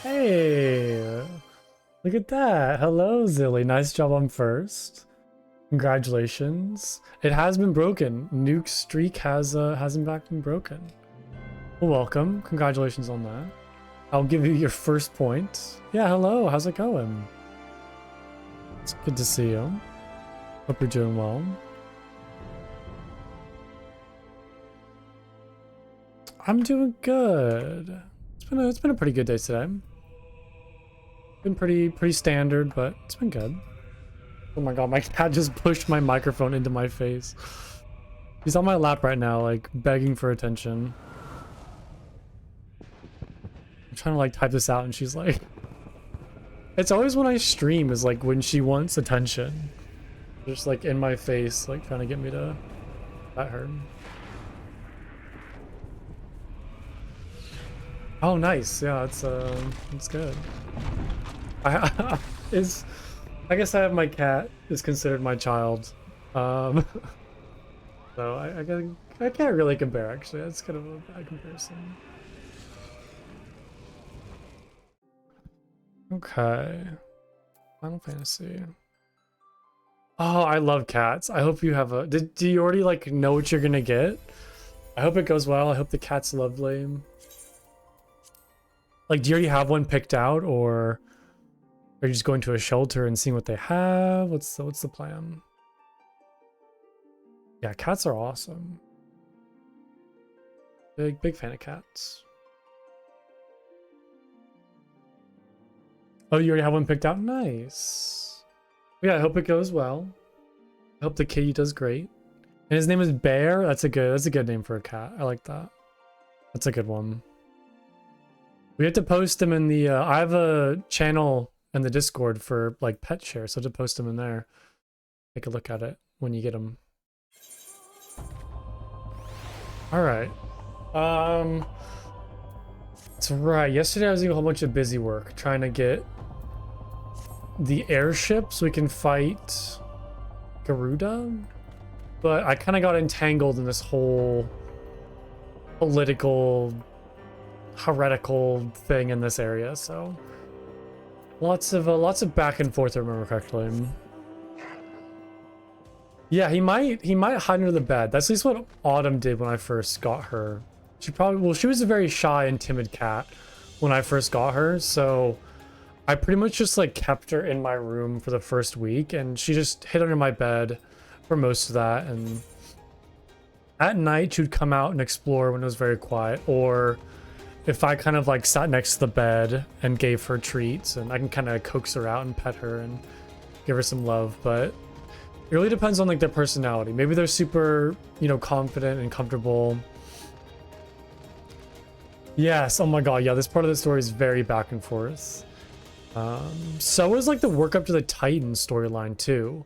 Hey, look at that. Hello, Zilly. Nice job on first. Congratulations. It has been broken. Nuke's streak has in fact been broken. Well, welcome. Congratulations on that. I'll give you your first point. Yeah, hello. How's it going? It's good to see you. Hope you're doing well. I'm doing good. It's been a pretty good day today. Been pretty standard, but it's been good. Oh my god, my cat just pushed my microphone into my face. He's on my lap right now, like begging for attention. I'm trying to like type this out and she's like, it's always when I stream is like when she wants attention. Just like in my face, like trying to get me to pet her. Oh, nice. Yeah, it's good. I guess I have my cat is considered my child. So I can't really compare actually. That's kind of a bad comparison. Okay. Final Fantasy. Oh, I love cats. I hope you have a do you already like know what you're gonna get? I hope it goes well. I hope the cat's lovely. Like, do you already have one picked out, or are you just going to a shelter and seeing what they have? What's the plan? Yeah, cats are awesome. Big fan of cats. Oh, you already have one picked out? Nice. Yeah, I hope it goes well. I hope the kitty does great. And his name is Bear. That's a good name for a cat. I like that. That's a good one. We have to post them in the I have a channel in the Discord for like pet share, so to post them in there. Take a look at it when you get them. All right. That's right. Yesterday I was doing a whole bunch of busy work trying to get the airship so we can fight Garuda, but I kind of got entangled in this whole political heretical thing in this area, so lots of back and forth, if I remember correctly. Yeah, he might hide under the bed. That's at least what Autumn did when I first got her. She was a very shy and timid cat when I first got her, so I pretty much just like kept her in my room for the first week, and she just hid under my bed for most of that, and at night she would come out and explore when it was very quiet, or if I kind of like sat next to the bed and gave her treats, and I can kind of coax her out and pet her and give her some love. But it really depends on like their personality. Maybe they're super, you know, confident and comfortable. Yes, oh my god, yeah, this part of the story is very back and forth. So is like the work up to the Titan storyline too.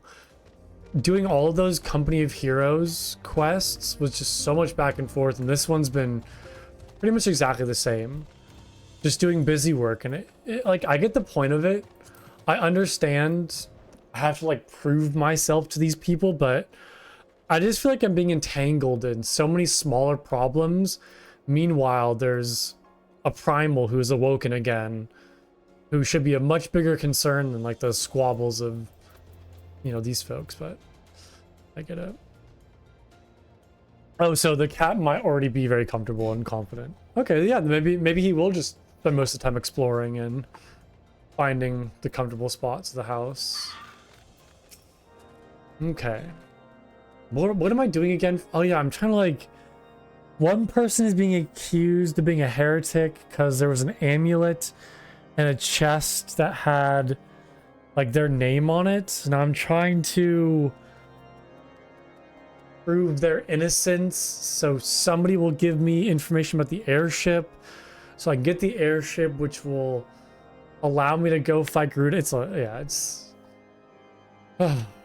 Doing all of those Company of Heroes quests was just so much back and forth, and this one's been pretty much exactly the same. Just doing busy work, and it like I get the point of it. I understand I have to like prove myself to these people, but I just feel like I'm being entangled in so many smaller problems. Meanwhile, there's a primal who's awoken again, who should be a much bigger concern than like the squabbles of, you know, these folks, but I get it. Oh, so the cat might already be very comfortable and confident. Okay, yeah, maybe he will just spend most of the time exploring and finding the comfortable spots of the house. Okay. What am I doing again? Oh yeah, I'm trying to like... One person is being accused of being a heretic because there was an amulet and a chest that had like their name on it. And I'm trying to prove their innocence, so somebody will give me information about the airship so I can get the airship, which will allow me to go fight Garuda. It's I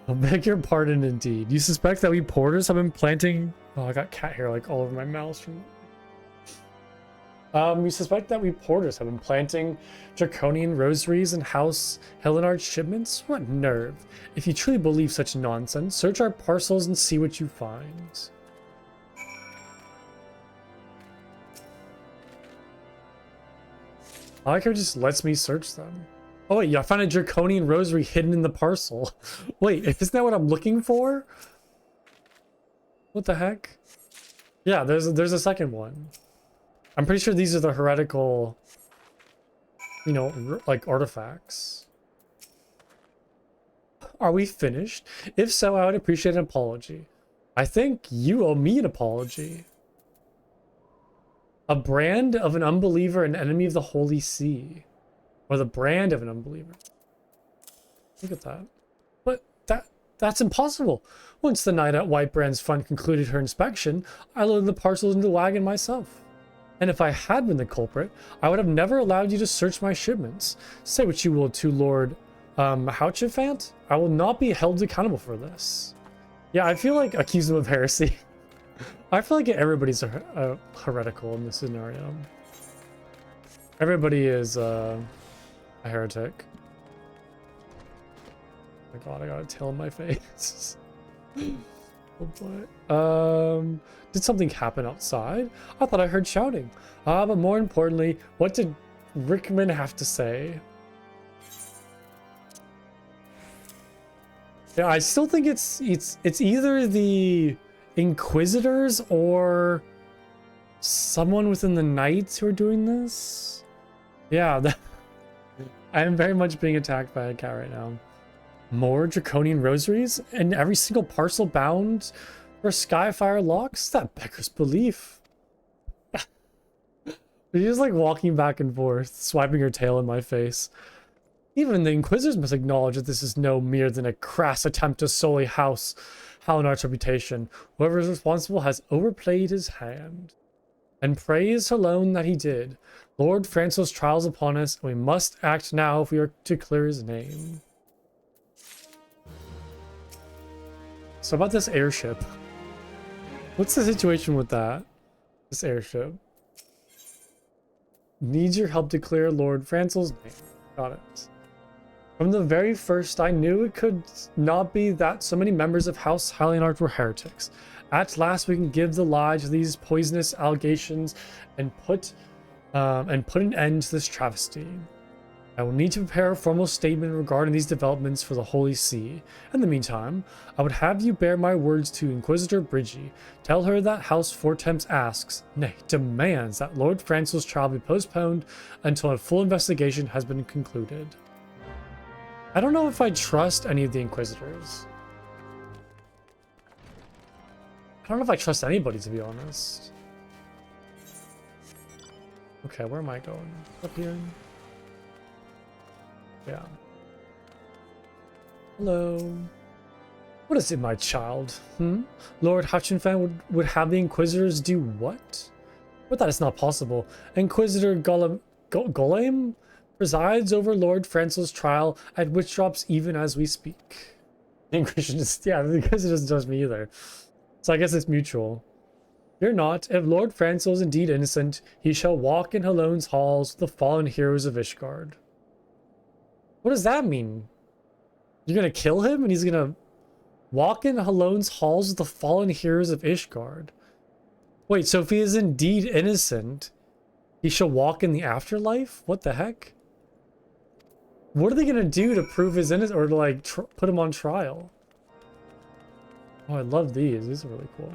beg your pardon indeed. You suspect that we porters have been planting... Oh, I got cat hair like all over my mouth from... We suspect that we porters have been planting draconian rosaries in House Helenard's shipments? What nerve. If you truly believe such nonsense, search our parcels and see what you find. I like how it just lets me search them. Oh wait, yeah, I found a draconian rosary hidden in the parcel. Wait, isn't that what I'm looking for? What the heck? Yeah, there's a second one. I'm pretty sure these are the heretical, you know, like artifacts. Are we finished? If so, I would appreciate an apology. I think you owe me an apology. A brand of an unbeliever, an enemy of the Holy See. Or the brand of an unbeliever. Look at that. But that's impossible. Once the Knight at White Brand's Fund concluded her inspection, I loaded the parcels into the wagon myself. And if I had been the culprit, I would have never allowed you to search my shipments. Say what you will to Lord Houchifant. I will not be held accountable for this. Yeah, I feel like accuse them of heresy. I feel like everybody's heretical in this scenario. Everybody is a heretic. Oh my god, I got a tail in my face. Oh boy. Did something happen outside? I thought I heard shouting. But more importantly, what did Rickman have to say? Yeah, I still think it's either the Inquisitors or someone within the Knights who are doing this. Yeah, I am very much being attacked by a cat right now. More draconian rosaries and every single parcel bound for Skyfire locks? That beggars belief. She's just like walking back and forth, swiping her tail in my face. Even the Inquisitors must acknowledge that this is no mere than a crass attempt to sully House Hallinar's reputation. Whoever is responsible has overplayed his hand. And praise alone that he did. Lord Franco's trials upon us, and we must act now if we are to clear his name. So about this airship. What's the situation with that? This airship. Needs your help to clear Lord Francel's name. Got it. From the very first, I knew it could not be that so many members of House Hallinart were heretics. At last, we can give the lie to these poisonous allegations and put an end to this travesty. I will need to prepare a formal statement regarding these developments for the Holy See. In the meantime, I would have you bear my words to Inquisitor Bridgie. Tell her that House Fortemps asks, nay, demands that Lord Francel's trial be postponed until a full investigation has been concluded. I don't know if I trust any of the Inquisitors. I don't know if I trust anybody, to be honest. Okay, where am I going? Up here? Yeah. Hello. What is it, my child? Lord Hutchinson would have the Inquisitors do what? But that is not possible. Inquisitor Golem presides over Lord Francel's trial at witch drops even as we speak. The Inquisitor the Inquisitor doesn't trust me either. So I guess it's mutual. Fear not, if Lord Francel is indeed innocent, he shall walk in Halone's halls with the fallen heroes of Ishgard. What does that mean? You're gonna kill him and he's gonna walk in Halone's halls with the fallen heroes of Ishgard? Wait, so if he is indeed innocent, he shall walk in the afterlife? What the heck? What are they gonna do to prove his innocence or to like put him on trial? Oh, I love these. These are really cool.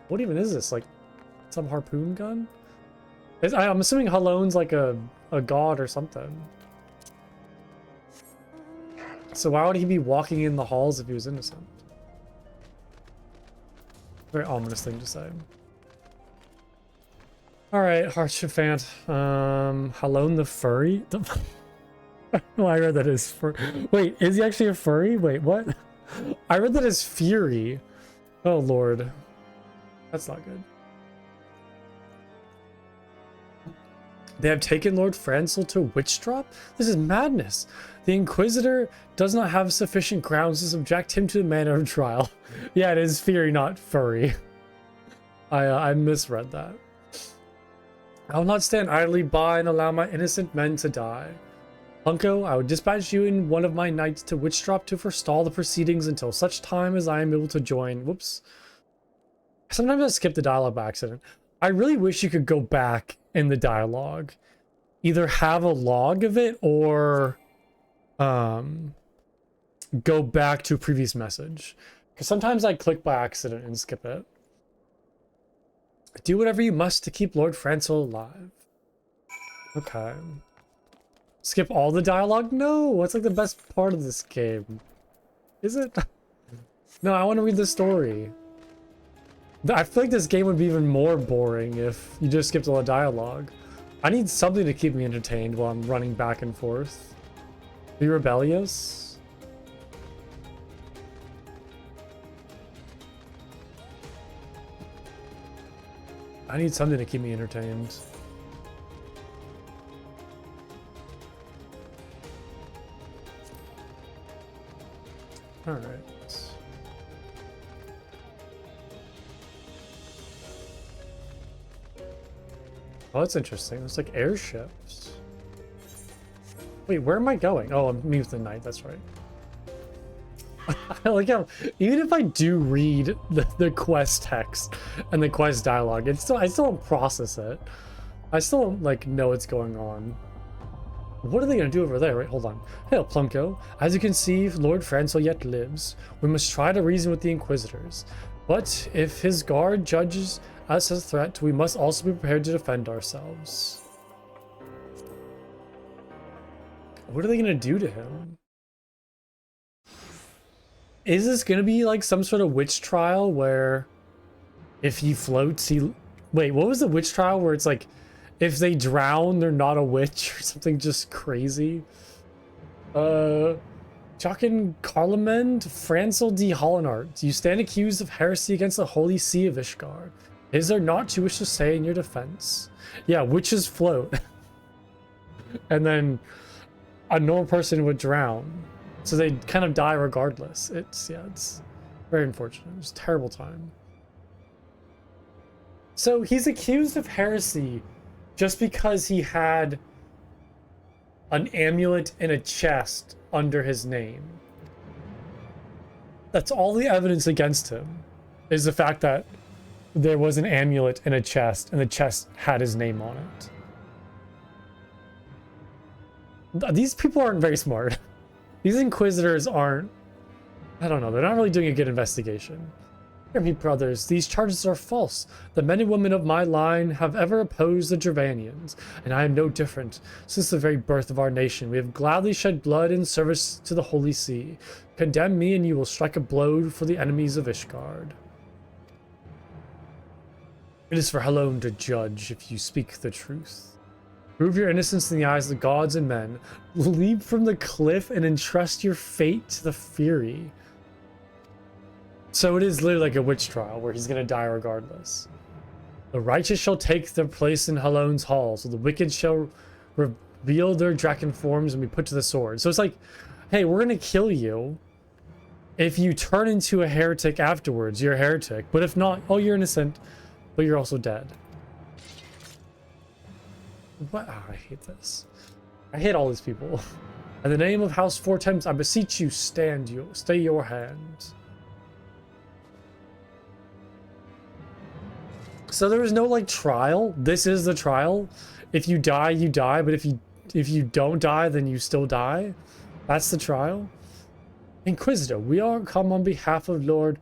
What even is this? Like some harpoon gun? I'm assuming Halone's like a god or something. So why would he be walking in the halls if he was innocent? Very ominous thing to say. Alright, Harshafant. Halone the furry? Oh, I read that as fur. Wait, is he actually a furry? Wait, what? I read that as Fury. Oh lord. That's not good. They have taken Lord Francel to witch drop? This is madness. The Inquisitor does not have sufficient grounds to subject him to the manner of trial. Yeah, it is Fury, not furry. I misread that. I will not stand idly by and allow my innocent men to die. Hunko, I would dispatch you and one of my knights to witch drop to forestall the proceedings until such time as I am able to join. Whoops. Sometimes I skip the dialogue by accident. I really wish you could go back in the dialogue either have a log of it or go back to a previous message. Because sometimes I click by accident and skip it. Do whatever you must to keep Lord Francis alive. Okay. Skip all the dialogue? No, what's like the best part of this game? Is it? No, I want to read the story. I feel like this game would be even more boring if you just skipped all the dialogue. I need something to keep me entertained while I'm running back and forth. Be rebellious? I need something to keep me entertained. All right. Oh, that's interesting. It's like airships. Wait, where am I going? Oh, I'm meeting with the knight. That's right. I like how even if I do read the quest text and the quest dialogue, I still don't process it. I still don't like know what's going on. What are they gonna do over there? Wait, hold on. Hail, Plumko. As you can see, Lord Francis yet lives. We must try to reason with the Inquisitors. But if his guard judges us as a threat, we must also be prepared to defend ourselves. What are they gonna do to him? Is this gonna be like some sort of witch trial where if he floats, he... Wait, what was the witch trial where it's like if they drown, they're not a witch or something just crazy? Jochen Carlemend, Francil de Hollenart, you stand accused of heresy against the Holy See of Ishgard. Is there not too much to say in your defense? Yeah, witches float. And then a normal person would drown. So they kind of die regardless. It's very unfortunate. It's a terrible time. So he's accused of heresy just because he had an amulet in a chest under his name. That's all the evidence against him, is the fact that there was an amulet in a chest and the chest had his name on it. These people aren't very smart. These Inquisitors aren't, I don't know, they're not really doing a good investigation. Hear me, brothers, these charges are false. The men and women of my line have ever opposed the Gervanians, and I am no different. Since the very birth of our nation, we have gladly shed blood in service to the Holy See. Condemn me, and you will strike a blow for the enemies of Ishgard. It is for Helone to judge if you speak the truth. Prove your innocence in the eyes of the gods and men. Leap from the cliff and entrust your fate to the Fury. So it is literally like a witch trial where he's going to die regardless. The righteous shall take their place in Helone's hall, so the wicked shall reveal their draken forms and be put to the sword. So it's like, hey, we're going to kill you. If you turn into a heretic afterwards, you're a heretic. But if not, oh, you're innocent, but you're also dead. What? Oh, I hate this. I hate all these people. In the name of House Four Temps, I beseech you, stay your hand. So there was no like trial. This is the trial. If you die, you die. But if you don't die, then you still die. That's the trial. Inquisitor, we are come on behalf of Lord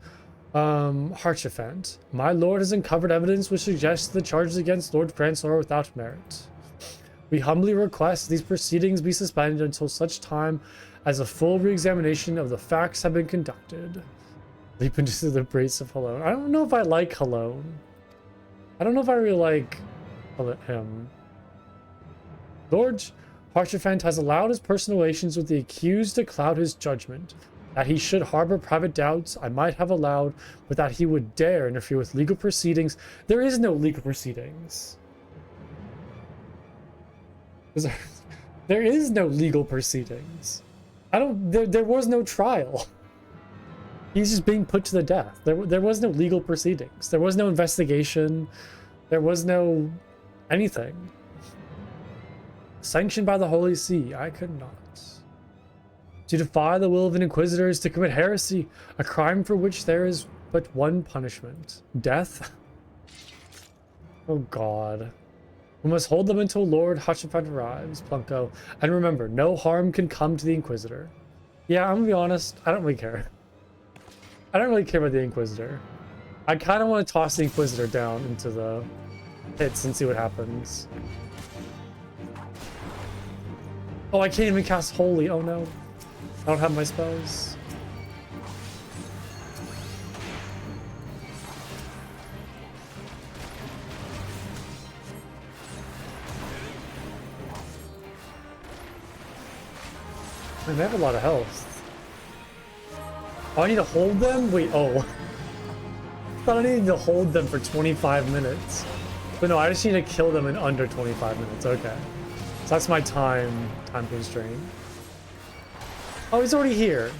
Harchefant. My lord has uncovered evidence which suggests the charges against Lord Francis are without merit. We humbly request these proceedings be suspended until such time as a full re-examination of the facts have been conducted. Leap into the embrace of Helone. I don't know if I like Helone. I don't know if I really like him. Lord Harchefant has allowed his personal relations with the accused to cloud his judgment. That he should harbor private doubts I might have allowed, but that he would dare interfere with legal proceedings. There is no legal proceedings. There is no legal proceedings. There was no trial. He's just being put to the death. There was no legal proceedings. There was no investigation. There was no anything. Sanctioned by the Holy See, I could not. To defy the will of an inquisitor is to commit heresy, a crime for which there is but one punishment. Death? Oh God. We must hold them until Lord Hashafat arrives, Plunko. And remember, no harm can come to the Inquisitor. Yeah, I'm gonna be honest, I don't really care. I don't really care about the Inquisitor. I kind of want to toss the Inquisitor down into the pits and see what happens. Oh, I can't even cast Holy. Oh no. I don't have my spells. Man, they have a lot of health. Oh, I need to hold them? Wait, oh. I thought I needed to hold them for 25 minutes. But no, I just need to kill them in under 25 minutes. Okay. So that's my time constraint. Oh, he's already here.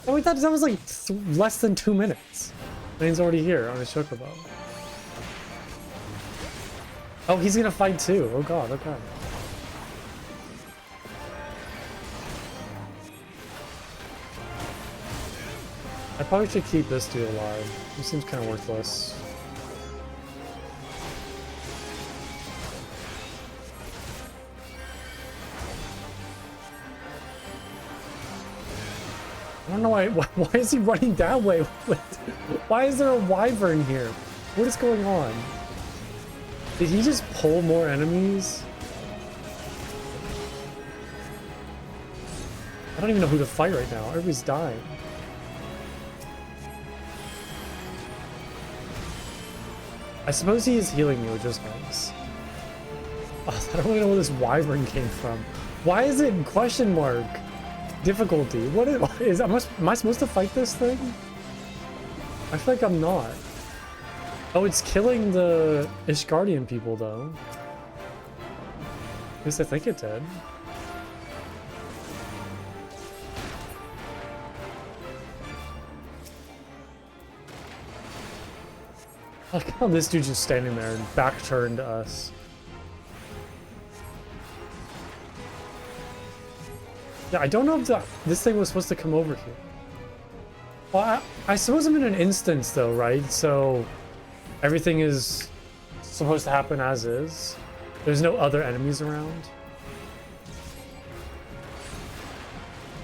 Oh, we thought that was like less than 2 minutes. And he's already here on his chocobo. Oh, he's gonna fight too. Oh god, okay. I probably should keep this dude alive. He seems kind of worthless. I don't know why is he running that way? Why is there a wyvern here? What is going on? Did he just pull more enemies? I don't even know who to fight right now. Everybody's dying. I suppose he is healing me, which is nice. Oh, I don't really know where this wyvern came from. Why is it question mark? Difficulty. What is am I supposed to fight this thing? I feel like I'm not. Oh, it's killing the Ishgardian people though. At least I think it did. I like how this dude's just standing there and back turned to us. Yeah, I don't know if this thing was supposed to come over here. Well, I suppose I'm in an instance though, right? So everything is supposed to happen as is. There's no other enemies around.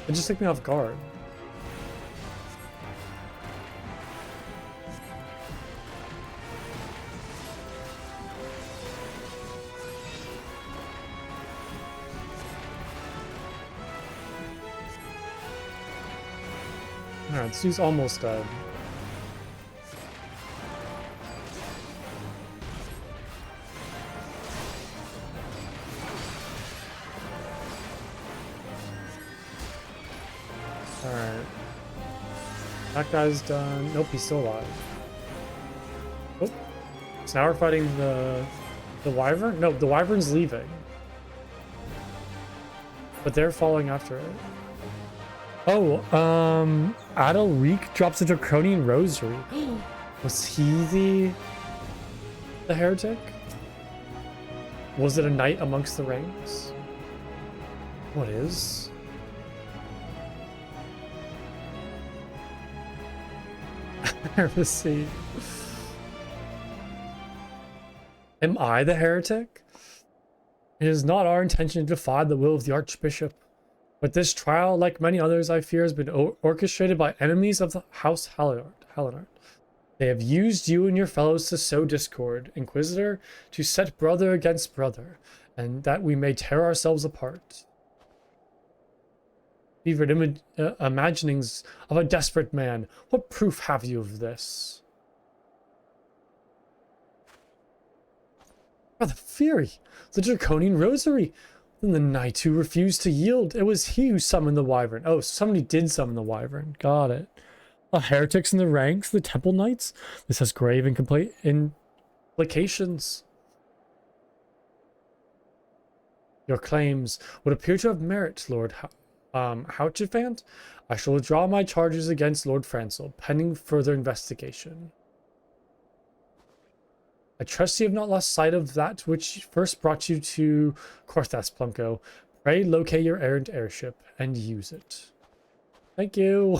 It just took me off guard. Alright, this dude's almost dead. Alright. That guy's done. Nope, he's still alive. Oh. So now we're fighting the wyvern? No, the wyvern's leaving. But they're following after it. Oh, Adalreek drops a draconian rosary. Was he the heretic? Was it a knight amongst the ranks? What is? Heresy. Am I the heretic? It is not our intention to defy the will of the Archbishop. But this trial, like many others, I fear, has been orchestrated by enemies of the House Hallinard. They have used you and your fellows to sow discord, Inquisitor, to set brother against brother, and that we may tear ourselves apart. Fevered imaginings of a desperate man. What proof have you of this? Brother Fury, the draconian rosary. Then the knight who refused to yield. It was he who summoned the wyvern. Oh, so somebody did summon the wyvern. Got it. Heretics in the ranks, the temple knights. This has grave and complete implications. Your claims would appear to have merit, Lord Houchifant. I shall withdraw my charges against Lord Francel, pending further investigation. I trust you have not lost sight of that which first brought you to Korthas, Plunko. Pray locate your errant airship and use it. Thank you.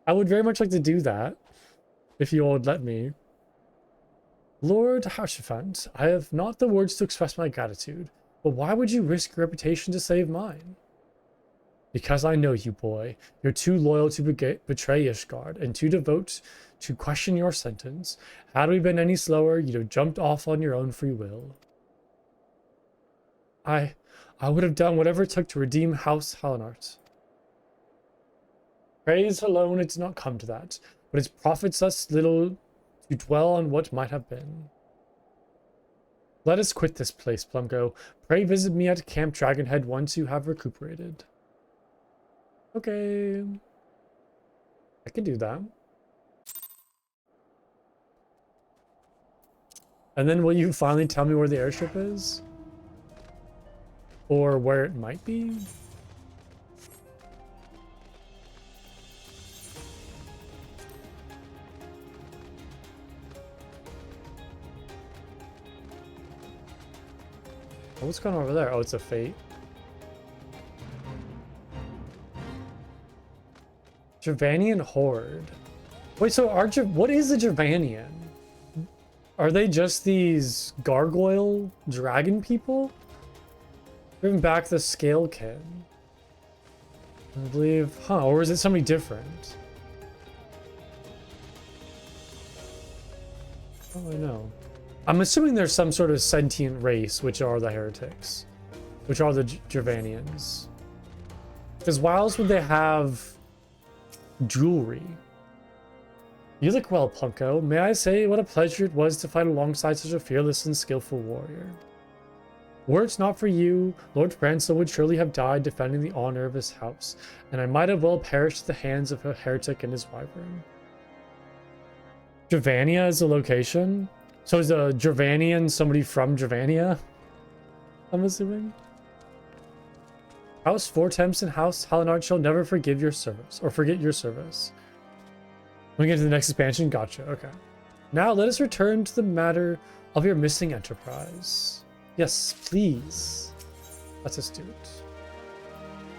I would very much like to do that, if you all would let me. Lord Hashafant, I have not the words to express my gratitude, but why would you risk your reputation to save mine? Because I know you, boy. You're too loyal to betray Ishgard, and too devout to question your sentence. Had we been any slower, you'd have jumped off on your own free will. I would have done whatever it took to redeem House Halinart. Praise alone, it does not come to that, but it profits us little to dwell on what might have been. Let us quit this place, Plumgo. Pray visit me at Camp Dragonhead once you have recuperated. Okay. I can do that. And then will you finally tell me where the airship is? Or where it might be? Oh, what's going on over there? Oh, it's a fate. Javanian Horde. Wait, so what is a Javanian? Are they just these gargoyle dragon people? Bring back the Scalekin. I believe, or is it somebody different? Oh, I know. I'm assuming there's some sort of sentient race, which are the heretics, which are the Javanians. Because why else would they have jewelry? You look well, Plunko. May I say what a pleasure it was to fight alongside such a fearless and skillful warrior. Were it not for you, Lord Bransel would surely have died defending the honor of his house, and I might have well perished at the hands of a heretic and his wyvern. Javania is a location? So is a Javanian somebody from Javania? I'm assuming. House Vortemps and House Halinard shall never forgive your service, or forget your service. When we get to the next expansion, gotcha, okay. Now let us return to the matter of your missing enterprise. Yes, please. Let us do it.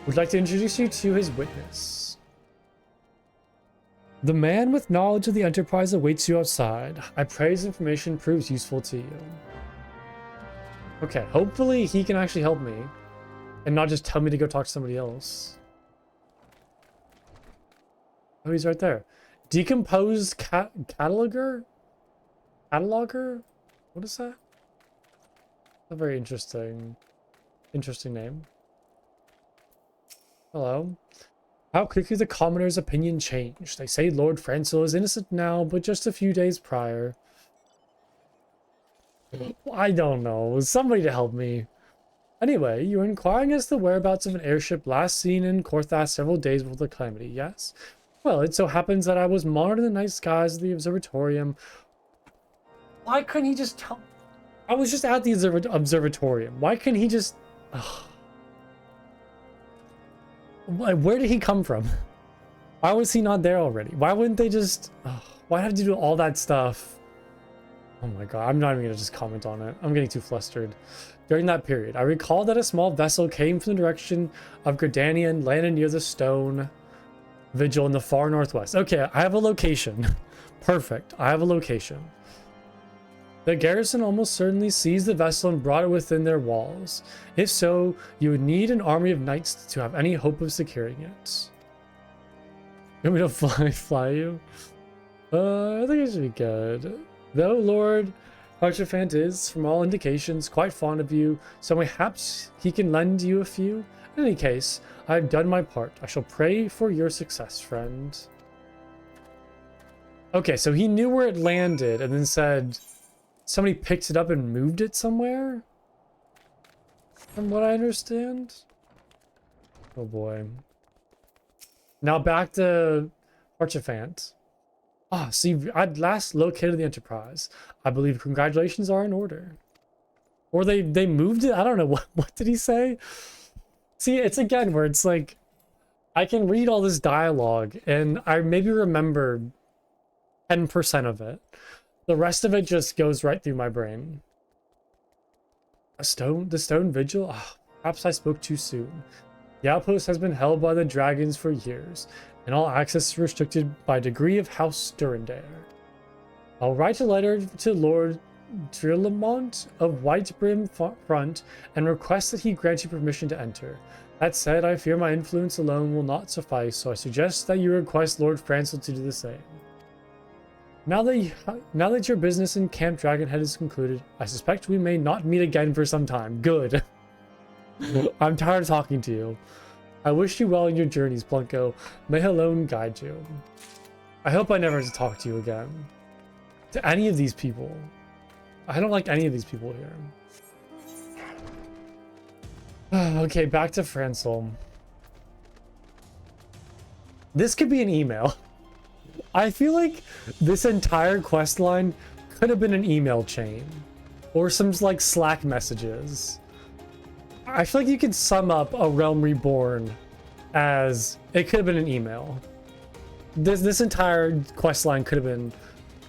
We'd like to introduce you to his witness. The man with knowledge of the enterprise awaits you outside. I pray his information proves useful to you. Okay, hopefully he can actually help me and not just tell me to go talk to somebody else. Oh, he's right there. Decomposed cataloger? Cataloger? What is that? A very interesting name. Hello. How quickly the commoner's opinion changed. They say Lord Francel is innocent now, but just a few days prior. I don't know. Somebody to help me. Anyway, you're inquiring as to the whereabouts of an airship last seen in Korthas several days before the calamity, yes? Well, it so happens that I was monitoring the night skies of the observatorium. Why couldn't he just tell? I was just at the observatorium. Why couldn't he just... Ugh. Where did he come from? Why was he not there already? Why wouldn't they just... Ugh. Why have to do all that stuff? Oh my god, I'm not even going to just comment on it. I'm getting too flustered. During that period, I recall that a small vessel came from the direction of Gridania and landed near the stone vigil in the far northwest. Okay, I have a location. Perfect. I have a location. The garrison almost certainly seized the vessel and brought it within their walls. If so, you would need an army of knights to have any hope of securing it. You want me to fly you? I think it should be good. Though Lord Archifant is, from all indications, quite fond of you, so perhaps he can lend you a few. In any case, I have done my part. I shall pray for your success, friend. Okay, so he knew where it landed and then said somebody picked it up and moved it somewhere? From what I understand? Oh boy. Now back to Archifant. Ah, see, I'd last located the Enterprise. I believe congratulations are in order. Or they moved it? I don't know. What did he say? See, it's again where it's like, I can read all this dialogue and I maybe remember 10% of it. The rest of it just goes right through my brain. The stone vigil? Oh, perhaps I spoke too soon. The outpost has been held by the dragons for years, and all access is restricted by degree of House Durandare. I'll write a letter to Lord Drillamont of White Brim Front and requests that he grant you permission to enter. That said, I fear my influence alone will not suffice, so I suggest that you request Lord Francel to do the same. Now that your business in Camp Dragonhead is concluded, I suspect we may not meet again for some time. Good. I'm tired of talking to you. I wish you well in your journeys, Plunko. May alone guide you. I hope I never have to talk to you again. To any of these people. I don't like any of these people here. Okay, back to Francel. This could be an email. I feel like this entire quest line could have been an email chain. Or some like Slack messages. I feel like you could sum up a Realm Reborn as it could have been an email. This entire quest line could have been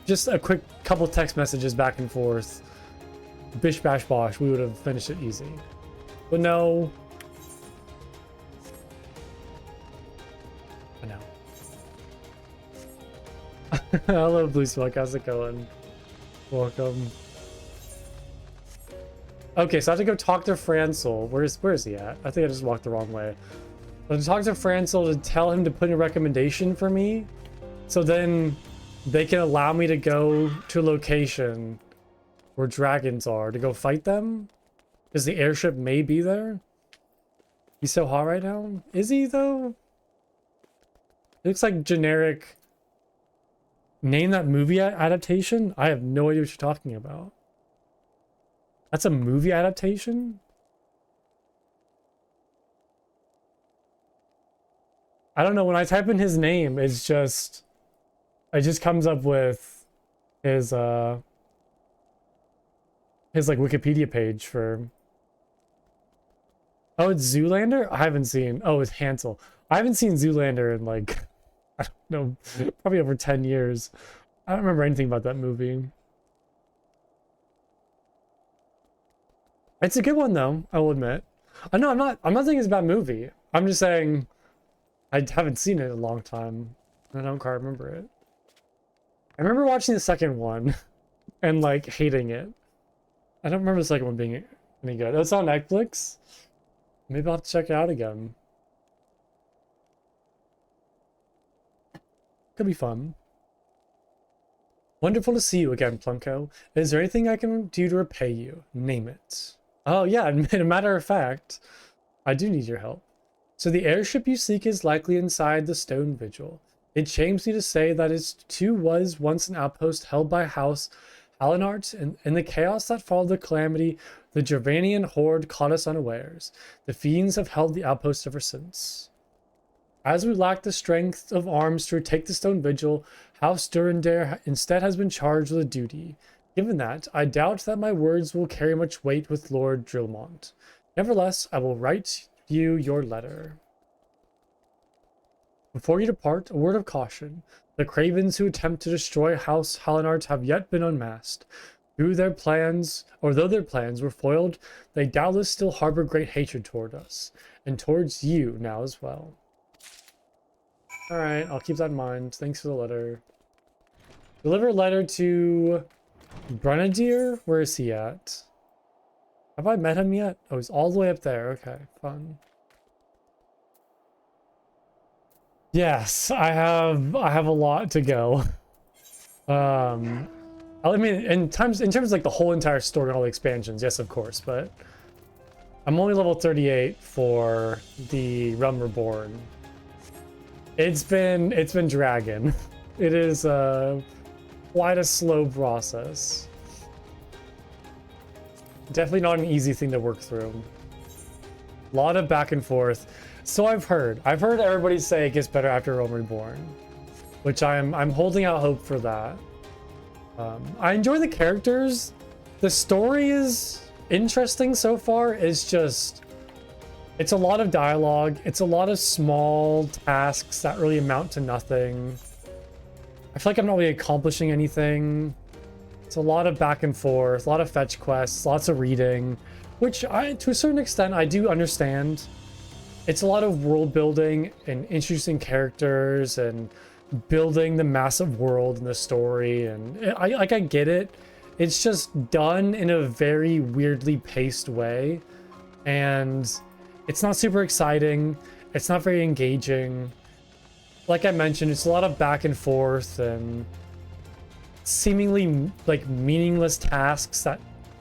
just a quick couple text messages back and forth. Bish bash bosh, we would have finished it easy. But no. I know. Hello, Blue Smoke. How's it going? Welcome. Okay, so I have to go talk to Francel. Where is he at? I think I just walked the wrong way. I have to talk to Francel to tell him to put in a recommendation for me. So then they can allow me to go to a location where dragons are to go fight them. Because the airship may be there. He's so hot right now. Is he though? It looks like generic. Name that movie adaptation? I have no idea what you're talking about. That's a movie adaptation? I don't know. When I type in his name, it just comes up with his like Wikipedia page for. Oh, it's Zoolander? I haven't seen. Oh, it's Hansel. I haven't seen Zoolander in like, I don't know, probably over 10 years. I don't remember anything about that movie. It's a good one though, I will admit. I know I'm not saying it's a bad movie. I'm just saying I haven't seen it in a long time. I don't quite remember it. I remember watching the second one and like hating it. I don't remember the second one being any good. It's on Netflix. Maybe I'll have to check it out again. Could be fun. Wonderful to see you again, Plunko. Is there anything I can do to repay you? Name it. Oh yeah, a matter of fact, I do need your help. So the airship you seek is likely inside the Stone Vigil. It shames me to say that it too was once an outpost held by House Halinart, and in the chaos that followed the calamity, the Gervanian horde caught us unawares. The fiends have held the outpost ever since. As we lack the strength of arms to retake the Stone Vigil, House Durandare instead has been charged with a duty. Given that, I doubt that my words will carry much weight with Lord Drilmont. Nevertheless, I will write you your letter. Before you depart, a word of caution. The cravens who attempt to destroy House Halinart have yet been unmasked. Though their plans were foiled, they doubtless still harbor great hatred toward us, and towards you now as well. Alright, I'll keep that in mind. Thanks for the letter. Deliver a letter to Brunadier? Where is he at? Have I met him yet? Oh, he's all the way up there. Okay, fun. Yes, I have a lot to go. I mean, in terms of like the whole entire story and all the expansions, yes, of course, but I'm only level 38 for the Realm Reborn. It's been dragging. It is quite a slow process. Definitely not an easy thing to work through. A lot of back and forth. So I've heard everybody say it gets better after Realm Reborn, which I'm holding out hope for that. I enjoy the characters. The story is interesting so far. It's a lot of dialogue. It's a lot of small tasks that really amount to nothing. I feel like I'm not really accomplishing anything. It's a lot of back and forth, a lot of fetch quests, lots of reading, which to a certain extent, I do understand. It's a lot of world building and introducing characters and building the massive world and the story. And I get it. It's just done in a very weirdly paced way, and it's not super exciting. It's not very engaging. Like I mentioned, it's a lot of back and forth and seemingly like meaningless tasks that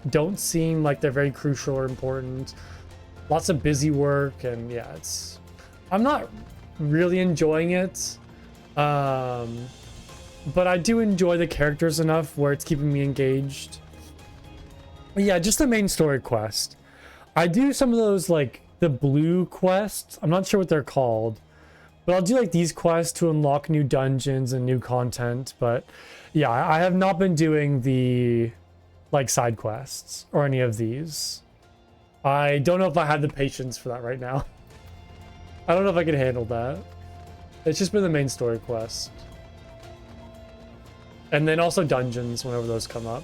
don't seem like they're very crucial or important. Lots of busy work, and yeah, I'm not really enjoying it. But I do enjoy the characters enough where it's keeping me engaged. But yeah, just the main story quest. I do some of those like the blue quests. I'm not sure what they're called, but I'll do like these quests to unlock new dungeons and new content. But yeah, I have not been doing the like side quests or any of these. I don't know if I have the patience for that right now. I don't know if I can handle that. It's just been the main story quest. And then also dungeons whenever those come up.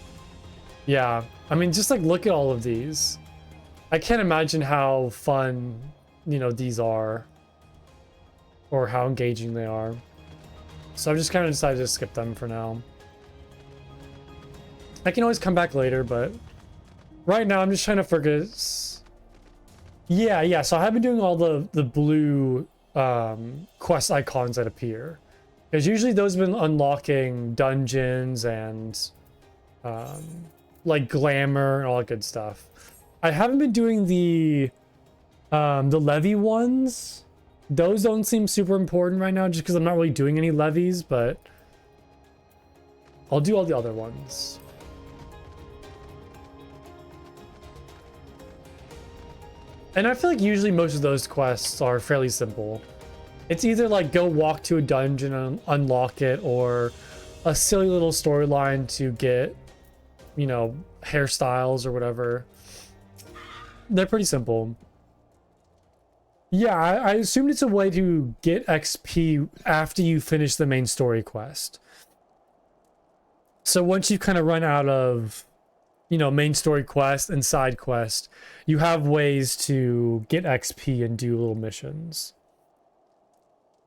Yeah, I mean, just like look at all of these. I can't imagine how fun, you know, these are. Or how engaging they are. So I've just kind of decided to skip them for now. I can always come back later, but right now I'm just trying to focus. Yeah, so I have been doing all the blue quest icons that appear. Because usually those have been unlocking dungeons and like glamour and all that good stuff. I haven't been doing the levy ones. Those don't seem super important right now just because I'm not really doing any levies, but I'll do all the other ones. And I feel like usually most of those quests are fairly simple. It's either like go walk to a dungeon and unlock it, or a silly little storyline to get, you know, hairstyles or whatever. They're pretty simple. Yeah, I assumed it's a way to get XP after you finish the main story quest. So once you kind of run out of, you know, main story quest and side quest, you have ways to get XP and do little missions.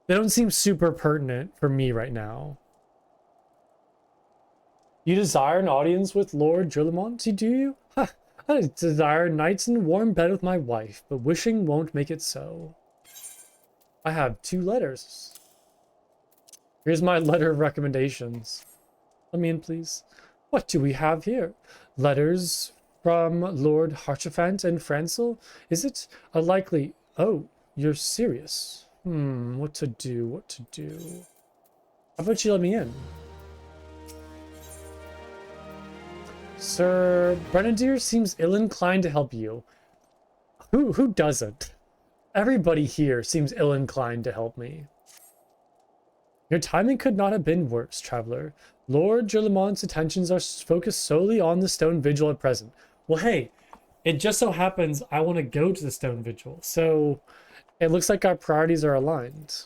They don't seem super pertinent for me right now. You desire an audience with Lord Jerlimont, do you? Ha! I desire nights in warm bed with my wife, but wishing won't make it so. I have 2 letters. Here's my letter of recommendations. Let me in, please. What do we have here? Letters from Lord Harchefant and Francel? Is it a likely... Oh, you're serious. What to do? How about you let me in? Sir Brenadier seems ill-inclined to help you. Who doesn't? Everybody here seems ill-inclined to help me. Your timing could not have been worse, traveler. Lord Jerlimon's attentions are focused solely on the stone vigil at present. Well, hey, it just so happens I want to go to the stone vigil, so it looks like our priorities are aligned.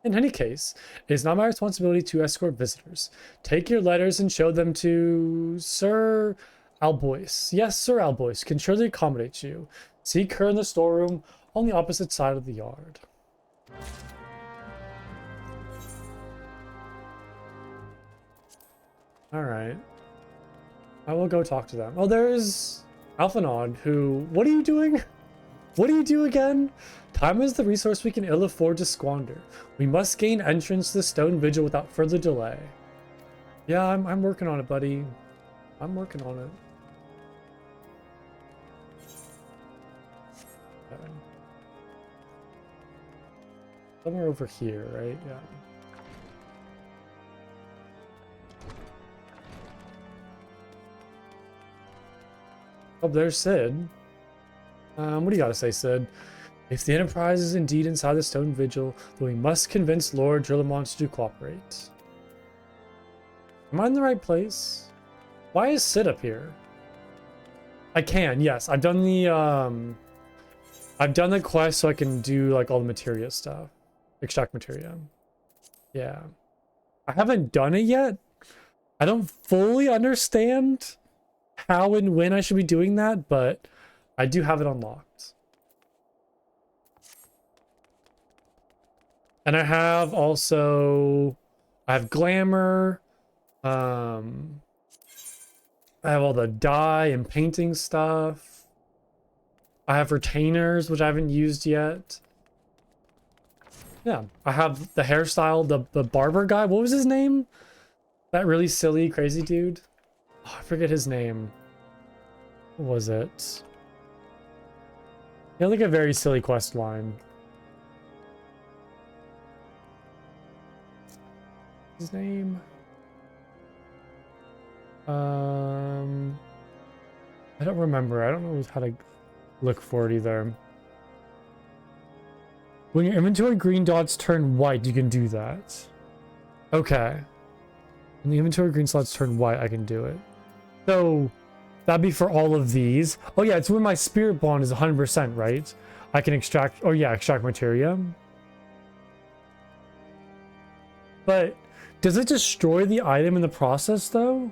In any case, it is not my responsibility to escort visitors. Take your letters and show them to Sir Albois. Yes, Sir Albois can surely accommodate you. Seek her in the storeroom on the opposite side of the yard. Alright. I will go talk to them. Oh, there's Alphanod, who... What are you doing? What do you do again? Time is the resource we can ill afford to squander. We must gain entrance to the stone vigil without further delay. Yeah, I'm working on it, buddy. I'm working on it. Okay. Somewhere over here, right? Yeah. Oh, there's Sid. What do you gotta say, Sid? If the Enterprise is indeed inside the Stone Vigil, then we must convince Lord Jerlimont to cooperate. Am I in the right place? Why is Sid up here? I can, yes. I've done the quest so I can do like all the materia stuff. Extract materia. Yeah. I haven't done it yet. I don't fully understand how and when I should be doing that, but I do have it unlocked. And I have also, I have glamour, I have all the dye and painting stuff. I have retainers, which I haven't used yet. Yeah, I have the hairstyle, the barber guy. What was his name? That really silly, crazy dude. Oh, I forget his name. What was it? He had like a very silly quest line. His name? I don't remember. I don't know how to look for it either. When your inventory green dots turn white, you can do that. Okay. When the inventory green slots turn white, I can do it. So that'd be for all of these. Oh yeah, it's when my spirit bond is 100%, right? I can extract, oh yeah, extract materia. But does it destroy the item in the process though?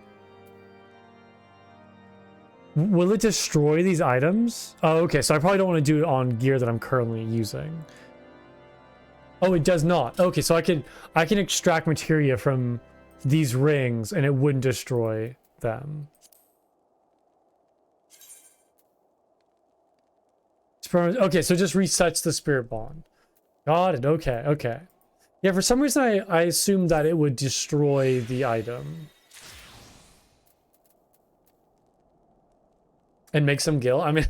Will it destroy these items? Oh, okay, so I probably don't want to do it on gear that I'm currently using. Oh, it does not. Okay, so I can extract materia from these rings and it wouldn't destroy them. Okay, so it just resets the spirit bond. Got it. Okay, okay. Yeah, for some reason I assumed that it would destroy the item. And make some gil. I mean,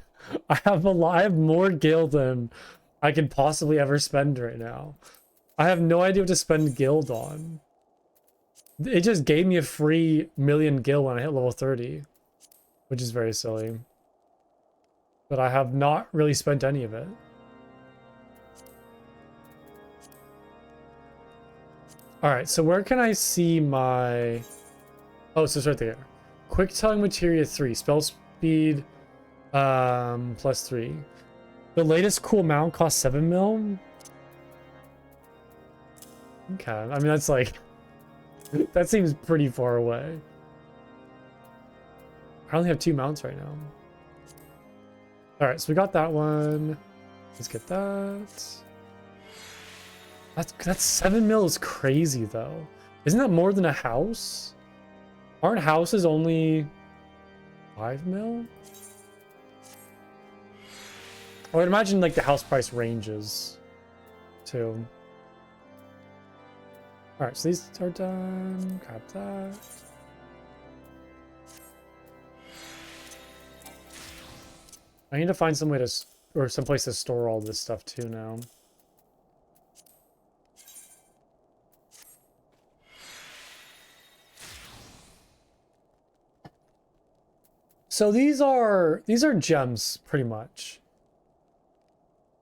I have more gil than I could possibly ever spend right now. I have no idea what to spend guild on. It just gave me a free million gil when I hit level 30, which is very silly. But I have not really spent any of it. All right, so where can I see my... Oh, so it's right there. Quick telling materia 3, spell speed +3. The latest cool mount costs 7 mil. Okay, I mean that's like that seems pretty far away. I only have 2 mounts right now. All right, so we got that one. Let's get that. That's 7 mil is crazy though. Isn't that more than a house? Aren't houses only 5 mil? I would imagine like the house price ranges too. All right, so these are done. Grab that. I need to find some way to, or some place to store all this stuff too now. So these are gems pretty much.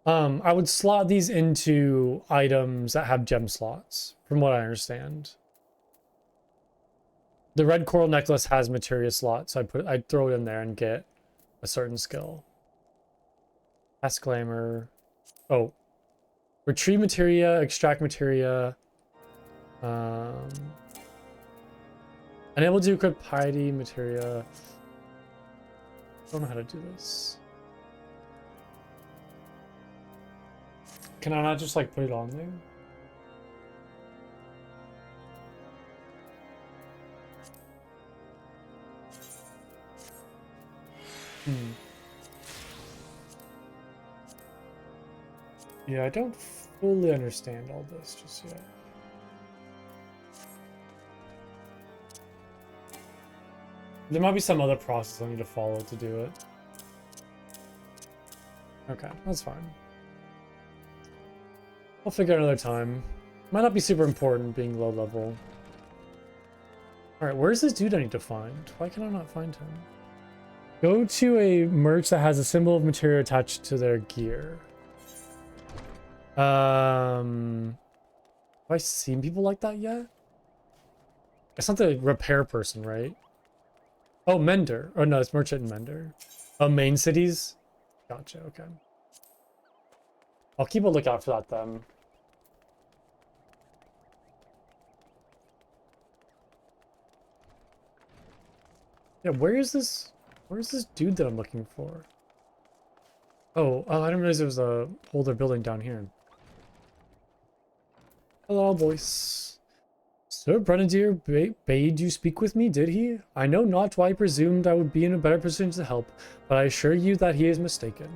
I would slot these into items that have gem slots, from what I understand. The red coral necklace has materia slot, so I'd throw it in there and get a certain skill. Pass glamour. Oh. Retrieve materia, extract materia. Unable to equip piety materia. I don't know how to do this. Can I not just like put it on there? Yeah, I don't fully understand all this just yet. There might be some other process I need to follow to do it. Okay, that's fine. I'll figure out another time. Might not be super important being low level. Alright, where's this dude I need to find? Why can I not find him? Go to a merch that has a symbol of materia attached to their gear. Have I seen people like that yet? It's not the repair person, right? Oh, Mender. Oh no, it's merchant and Mender. Oh, main cities? Gotcha, okay. I'll keep a lookout for that then. Yeah, where's this dude that I'm looking for? Oh, I didn't realize there was a older building down here. Hello, boys. Sir Grenadier bade you speak with me, did he? I know not why he presumed I would be in a better position to help, but I assure you that he is mistaken.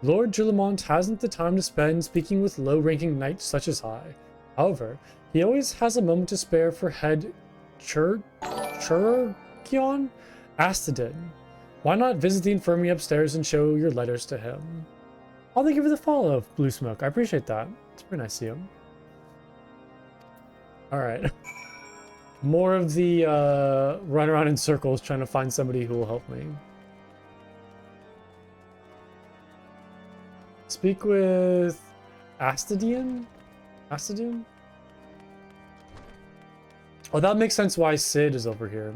Lord Gillamont hasn't the time to spend speaking with low-ranking knights such as I. However, he always has a moment to spare for head Churkion Astadin. Why not visit the infirmary upstairs and show your letters to him? Oh, thank you for the follow, Blue Smoke. I appreciate that. It's very nice of you. Alright. More of the run around in circles trying to find somebody who will help me. Speak with Astadian? Astadian? Oh, that makes sense why Sid is over here.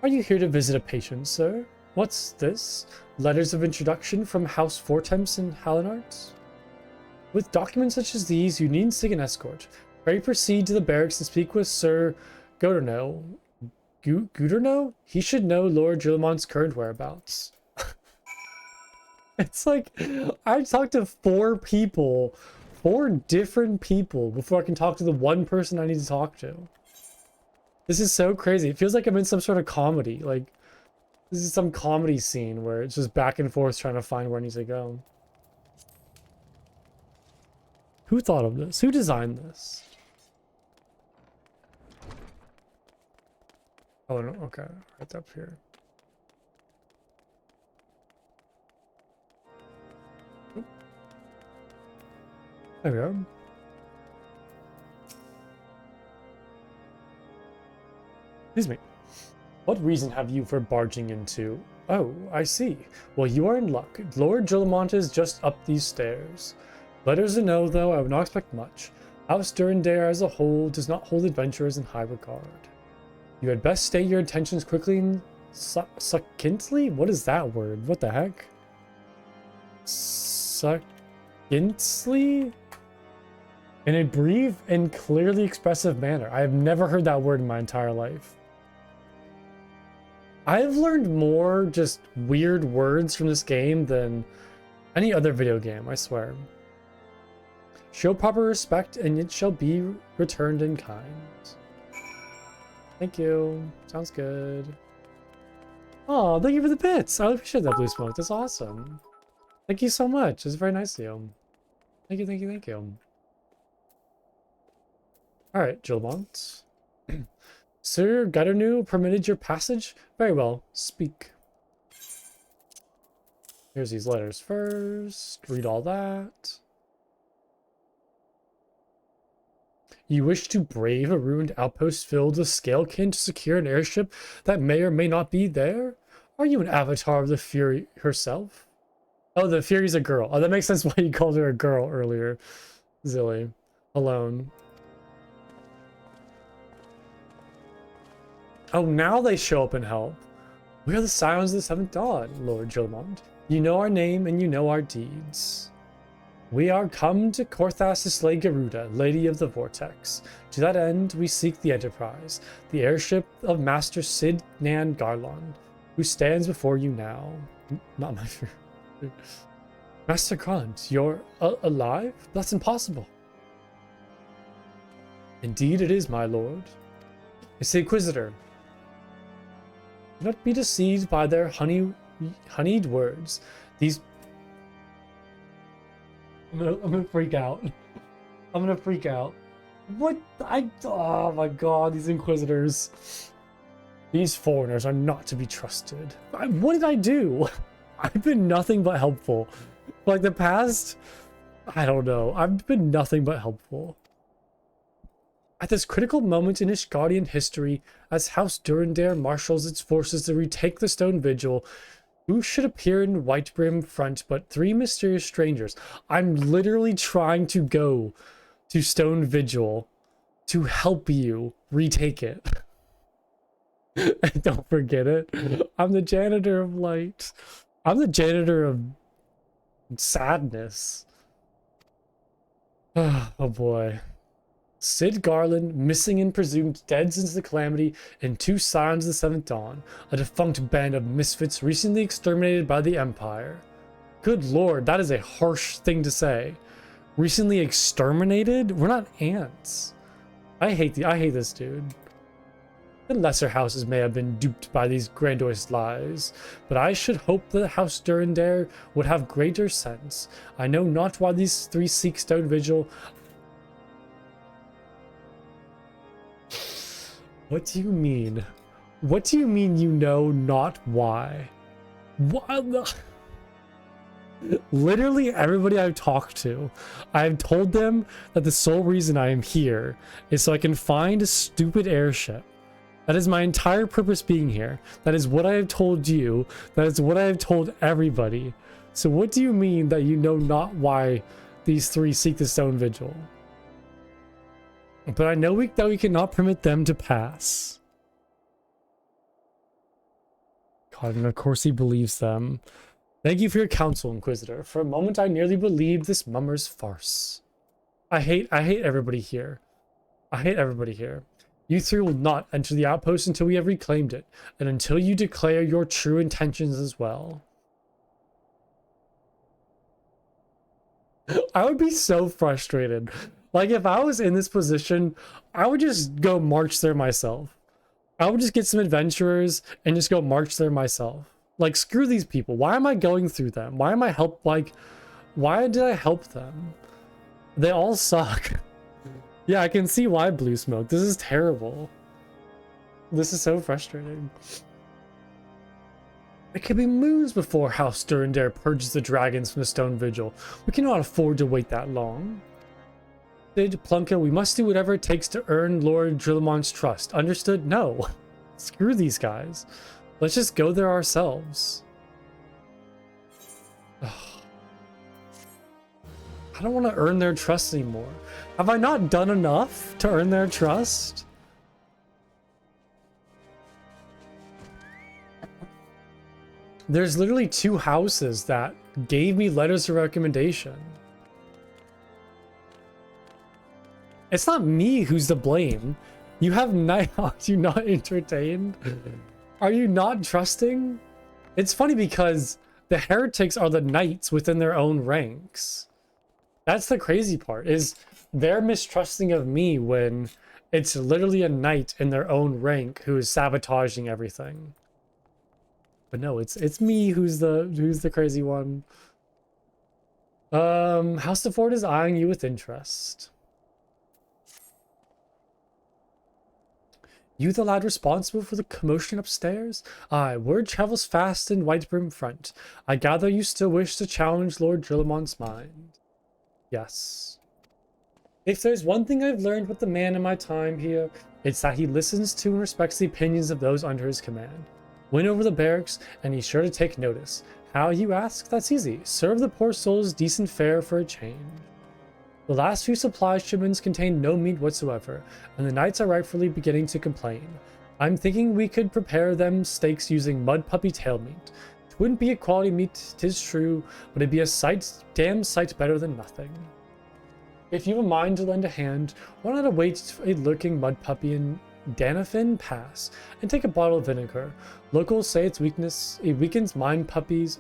Are you here to visit a patient, sir? What's this? Letters of introduction from House Fortemps and Hallinards? With documents such as these, you needn't seek an escort. Pray proceed to the barracks and speak with Sir Goderno. Goderno? He should know Lord Gillamant's current whereabouts. It's like, I talked to 4 people, 4 different people before I can talk to the one person I need to talk to. This is so crazy. It feels like I'm in some sort of comedy. Like, this is some comedy scene where it's just back and forth trying to find where I need to go. Who thought of this? Who designed this? Oh, no, okay. Right up here. There we go. Excuse me. What reason have you for barging into? Oh, I see. Well, you are in luck. Lord Gillamont is just up these stairs. Letters or no, though, I would not expect much. House Durandare as a whole does not hold adventurers in high regard. You had best state your intentions quickly and succinctly? What is that word? What the heck? Succinctly? In a brief and clearly expressive manner. I have never heard that word in my entire life. I have learned more just weird words from this game than any other video game, I swear. Show proper respect and it shall be returned in kind. Thank you. Sounds good. Oh, thank you for the bits. I appreciate that, Blue Smoke. That's awesome. Thank you so much. It's very nice of you. Thank you, thank you, thank you. Alright, Gillamont. Sir Gaternu permitted your passage? Very well. Speak. Here's these letters first. Read all that. You wish to brave a ruined outpost filled with scalekin to secure an airship that may or may not be there? Are you an avatar of the Fury herself? Oh, the Fury's a girl. Oh, that makes sense why you called her a girl earlier. Zilly. Alone. Oh, now they show up and help. We are the Scions of the Seventh Dawn, Lord Gillamont. You know our name and you know our deeds. We are come to Korthas to slay Garuda, Lady of the Vortex. To that end, we seek the Enterprise, the airship of Master Sid Nan Garland, who stands before you now. Not my favorite. Master Grunt, you're alive? That's impossible. Indeed it is, my lord. It's the Inquisitor. Do not be deceived by their honeyed words. These... I'm gonna freak out. I'm gonna freak out. What? Oh my god, these Inquisitors. These foreigners are not to be trusted. What did I do? I've been nothing but helpful. Like the past, I don't know. I've been nothing but helpful. At this critical moment in Ishgardian history, as House Durandare marshals its forces to retake the Stone Vigil, who should appear in Whitebrim front but 3 mysterious strangers? I'm literally trying to go to Stone Vigil to help you retake it. Don't forget it. I'm the janitor of light. I'm the janitor of sadness. Oh boy. Sid Garland, missing and presumed dead since the Calamity, and 2 Scions of the Seventh Dawn, a defunct band of misfits recently exterminated by the Empire. Good lord, that is a harsh thing to say. Recently exterminated? We're not ants. I hate this dude. The lesser houses may have been duped by these grandiose lies, but I should hope the House Durandare would have greater sense. I know not why these three seek stone vigil. What do you mean? What do you mean you know not why? What the... Literally everybody I've talked to, I've told them that the sole reason I am here is so I can find a stupid airship. That is my entire purpose being here. That is what I have told you. That is what I have told everybody. So what do you mean that you know not why these three seek the stone vigil? But I know that we cannot permit them to pass. God, and of course he believes them. Thank you for your counsel, Inquisitor. For a moment I nearly believed this mummer's farce. I hate everybody here. I hate everybody here. You three will not enter the outpost until we have reclaimed it, and until you declare your true intentions as well. I would be so frustrated. Like, if I was in this position, I would just go march there myself. I would just get some adventurers and just go march there myself. Like, screw these people. Why am I going through them? Why am I why did I help them? They all suck. Yeah, I can see why, Blue Smoke. This is terrible. This is so frustrating. It could be moons before House Durandare purges the dragons from the Stone Vigil. We cannot afford to wait that long. Sid, Plunka, we must do whatever it takes to earn Lord Drillamon's trust. Understood? No. Screw these guys. Let's just go there ourselves. Ugh. I don't want to earn their trust anymore. Have I not done enough to earn their trust? There's literally 2 houses that gave me letters of recommendation. It's not me who's to blame. You have night. Are you not entertained? Are you not trusting? It's funny because the heretics are the knights within their own ranks. That's the crazy part, is they're mistrusting of me when it's literally a knight in their own rank who is sabotaging everything. But no, it's me who's the crazy one. House de Ford is eyeing you with interest. You the lad responsible for the commotion upstairs? Aye, word travels fast in Whitebrim front. I gather you still wish to challenge Lord Drillamon's mind. Yes. If there's one thing I've learned with the man in my time here, it's that he listens to and respects the opinions of those under his command. Win over the barracks, and he's sure to take notice. How, you ask? That's easy. Serve the poor souls decent fare for a change. The last few supply shipments contained no meat whatsoever, and the knights are rightfully beginning to complain. I'm thinking we could prepare them steaks using mud puppy tail meat. 'Twouldn't be a quality meat, 'tis true, but it'd be a damn sight better than nothing. If you've a mind to lend a hand, why not await a lurking mud puppy in Danafin Pass and take a bottle of vinegar? Locals say it weakens mud puppies,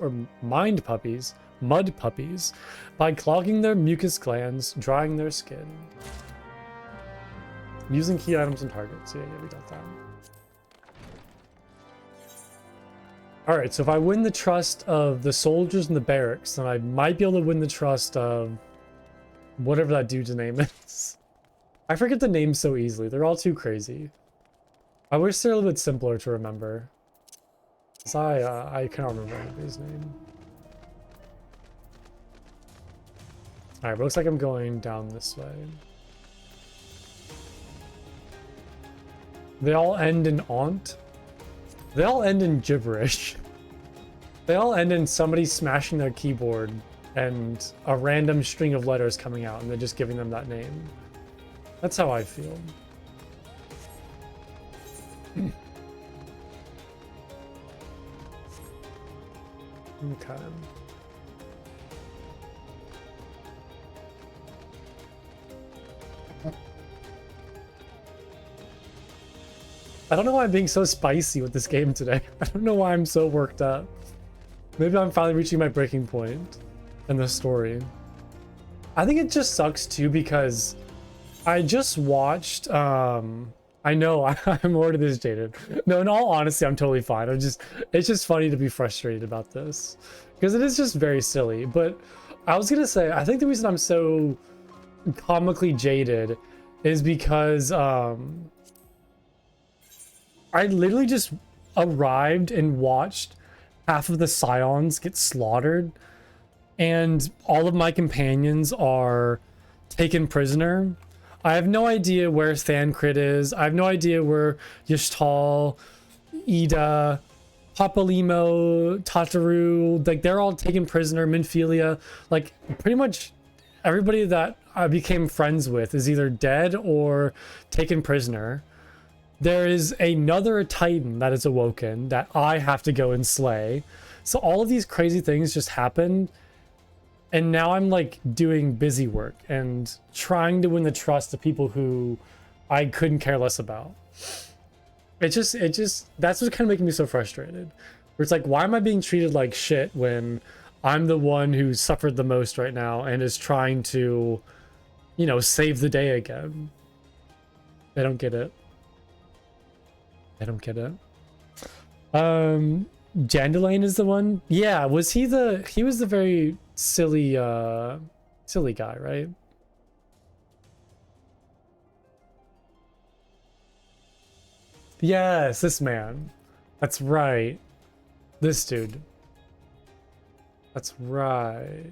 by clogging their mucus glands, drying their skin. Using key items and targets. Yeah, we got that. Alright, so if I win the trust of the soldiers in the barracks, then I might be able to win the trust of whatever that dude's name is. I forget the names so easily. They're all too crazy. I wish they're a little bit simpler to remember. Because I cannot remember anybody's name. Alright, looks like I'm going down this way. They all end in aunt. They all end in gibberish. They all end in somebody smashing their keyboard and a random string of letters coming out and they're just giving them that name. That's how I feel. Okay. I don't know why I'm being so spicy with this game today. I don't know why I'm so worked up. Maybe I'm finally reaching my breaking point in the story. I think it just sucks too because I just watched, I know I'm already this jaded. No, in all honesty, I'm totally fine. It's just funny to be frustrated about this because it is just very silly. But I was gonna say, I think the reason I'm so comically jaded is because, I literally just arrived and watched half of the Scions get slaughtered, and all of my companions are taken prisoner. I have no idea where Thancred is. I have no idea where Yashtal, Ida, Papalimo, Tataru, like they're all taken prisoner, Minfilia. Like pretty much everybody that I became friends with is either dead or taken prisoner. There is another Titan that is awoken that I have to go and slay. So all of these crazy things just happened. And now I'm like doing busy work and trying to win the trust of people who I couldn't care less about. It just, that's what's kind of making me so frustrated. Where it's like, why am I being treated like shit when I'm the one who suffered the most right now and is trying to, you know, save the day again? I don't get it. I don't get it. Jandalane is the one. Yeah, he was the very silly guy, right? Yes, this man. That's right. This dude. That's right.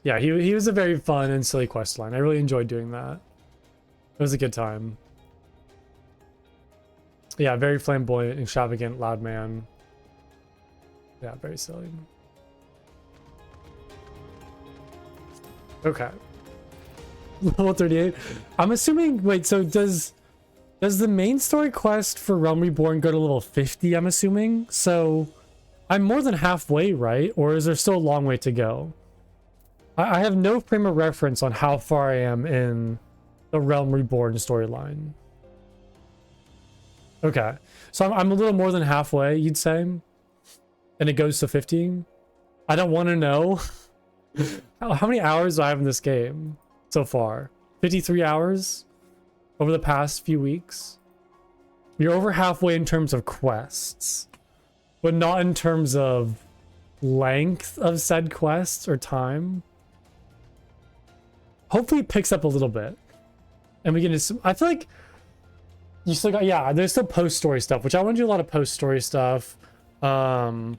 Yeah, he was a very fun and silly quest line. I really enjoyed doing that. It was a good time. Yeah, very flamboyant, extravagant, loud man. Yeah, very silly. Okay. Level 38. I'm assuming, wait, so does the main story quest for Realm Reborn go to level 50, I'm assuming? So I'm more than halfway, right? Or is there still a long way to go? I have no frame of reference on how far I am in the Realm Reborn storyline. Okay, so I'm a little more than halfway, you'd say, and it goes to 50. I don't want to know. How many hours do I have in this game so far? 53 hours over the past few weeks. You're over halfway in terms of quests, but not in terms of length of said quests or time. Hopefully it picks up a little bit, and we can just, I feel like you still got, yeah, there's still post-story stuff, which I want to do a lot of post-story stuff. I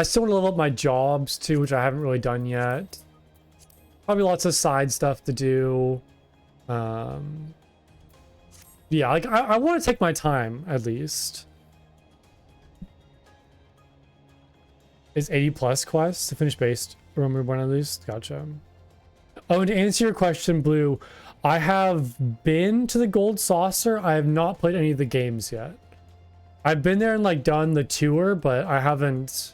still want to level up my jobs too, which I haven't really done yet. Probably lots of side stuff to do. Yeah, like I want to take my time at least. Is 80 plus quests to finish base Realm Reborn at least? Gotcha. Oh, and to answer your question, Blue, I have been to the Gold Saucer. I have not played any of the games yet. I've been there and like done the tour, but I haven't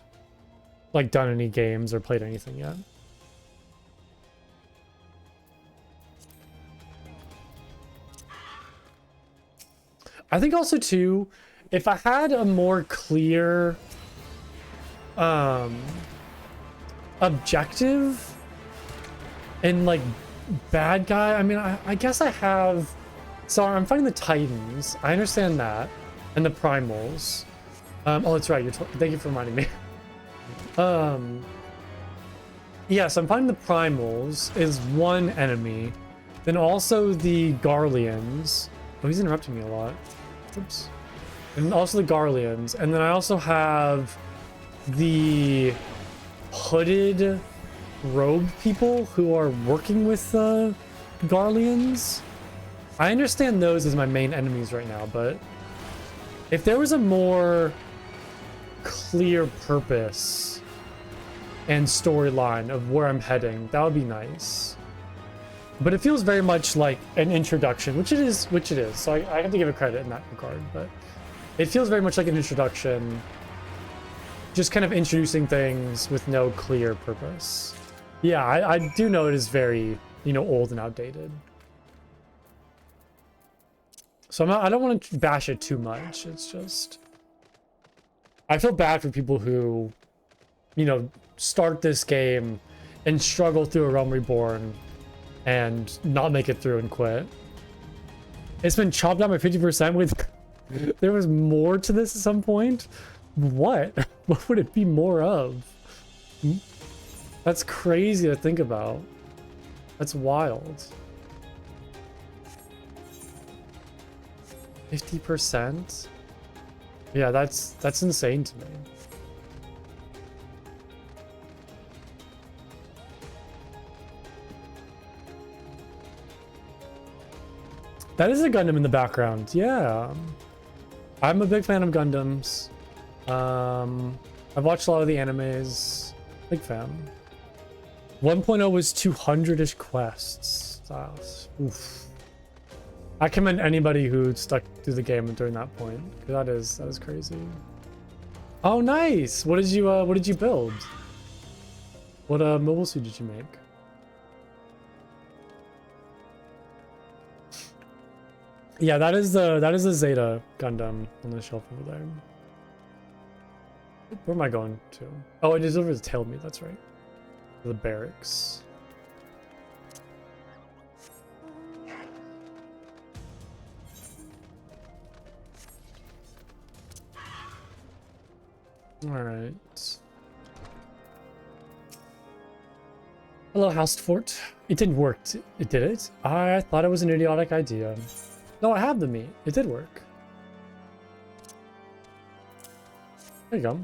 like done any games or played anything yet. I think also too, if I had a more clear objective and like bad guy, I mean, I guess I have. Sorry, I'm fighting the Titans. I understand that, and the Primals. Oh, that's right. Thank you for reminding me. Yes, I'm fighting the Primals is one enemy. Then also the Garleans. Oh, he's interrupting me a lot. Oops. And also the Garleans. And then I also have the hooded robe people who are working with the Garleans. I understand those as my main enemies right now, but if there was a more clear purpose and storyline of where I'm heading, that would be nice. But it feels very much like an introduction, which it is. So I have to give it credit in that regard, but it feels very much like an introduction, just kind of introducing things with no clear purpose. Yeah, I do know it is very, you know, old and outdated. So I don't want to bash it too much. It's just, I feel bad for people who, you know, start this game and struggle through a Realm Reborn and not make it through and quit. It's been chopped down by 50% with... There was more to this at some point? What? What would it be more of? That's crazy to think about. That's wild. 50%? Yeah, that's insane to me. That is a Gundam in the background. Yeah. I'm a big fan of Gundams. I've watched a lot of the animes. Big fan. 1.0 was 200-ish quests. Oof. I commend anybody who stuck through the game during that point. That is crazy. Oh, nice. What did you build? What mobile suit did you make? Yeah, that is the Zeta Gundam on the shelf over there. Where am I going to? Oh, it is over the tail meat, that's right. The barracks. Alright. Hello, House Fort. It didn't work. It did it? I thought it was an idiotic idea. No, I have the meat. It did work. There you go.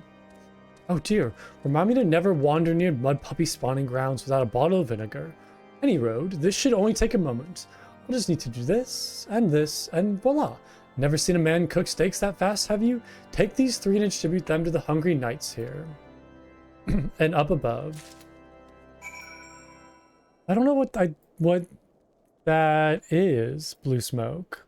Oh dear. Remind me to never wander near mud puppy spawning grounds without a bottle of vinegar. Any road. This should only take a moment. I'll just need to do this, and voila. Never seen a man cook steaks that fast, have you? Take these 3 and distribute them to the hungry knights here. And up above. I don't know what that is, blue smoke.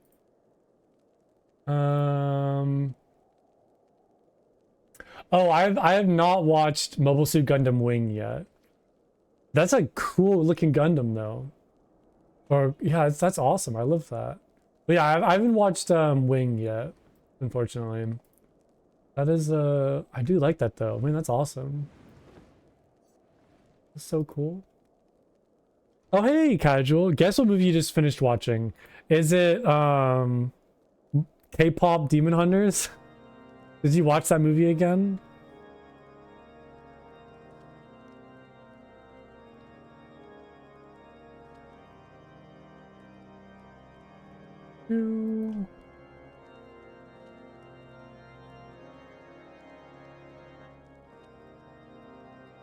Oh, I have not watched Mobile Suit Gundam Wing yet. That's a cool looking Gundam though. Or yeah, that's awesome. I love that. But yeah, I haven't watched Wing yet, unfortunately. That is I do like that though. I mean, that's awesome. That's so cool. Oh hey, Casual. Guess what movie you just finished watching? Is it K-pop Demon Hunters? Did you watch that movie again?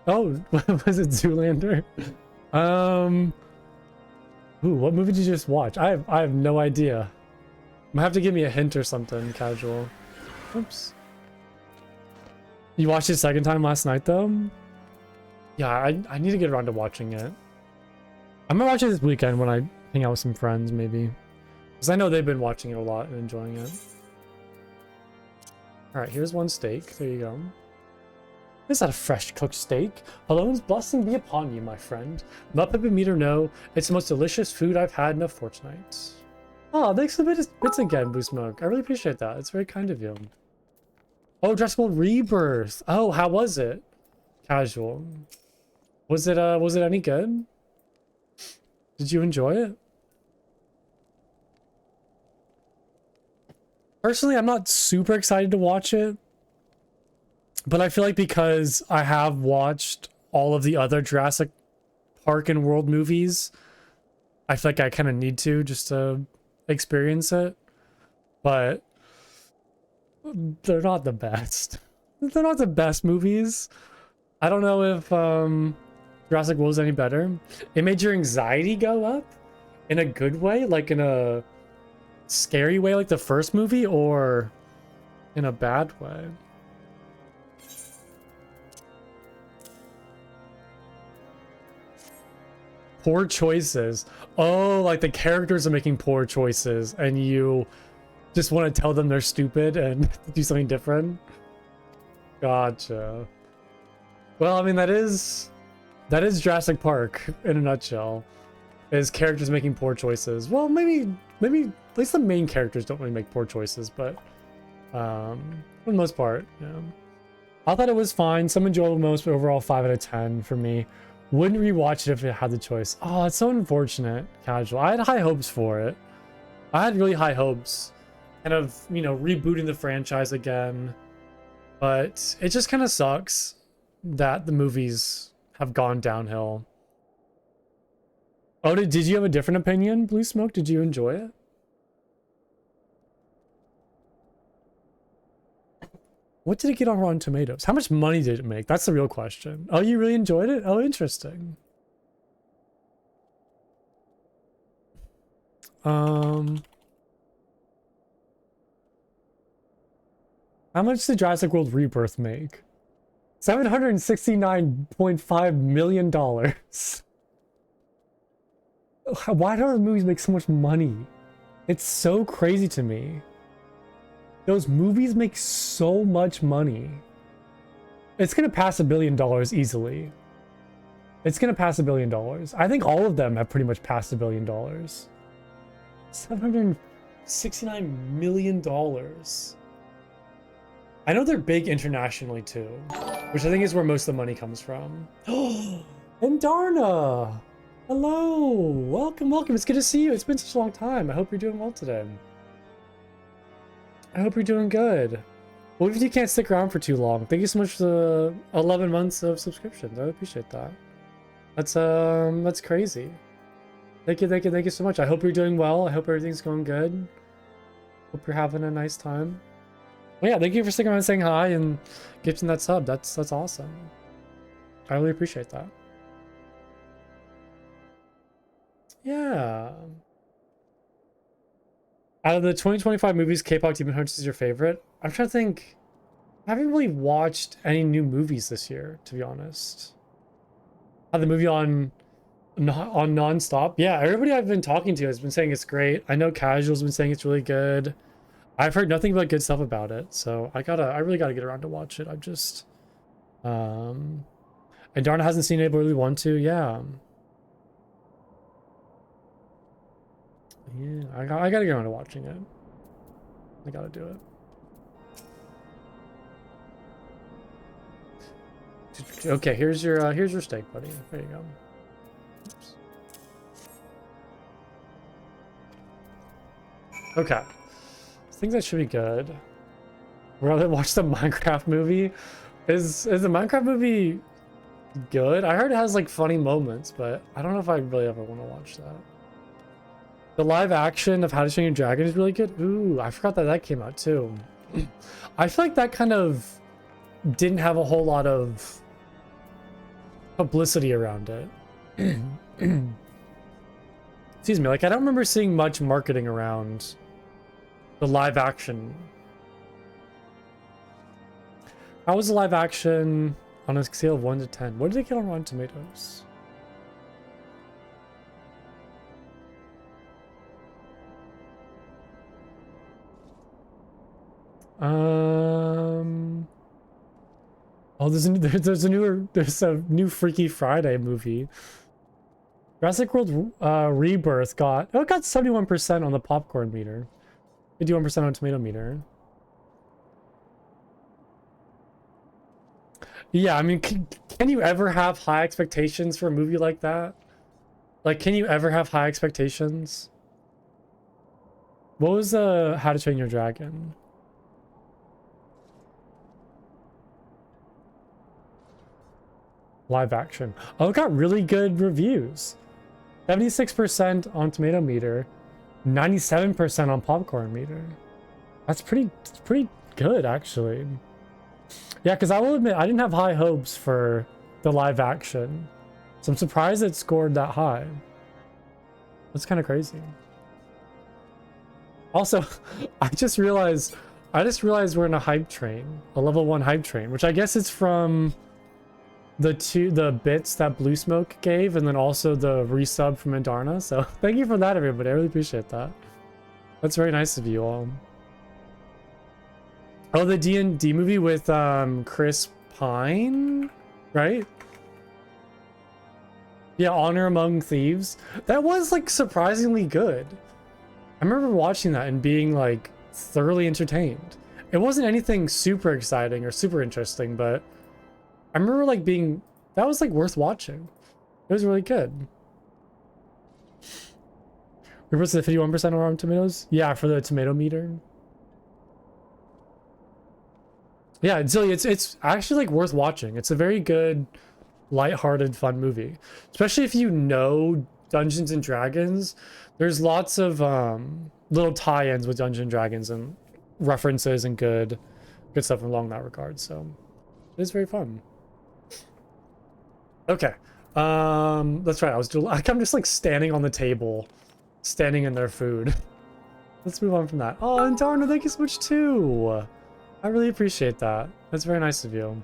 Oh, was it Zoolander? Ooh, what movie did you just watch? I have no idea. Might have to give me a hint or something, Casual. Oops. You watched it a second time last night though? Yeah, I need to get around to watching it. I'm gonna watch it this weekend when I hang out with some friends, maybe. Because I know they've been watching it a lot and enjoying it. Alright, here's one steak. There you go. Is that a fresh cooked steak? Halone's blessing be upon you, my friend. Muppet meat or no, it's the most delicious food I've had in a fortnight. Oh, thanks for the bits again, Blue Smoke. I really appreciate that. It's very kind of you. Oh, Jurassic World Rebirth. Oh, how was it? Casual. Was it any good? Did you enjoy it? Personally, I'm not super excited to watch it. But I feel like because I have watched all of the other Jurassic Park and World movies, I feel like I kind of need to just to experience it. But they're not the best. They're not the best movies. I don't know if Jurassic World is any better. It made your anxiety go up in a good way, like in a scary way like the first movie, or in a bad way. Poor choices. Oh, like the characters are making poor choices and you just want to tell them they're stupid and do something different. Gotcha. Well, I mean, that is Jurassic Park in a nutshell. Is characters making poor choices. Well, maybe at least the main characters don't really make poor choices, but for the most part, yeah. I thought it was fine. Some enjoyable moments, but overall 5 out of 10 for me. Wouldn't rewatch it if it had the choice. Oh, it's so unfortunate, Casual. I had high hopes for it. I had really high hopes. Kind of, you know, rebooting the franchise again. But it just kind of sucks that the movies have gone downhill. Oh, did you have a different opinion, Blue Smoke? Did you enjoy it? What did it get on Rotten Tomatoes? How much money did it make? That's the real question. Oh, you really enjoyed it? Oh, interesting. How much did Jurassic World Rebirth make? $769.5 million. Why do those movies make so much money? It's so crazy to me. Those movies make so much money. It's gonna pass $1 billion easily. It's gonna pass $1 billion. I think all of them have pretty much passed $1 billion. $769 million. I know they're big internationally too, which I think is where most of the money comes from. And Darna! Hello! Welcome, welcome. It's good to see you. It's been such a long time. I hope you're doing well today. I hope you're doing good. Well, if you can't stick around for too long, thank you so much for the 11 months of subscriptions. I appreciate that. That's crazy. Thank you so much. I hope you're doing well. I hope everything's going good. Hope you're having a nice time. Well, yeah, thank you for sticking around and saying hi and gifting that sub. That's awesome. I really appreciate that. Yeah. Out of the 2025 movies, K-pop Demon Hunters is your favorite? I'm trying to think. I haven't really watched any new movies this year, to be honest. I had the movie on nonstop. Yeah, everybody I've been talking to has been saying it's great. I know Casual's been saying it's really good. I've heard nothing but good stuff about it, so I really gotta get around to watch it. I've just, and Darna hasn't seen it, but really want to. Yeah. Yeah, I gotta get around to watching it. I gotta do it. Okay, here's your steak, buddy. There you go. Oops. Okay, I think that should be good. We'd rather watch the Minecraft movie. Is the Minecraft movie good? I heard it has like funny moments, but I don't know if I really ever want to watch that. The live action of How to Train Your Dragon is really good. Ooh, I forgot that came out too. I feel like that kind of didn't have a whole lot of publicity around it. Excuse me, like I don't remember seeing much marketing around the live action. How was the live action on a scale of 1 to 10? What did they get on Rotten Tomatoes? Oh, there's a new Freaky Friday movie. Jurassic World Rebirth got 71% on the popcorn meter, 51% on tomato meter. Yeah, I mean, can you ever have high expectations for a movie like that? Like, can you ever have high expectations? What was How to Train Your Dragon? Live action. Oh, it got really good reviews. 76% on tomato meter, 97% on popcorn meter. That's pretty good, actually. Yeah, because I will admit, I didn't have high hopes for the live action. So I'm surprised it scored that high. That's kind of crazy. Also, I just realized we're in a hype train, a level 1 hype train, which I guess is from the bits that Blue Smoke gave, and then also the resub from Darna. So thank you for that, everybody. I really appreciate that. That's very nice of you all. Oh, the D&D movie with Chris Pine, right? Yeah, Honor Among Thieves. That was like surprisingly good. I remember watching that and being like thoroughly entertained. It wasn't anything super exciting or super interesting, but I remember like that was like worth watching. It was really good. Reverse the 51% on Rotten Tomatoes? Yeah, for the tomato meter. Yeah, it's actually like worth watching. It's a very good, lighthearted, fun movie. Especially if you know Dungeons and Dragons. There's lots of little tie-ins with Dungeons and Dragons and references and good stuff along that regard. So it's very fun. Okay. That's right. I'm just like standing on the table, standing in their food. Let's move on from that. Oh, and Darno, thank you so much too. I really appreciate that. That's very nice of you.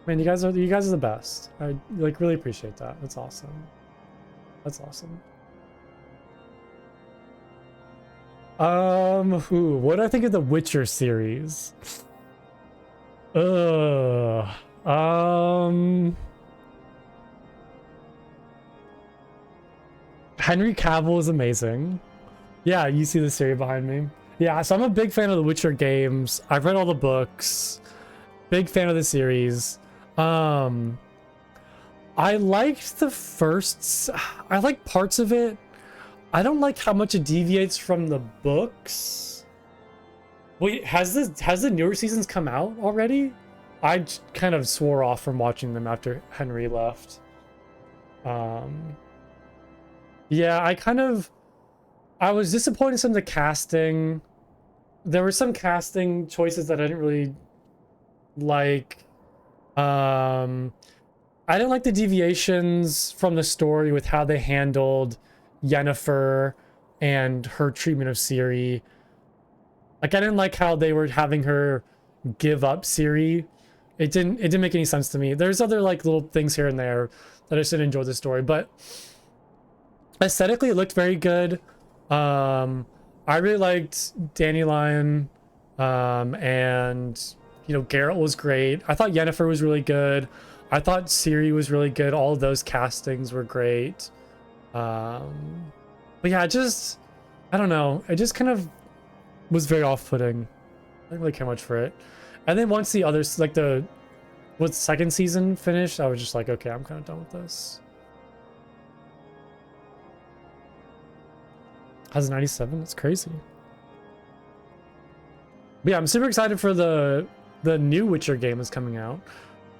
Man, you guys are the best. I like really appreciate that. That's awesome. That's awesome. What do I think of the Witcher series? Henry Cavill is amazing. Yeah, you see the series behind me. Yeah, so I'm a big fan of the Witcher games. I've read all the books. Big fan of the series. I liked the first. I like parts of it. I don't like how much it deviates from the books. Wait, has the newer seasons come out already? I kind of swore off from watching them after Henry left. Yeah, I was disappointed in some of the casting. There were some casting choices that I didn't really like. I didn't like the deviations from the story with how they handled Yennefer and her treatment of Ciri. Like, I didn't like how they were having her give up Ciri. It didn't make any sense to me. There's other like little things here and there that I just didn't enjoy the story, but aesthetically it looked very good. I really liked Dandelion, and you know, Geralt was great. I thought Yennefer was really good. I thought Ciri was really good. All of those castings were great. But yeah, I don't know. It just kind of was very off-putting. I didn't really care much for it. And then once the others, like the second season finished, I was just like, okay, I'm kind of done with this. Has a 97? That's crazy. But yeah, I'm super excited for the new Witcher game that's coming out,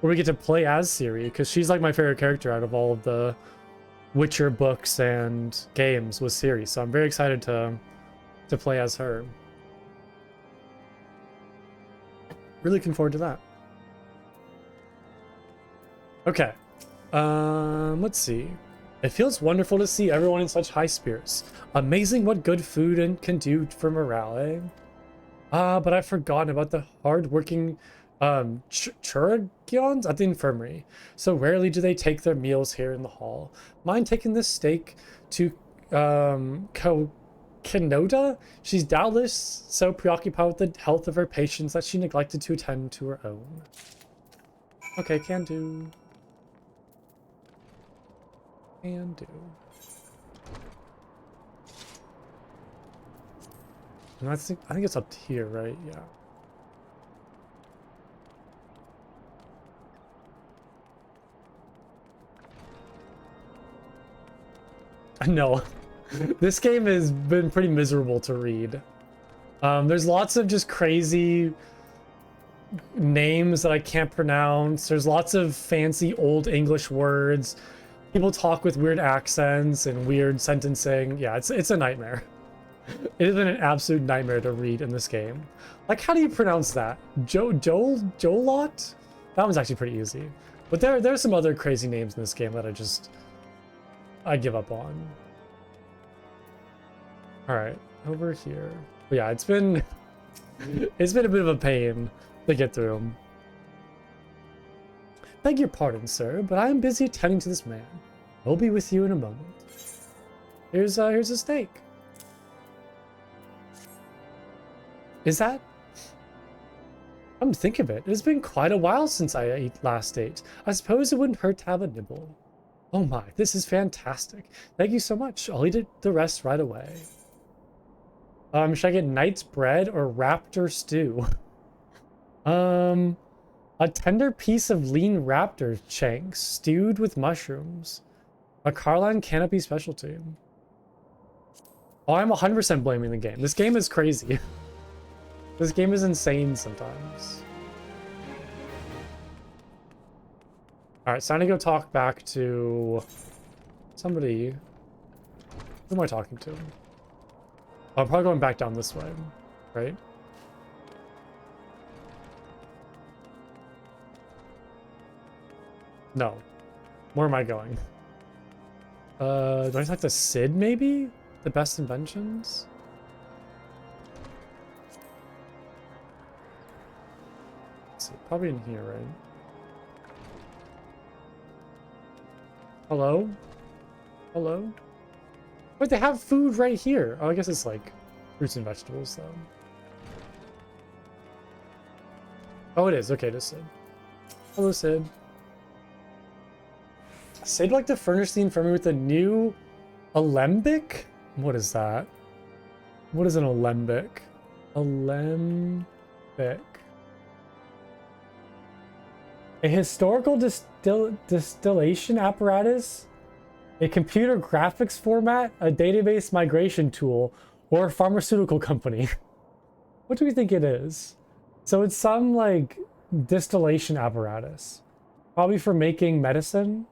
where we get to play as Ciri, because she's like my favorite character out of all of the Witcher books and games with Ciri. So I'm very excited to play as her. Really looking forward to that. Okay. Let's see. It feels wonderful to see everyone in such high spirits. Amazing what good food can do for morale, eh? But I've forgotten about the hard-working Churagions at the infirmary. So rarely do they take their meals here in the hall. Mind taking this steak to Kenoda? She's doubtless so preoccupied with the health of her patients that she neglected to attend to her own. Okay, can do. Can do. And I think it's up here, right? Yeah. I know. This game has been pretty miserable to read. There's lots of just crazy names that I can't pronounce. There's lots of fancy old English words. People talk with weird accents and weird sentencing. Yeah, it's a nightmare. It has been an absolute nightmare to read in this game. Like, how do you pronounce that? Jolot? That one's actually pretty easy. But there's some other crazy names in this game that I give up on. All right, over here. But yeah, it's been a bit of a pain to get through. Beg your pardon, sir, but I am busy attending to this man. I'll be with you in a moment. Here's a steak. Is that? Come to think of it, it's been quite a while since I last ate. I suppose it wouldn't hurt to have a nibble. Oh my, this is fantastic. Thank you so much. I'll eat the rest right away. Should I get knight's bread or raptor stew? A tender piece of lean raptor shank stewed with mushrooms. A Carline canopy specialty. Oh, I'm 100% blaming the game. This game is crazy. This game is insane sometimes. Alright, it's time to go talk back to somebody. Who am I talking to? Oh, I'm probably going back down this way, right? No. Where am I going? Do I talk to Sid, maybe? The best inventions? Let's see, probably in here, right? Hello? Hello? Wait, they have food right here. Oh, I guess it's like fruits and vegetables, though. Oh, it is. Okay, it is Sid. Hello, Sid. Sid like to furnish the infirmary with a new alembic? What is that? What is an alembic? Alembic. A historical distillation apparatus? A computer graphics format? A database migration tool? Or a pharmaceutical company? What do we think it is? So it's some like distillation apparatus. Probably for making medicine?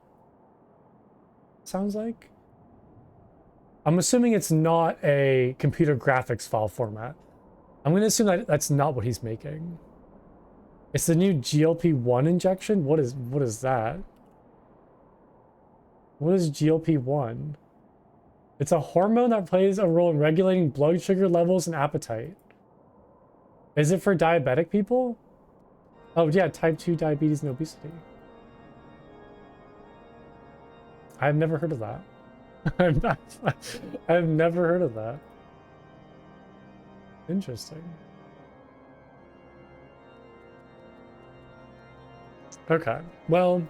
Sounds like. I'm assuming it's not a computer graphics file format. I'm going to assume that that's not what he's making. It's the new GLP-1 injection? What is that? What is GLP-1? It's a hormone that plays a role in regulating blood sugar levels and appetite. Is it for diabetic people? Oh yeah, type 2 diabetes and obesity. I've never heard of that. I've never heard of that. Interesting. Okay, well,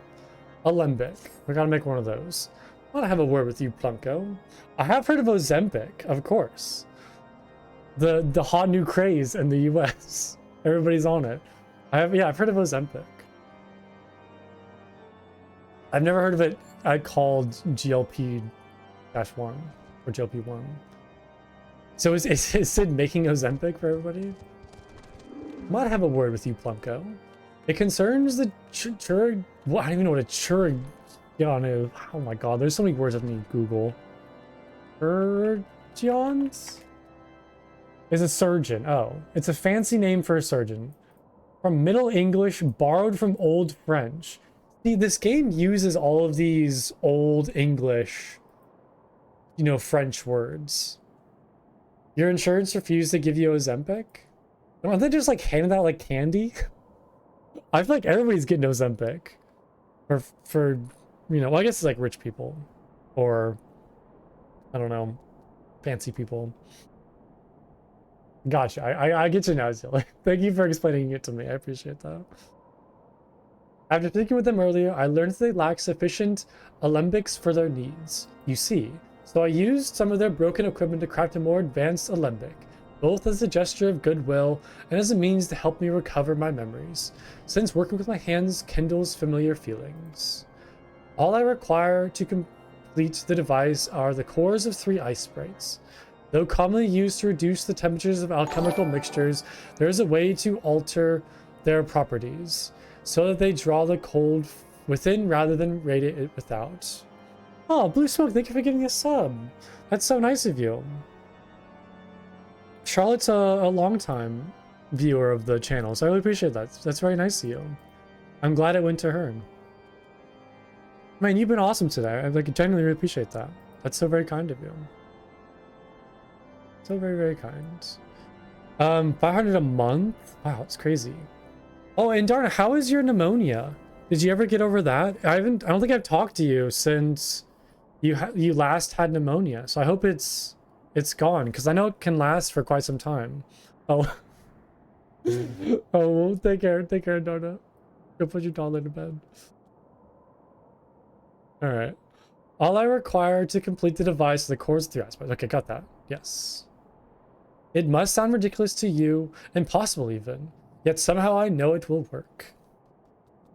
alembic. We gotta make one of those. I want to have a word with you, Plunko. I have heard of Ozempic, of course. The hot new craze in the US. Everybody's on it. I've heard of Ozempic. I've never heard of it called GLP-1 or GLP-1. So is Sid making Ozempic for everybody? Might have a word with you, Plunko. It concerns the what? I don't even know what a churg. Yeah, oh my god, there's so many words I need to Google. Chirurgions? Is a surgeon. Oh, it's a fancy name for a surgeon. From Middle English, borrowed from Old French. See, this game uses all of these Old English, French words. Your insurance refused to give you Ozempic? Aren't they just like handing out like candy? I feel like everybody's getting Ozempic. For well, I guess it's like rich people. Or, I don't know, fancy people. Gotcha. I get you now, Zilly. Thank you for explaining it to me. I appreciate that. After speaking with them earlier, I learned that they lack sufficient alembics for their needs. You see, so I used some of their broken equipment to craft a more advanced alembic, both as a gesture of goodwill and as a means to help me recover my memories, since working with my hands kindles familiar feelings. All I require to complete the device are the cores of 3 ice sprites. Though commonly used to reduce the temperatures of alchemical mixtures, there is a way to alter their properties, so that they draw the cold within rather than radiate it without. Oh, Blue Smoke, thank you for giving a sub. That's so nice of you. Charlotte's a long-time viewer of the channel, so I really appreciate that. That's very nice of you. I'm glad it went to her. Man, you've been awesome today. I genuinely really appreciate that. That's so very kind of you. So very, very kind. 500 a month? Wow, it's crazy. Oh, and darn, how is your pneumonia? Did you ever get over that? I don't think I've talked to you since you last had pneumonia. So I hope it's gone, because I know it can last for quite some time. Oh. Oh, well, take care, Darna. Go put your doll into bed. All right. All I require to complete the device is the cores 3 aspects. Okay, got that. Yes. It must sound ridiculous to you, impossible even. Yet somehow I know it will work.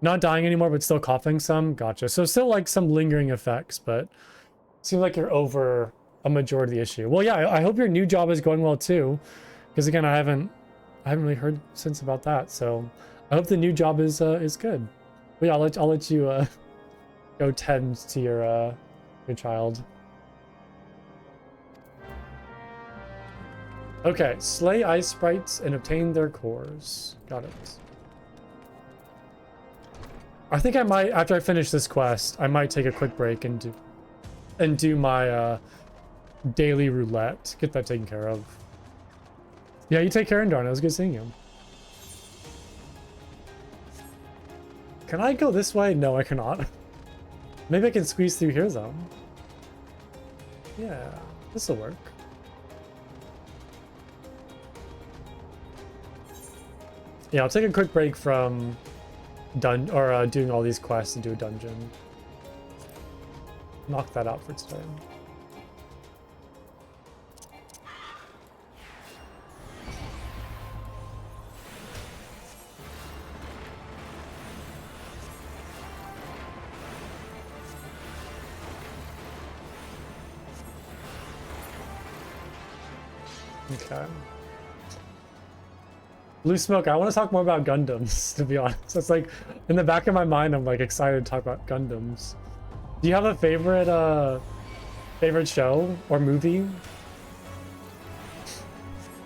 Not dying anymore, but still coughing some. Gotcha. So still like some lingering effects, but Seems like you're over a majority of the issue. Well, yeah, I hope your new job is going well too, because again, I haven't really heard since about that. So I hope the new job is good. But yeah, I'll let you go tend to your child. Okay, slay ice sprites and obtain their cores. Got it. I think I might, after I finish this quest, I might take a quick break and do my daily roulette. Get that taken care of. Yeah, you take care, Darn. It was good seeing you. Can I go this way? No, I cannot. Maybe I can squeeze through here, though. Yeah, this will work. Yeah, I'll take a quick break from doing all these quests to do a dungeon. Knock that out for today. Okay. Blue Smoke, I want to talk more about Gundams, to be honest. It's like, in the back of my mind, I'm like excited to talk about Gundams. Do you have a favorite show or movie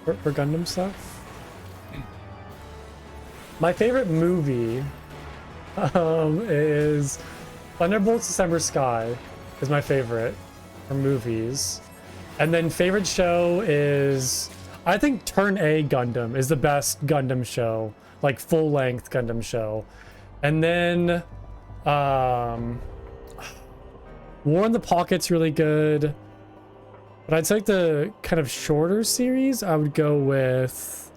for Gundam stuff? My favorite movie is Thunderbolts December Sky is my favorite for movies. And then favorite show is, I think Turn A Gundam is the best Gundam show, like full-length Gundam show. And then War in the Pocket's really good. But I'd say like the kind of shorter series, I would go with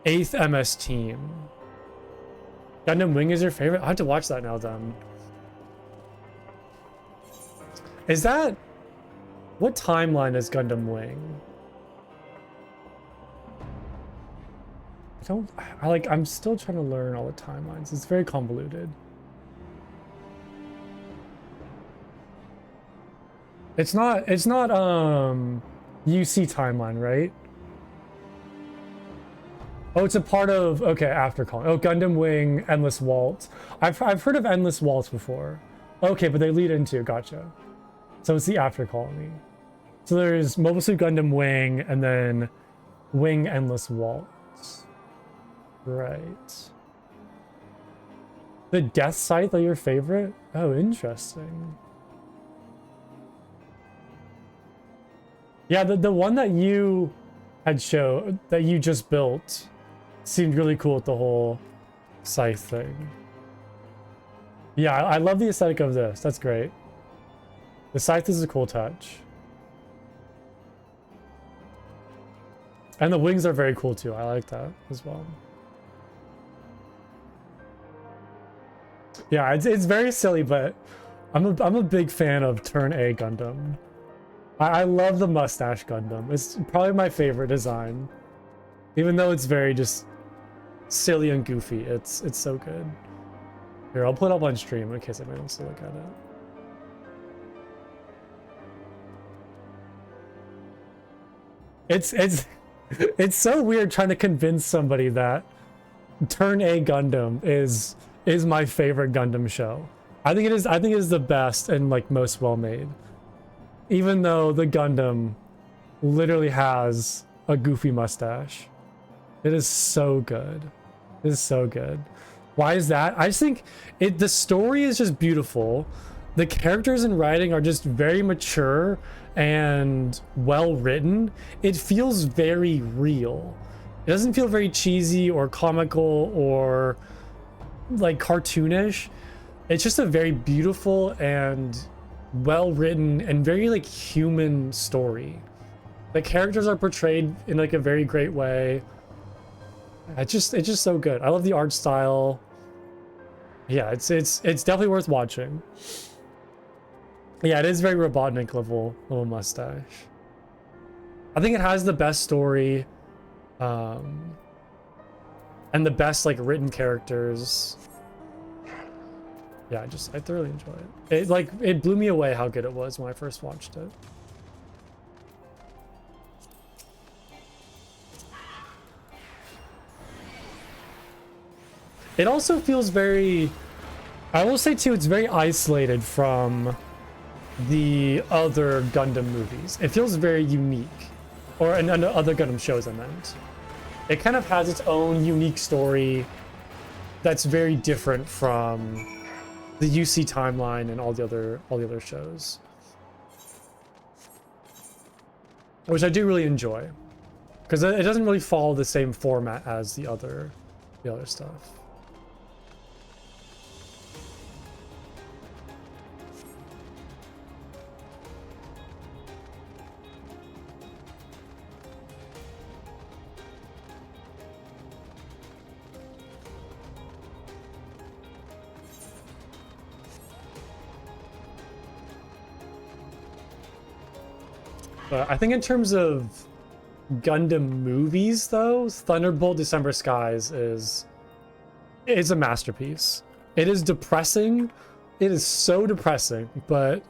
8th MS Team. Gundam Wing is your favorite? I have to watch that now then. Is that... What timeline is Gundam Wing? I'm still trying to learn all the timelines. It's very convoluted. It's not UC timeline, right? Oh, it's a part of, okay, After Calling. Oh, Gundam Wing, Endless Waltz. I've heard of Endless Waltz before. Okay, but they lead into, gotcha. So it's the After Colony. So there's Mobile Suit Gundam Wing and then Wing Endless Waltz. Right. The Death Scythe are your favorite? Oh, interesting. Yeah, the one that you had showed, that you just built, seemed really cool with the whole scythe thing. Yeah, I love the aesthetic of this. That's great. The scythe is a cool touch. And the wings are very cool too. I like that as well. Yeah, it's very silly, but I'm a big fan of Turn A Gundam. I love the mustache Gundam. It's probably my favorite design. Even though it's very just silly and goofy, it's so good. Here, I'll put it up on stream in case anyone wants to look at it. It's so weird trying to convince somebody that Turn A Gundam is my favorite Gundam show. I think it is the best and like most well made. Even though the Gundam literally has a goofy mustache. It is so good. It is so good. Why is that? I just think the story is just beautiful. The characters and writing are just very mature and well written. It feels very real. It doesn't feel very cheesy or comical or like cartoonish. It's just a very beautiful and well written and very like human story. The characters are portrayed in like a very great way. It's just so good. I love the art style. Yeah, it's definitely worth watching. Yeah, it is very Robotnik level mustache. I think it has the best story, and the best like written characters. Yeah, I thoroughly enjoy it. It blew me away how good it was when I first watched it. It also feels very, I will say too, it's very isolated from the other Gundam movies. It feels very unique, or and other Gundam shows I meant. It kind of has its own unique story that's very different from the UC timeline and all the other shows, which I do really enjoy, because it doesn't really follow the same format as the other stuff. But I think in terms of Gundam movies, though, Thunderbolt December Skies is a masterpiece. It is depressing. It is so depressing, but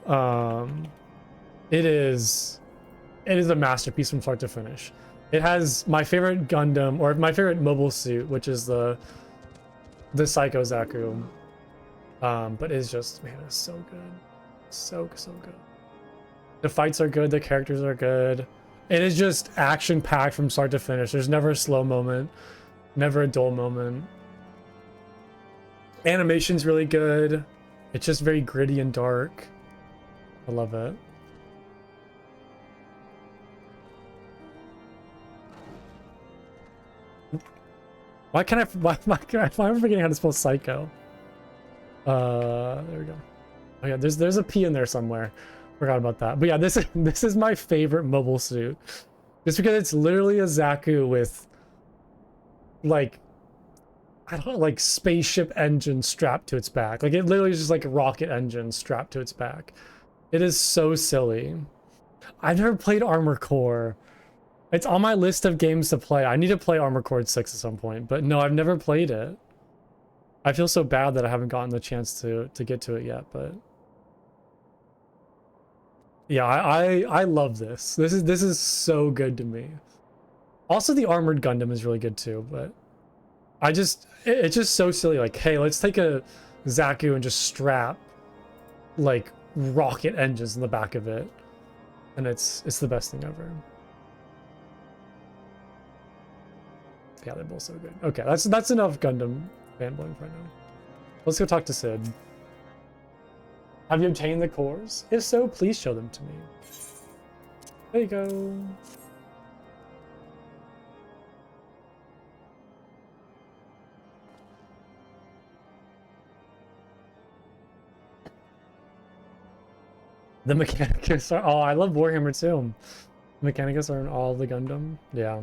it is a masterpiece from start to finish. It has my favorite Gundam, or my favorite mobile suit, which is the Psycho Zaku. But it's just, man, it's so good. So good. The fights are good, the characters are good. It is just action-packed from start to finish. There's never a slow moment, never a dull moment. Animation's really good. It's just very gritty and dark. I love it. Why am I forgetting how to spell psycho? There we go. Oh yeah, there's a P in there somewhere. Forgot about that. But yeah, this is my favorite mobile suit. Just because it's literally a Zaku with, like, I don't know, like spaceship engine strapped to its back. Like, it literally is just like a rocket engine strapped to its back. It is so silly. I've never played Armored Core. It's on my list of games to play. I need to play Armored Core 6 at some point, but no, I've never played it. I feel so bad that I haven't gotten the chance to get to it yet, but yeah, I love this. This is so good to me. Also, the Armored Gundam is really good too, but it's just so silly. Like, hey, let's take a Zaku and just strap like rocket engines in the back of it, and it's the best thing ever. Yeah, they're both so good. Okay, that's enough Gundam fanboying right now. Let's go talk to Sid. Have you obtained the cores? If so, please show them to me. There you go. The Mechanicus are... Oh, I love Warhammer too. Mechanicus are in all the Gundam. Yeah.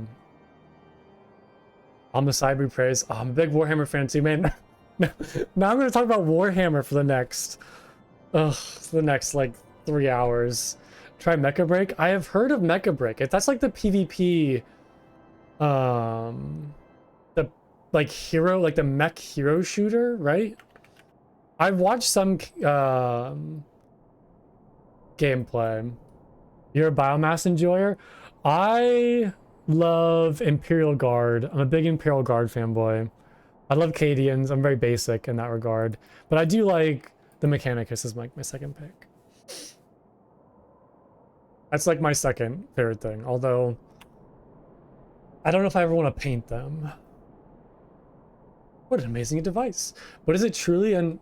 I'm the Cyber praise. Oh, I'm a big Warhammer fan too, man. Now I'm going to talk about Warhammer for the next... like 3 hours. Try Mecha Break. I have heard of Mecha Break. If that's like the PvP, the like hero, like the mech hero shooter, right? I've watched some gameplay. You're a biomass enjoyer. I love Imperial Guard. I'm a big Imperial Guard fanboy. I love Cadians. I'm very basic in that regard, but I do like the Mechanicus is like my second pick. That's like my second favorite thing, although I don't know if I ever want to paint them. What an amazing device. But is it truly an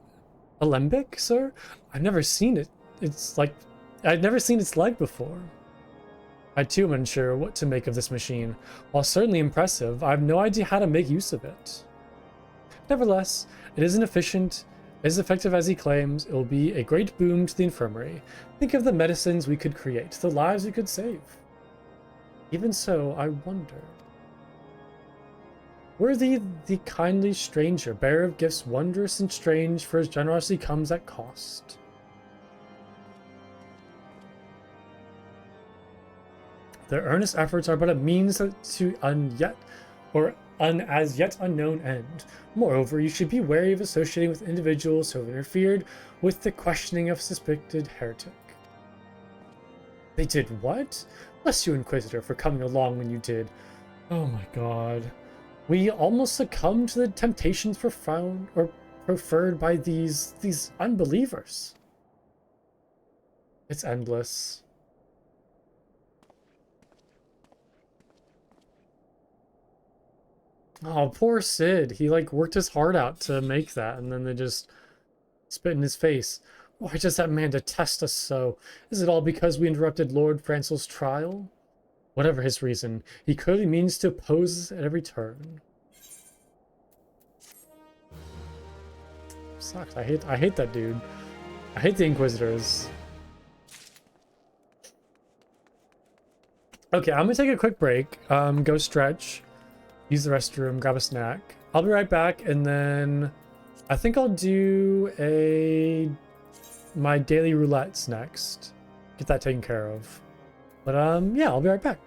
alembic, sir? I've never seen it. It's like, I've never seen its leg before. I too am unsure what to make of this machine. While certainly impressive, I have no idea how to make use of it. Nevertheless, it isn't efficient. As effective as he claims, it will be a great boon to the infirmary. Think of the medicines we could create, the lives we could save. Even so, I wonder. Worthy the kindly stranger, bearer of gifts wondrous and strange, for his generosity comes at cost. Their earnest efforts are but a means to yet, or an as yet unknown end. Moreover, you should be wary of associating with individuals who have interfered with the questioning of suspected heretic. They did what? Bless you, Inquisitor, for coming along when you did. Oh my god. We almost succumbed to the temptations profound or preferred by these unbelievers. It's endless. Oh, poor Sid. He like worked his heart out to make that, and then they just spit in his face. Why does that man detest us so? Is it all because we interrupted Lord Francel's trial? Whatever his reason, he clearly means to oppose us at every turn. Sucks. I hate that dude. I hate the Inquisitors. Okay, I'm gonna take a quick break. Go stretch, use the restroom, grab a snack. I'll be right back, and then I think I'll do my daily roulettes next. Get that taken care of. But yeah, I'll be right back.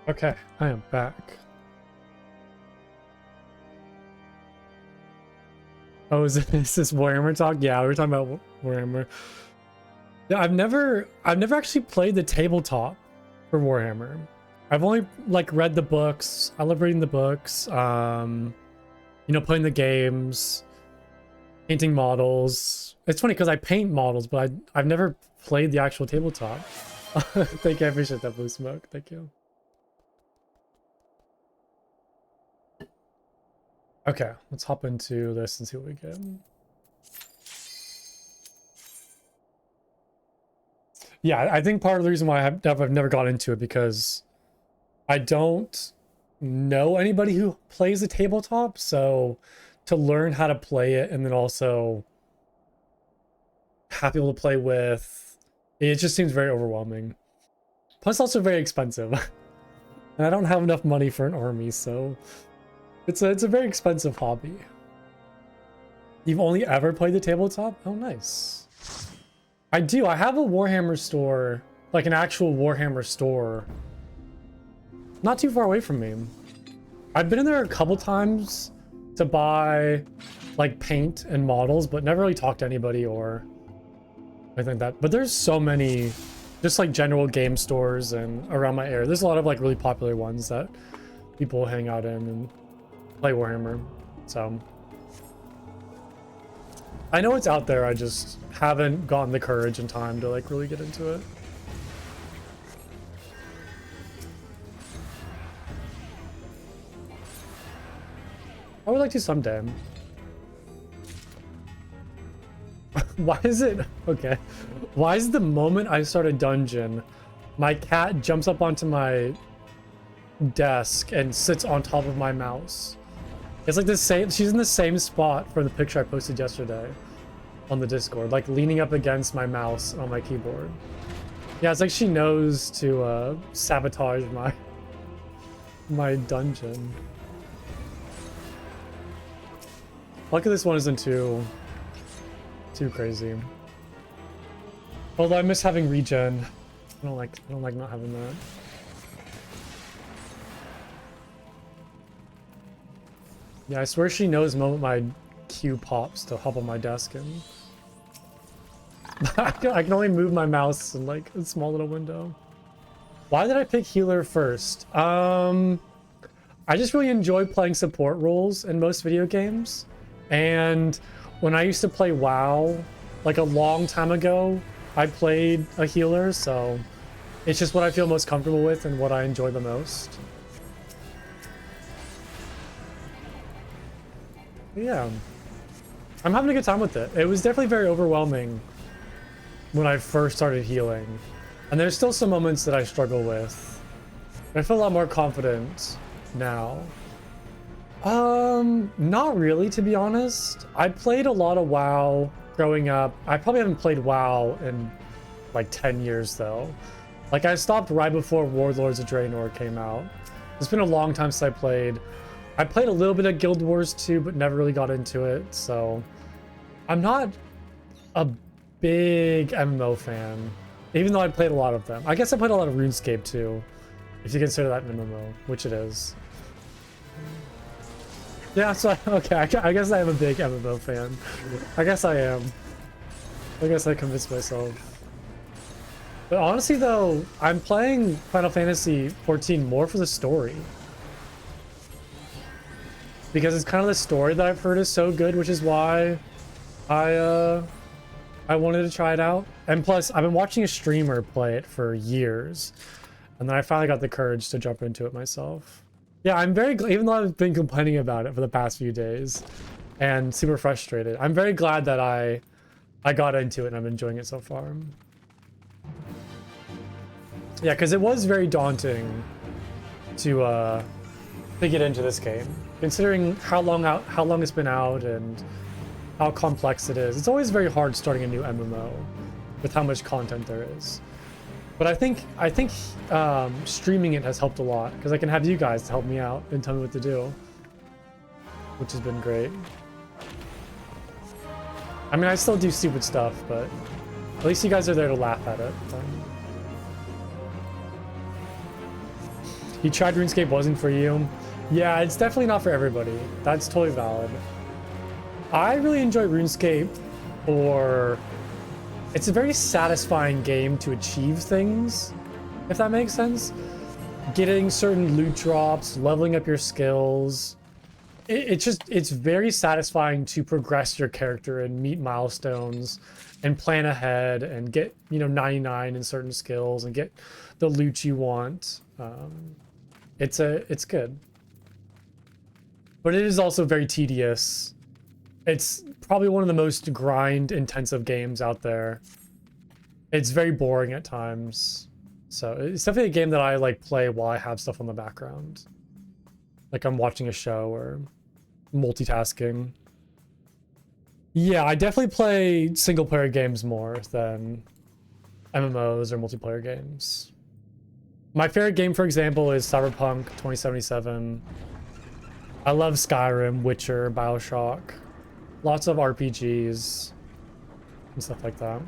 Okay, I am back. Oh, is this Warhammer talk? Yeah, we were talking about Warhammer. Yeah, I've never actually played the tabletop for Warhammer. I've only like read the books. I love reading the books. You know, playing the games, painting models. It's funny because I paint models, but I've never played the actual tabletop. Thank you, I appreciate that, Blue Smoke. Thank you. Okay, let's hop into this and see what we get. Yeah, I think part of the reason why I've never got into it because I don't know anybody who plays the tabletop, so to learn how to play it and then also have people to play with, it just seems very overwhelming. Plus also very expensive. And I don't have enough money for an army, so it's a very expensive hobby. You've only ever played the tabletop? Oh, nice. I do. I have a Warhammer store, like an actual Warhammer store, not too far away from me. I've been in there a couple times to buy like paint and models, but never really talked to anybody or anything like that. But there's so many just like general game stores and around my area. There's a lot of like really popular ones that people hang out in and play Warhammer. So I know it's out there, I just haven't gotten the courage and time to like really get into it. I would like to someday. Why is it okay? Why is the moment I start a dungeon, my cat jumps up onto my desk and sits on top of my mouse? It's like the same, she's in the same spot from the picture I posted yesterday on the Discord, like leaning up against my mouse on my keyboard. Yeah, it's like she knows to sabotage my dungeon. Luckily this one isn't too crazy. Although I miss having regen. I don't like not having that. Yeah, I swear she knows the moment my queue pops to hop on my desk and I can only move my mouse in like a small little window. Why did I pick healer first? I just really enjoy playing support roles in most video games. And when I used to play WoW, like a long time ago, I played a healer, so it's just what I feel most comfortable with and what I enjoy the most. Yeah, I'm having a good time with it. It was definitely very overwhelming when I first started healing, and there's still some moments that I struggle with. I feel a lot more confident now. Not really, to be honest. I played a lot of WoW growing up. I probably haven't played WoW in like 10 years though. Like I stopped right before Warlords of Draenor came out. It's been a long time since I played. I played a little bit of Guild Wars 2, but never really got into it, so I'm not a big MMO fan, even though I played a lot of them. I guess I played a lot of RuneScape too, if you consider that an MMO, which it is. Yeah, so okay, I guess I am a big MMO fan. I guess I am. I guess I convinced myself. But honestly though, I'm playing Final Fantasy XIV more for the story. Because it's kind of the story that I've heard is so good, which is why I wanted to try it out. And plus, I've been watching a streamer play it for years. And then I finally got the courage to jump into it myself. Yeah, I'm very glad, even though I've been complaining about it for the past few days and super frustrated, I'm very glad that I got into it and I'm enjoying it so far. Yeah, because it was very daunting to get into this game, considering how long it's been out and how complex it is. It's always very hard starting a new MMO with how much content there is. But I think streaming it has helped a lot because I can have you guys help me out and tell me what to do, which has been great. I mean, I still do stupid stuff, but at least you guys are there to laugh at it. You tried RuneScape, wasn't for you. Yeah, it's definitely not for everybody. That's totally valid. I really enjoy RuneScape for... It's a very satisfying game to achieve things, if that makes sense. Getting certain loot drops, leveling up your skills. It's very satisfying to progress your character and meet milestones and plan ahead and get, you know, 99 in certain skills and get the loot you want. It's good. But it is also very tedious. It's probably one of the most grind intensive games out there. It's very boring at times. So it's definitely a game that I like play while I have stuff on the background. Like I'm watching a show or multitasking. Yeah, I definitely play single player games more than MMOs or multiplayer games. My favorite game, for example, is Cyberpunk 2077. I love Skyrim, Witcher, BioShock. Lots of RPGs and stuff like that.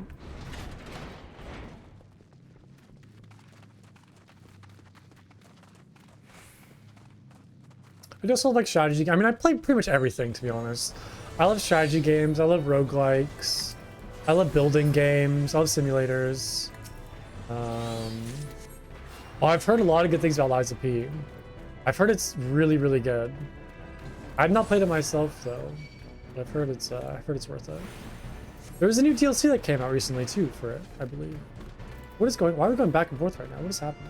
I just love like strategy. I mean, I play pretty much everything, to be honest. I love strategy games. I love roguelikes. I love building games. I love simulators. Oh, I've heard a lot of good things about Lies of P. I've heard it's really, really good. I've not played it myself though. But I've heard it's worth it. There was a new DLC that came out recently too for it, I believe. What is going? Why are we going back and forth right now? What is happening?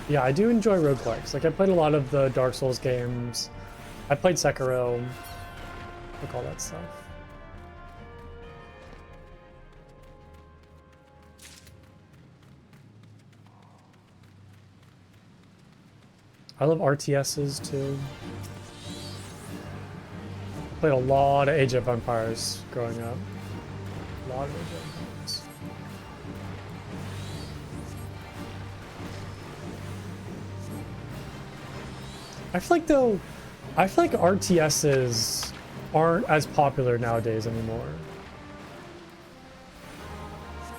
Yeah, I do enjoy roguelikes. Like I played a lot of the Dark Souls games. I played Sekiro. Like all that stuff. I love RTSs too. Played a lot of Age of Empires growing up. A lot of Age of Empires. I feel like RTSs aren't as popular nowadays anymore.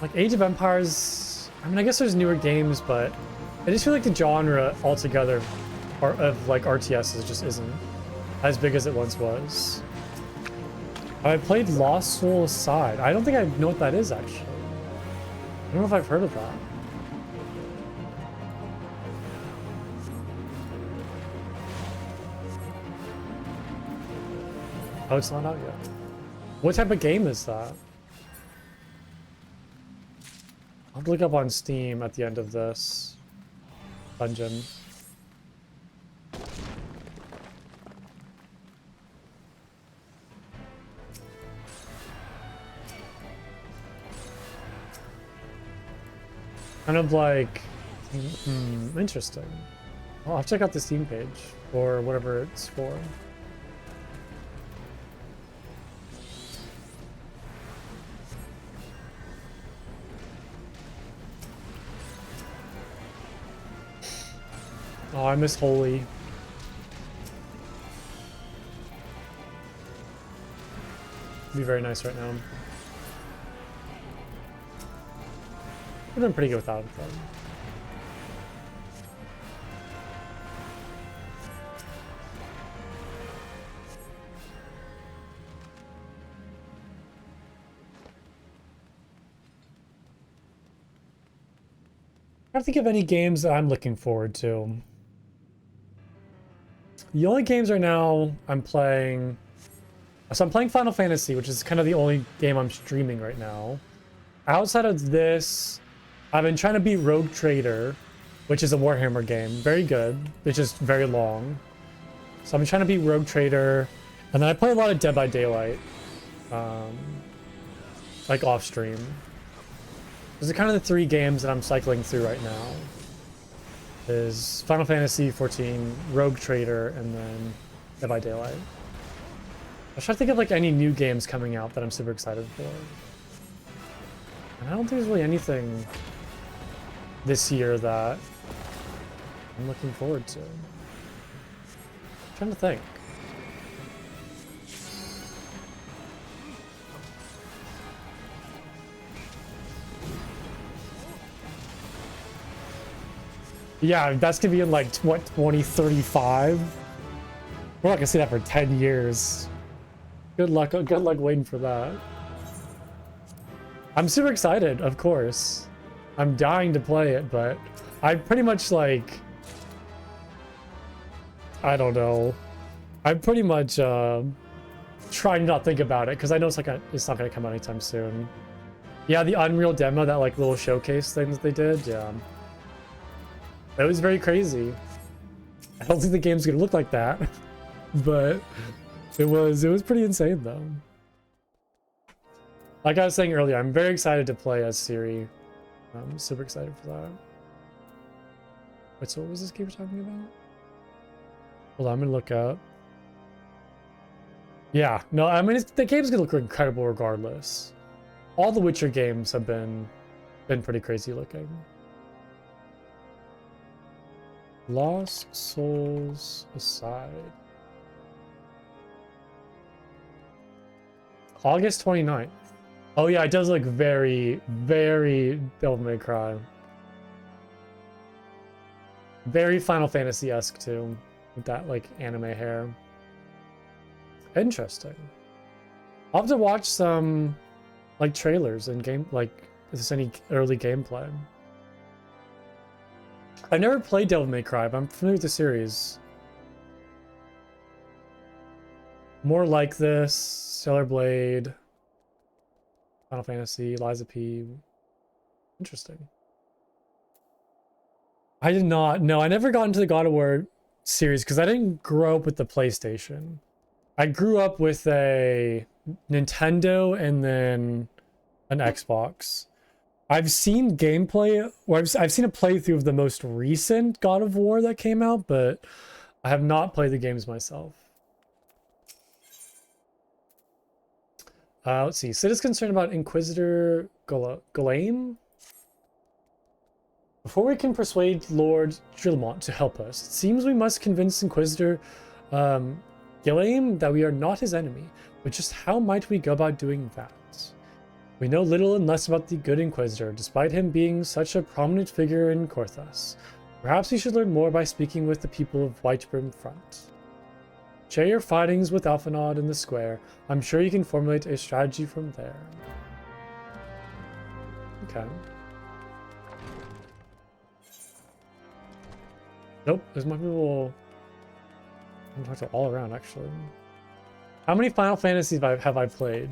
Like Age of Empires, I mean, I guess there's newer games, but I just feel like the genre altogether of like RTSs just isn't as big as it once was. I played Lost Soul Aside. I don't think I know what that is actually. I don't know if I've heard of that. Oh, it's not out yet. What type of game is that? I'll have to look up on Steam at the end of this dungeon. Kind of like, interesting. I'll have to check out the Steam page or whatever it's for. Oh, I miss Holy. It'd be very nice right now. We're doing pretty good without it though. I don't think of any games that I'm looking forward to. The only games right now I'm playing... So I'm playing Final Fantasy, which is kind of the only game I'm streaming right now. Outside of this, I've been trying to beat Rogue Trader, which is a Warhammer game. Very good. It's just very long. So I'm trying to beat Rogue Trader. And then I play a lot of Dead by Daylight. Like off stream. Those are kind of the three games that I'm cycling through right now. Is Final Fantasy 14, Rogue Trader, and then Dead by Daylight. I was trying to think of like any new games coming out that I'm super excited for. And I don't think there's really anything this year that I'm looking forward to. I'm trying to think. Yeah, that's gonna be in like, what, 2035? We're not gonna see that for 10 years. Good luck waiting for that. I'm super excited, of course. I'm dying to play it, but I pretty much like, I don't know. I'm pretty much trying to not think about it because I know it's not gonna come out anytime soon. Yeah, the Unreal demo, that like little showcase thing that they did, yeah. It was very crazy. I don't think the game's gonna look like that, but it was pretty insane though. Like I was saying earlier, I'm very excited to play as Siri. I'm super excited for that. Wait, so what was this game we're talking about? Hold on, I'm gonna look up. Yeah, no, I mean, the game's gonna look incredible regardless. All the Witcher games have been pretty crazy looking. Lost Souls aside. August 29th. Oh yeah, it does look very, very Devil May Cry. Very Final Fantasy-esque too, with that like anime hair. Interesting. I'll have to watch some like trailers and game, like if there's any early gameplay. I've never played Devil May Cry, but I'm familiar with the series. More Like This, Stellar Blade, Final Fantasy, Liza P. Interesting. I did not. No, I never got into the God of War series because I didn't grow up with the PlayStation. I grew up with a Nintendo and then an Xbox. I've seen gameplay, or I've seen a playthrough of the most recent God of War that came out, but I have not played the games myself. Let's see. Sid is concerned about Inquisitor Gulaim. Before we can persuade Lord Drilmont to help us, it seems we must convince Inquisitor Gulaim that we are not his enemy. But just how might we go about doing that? We know little and less about the good Inquisitor, despite him being such a prominent figure in Korthos. Perhaps we should learn more by speaking with the people of Whitebrim Front. Share your findings with Alphanod in the square. I'm sure you can formulate a strategy from there. Okay. Nope, there's more people. I'm talking all around, actually. How many Final Fantasies have I played?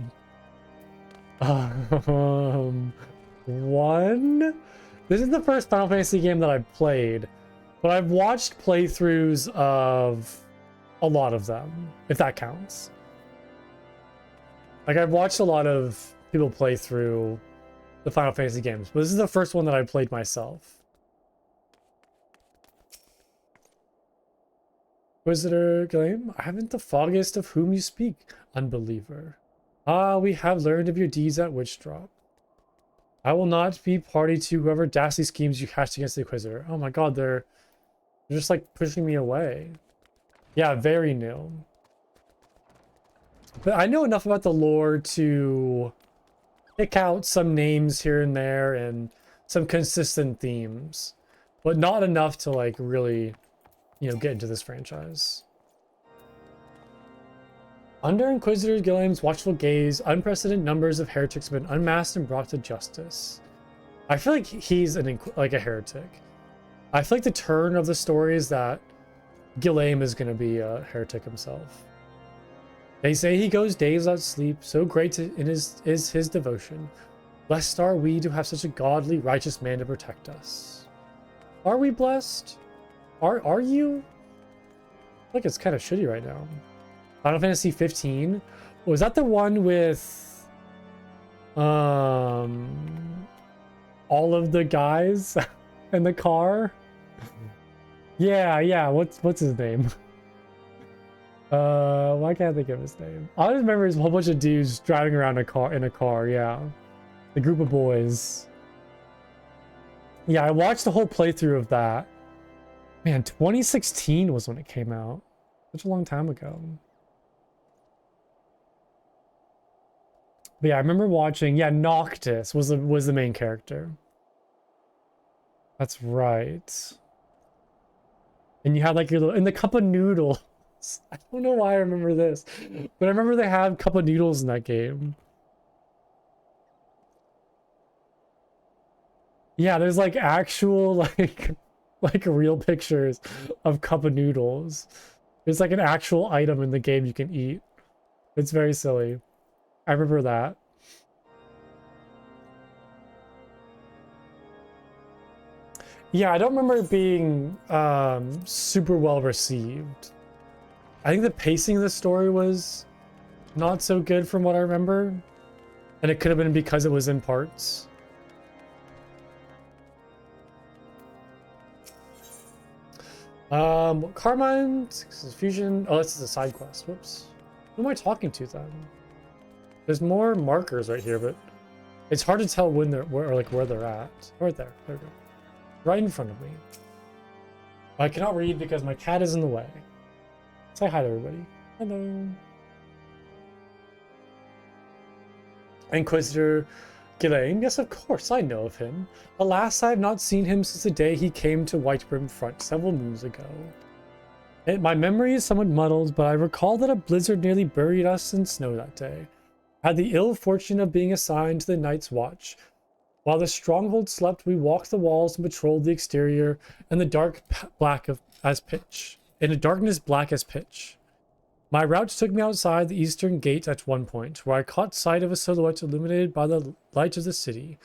One? This is the first Final Fantasy game that I've played, but I've watched playthroughs of a lot of them, if that counts. Like, I've watched a lot of people play through the Final Fantasy games, but this is the first one that I played myself. Inquisitor Gulaim, I haven't the foggiest of whom you speak, unbeliever. Ah, we have learned of your deeds at Witchdrop. I will not be party to whoever dastardly schemes you hatched against the Inquisitor. Oh my god, they're just like pushing me away. Yeah, very new. But I know enough about the lore to pick out some names here and there and some consistent themes, but not enough to like really, you know, get into this franchise. Under Inquisitor Gulaim's watchful gaze, unprecedented numbers of heretics have been unmasked and brought to justice. I feel like he's like a heretic. I feel like the turn of the story is that Gulaim is going to be a heretic himself. They say he goes days without sleep, so great is his devotion. Blessed are we to have such a godly, righteous man to protect us. Are we blessed? Are you? I feel like it's kind of shitty right now. Final Fantasy 15. Was that the one with all of the guys in the car? Yeah, what's his name? Why can't I think of his name? All I remember is a whole bunch of dudes driving around in a car, yeah. The group of boys. Yeah, I watched the whole playthrough of that. Man, 2016 was when it came out. Such a long time ago. But yeah, I remember watching. Yeah, Noctis was the main character. That's right. And you had like your little, and the cup of noodles. I don't know why I remember this, but I remember they had cup of noodles in that game. Yeah, there's like actual like real pictures of cup of noodles. There's like an actual item in the game you can eat. It's very silly. I remember that. Yeah, I don't remember it being super well received. I think the pacing of the story was not so good from what I remember. And it could have been because it was in parts. Carmine, Fusion. Oh, this is a side quest. Whoops. Who am I talking to then? There's more markers right here, but it's hard to tell when they're where they're at. Right there. There we go. Right in front of me. I cannot read because my cat is in the way. Say hi to everybody. Hello. Inquisitor Ghislaine. Yes, of course, I know of him. Alas, I have not seen him since the day he came to Whitebrim Front several moons ago. My memory is somewhat muddled, but I recall that a blizzard nearly buried us in snow that day. I had the ill fortune of being assigned to the night's watch. While the stronghold slept, we walked the walls and patrolled the exterior in the dark black as pitch. In a darkness black as pitch. My route took me outside the eastern gate at one point, where I caught sight of a silhouette illuminated by the light of the city.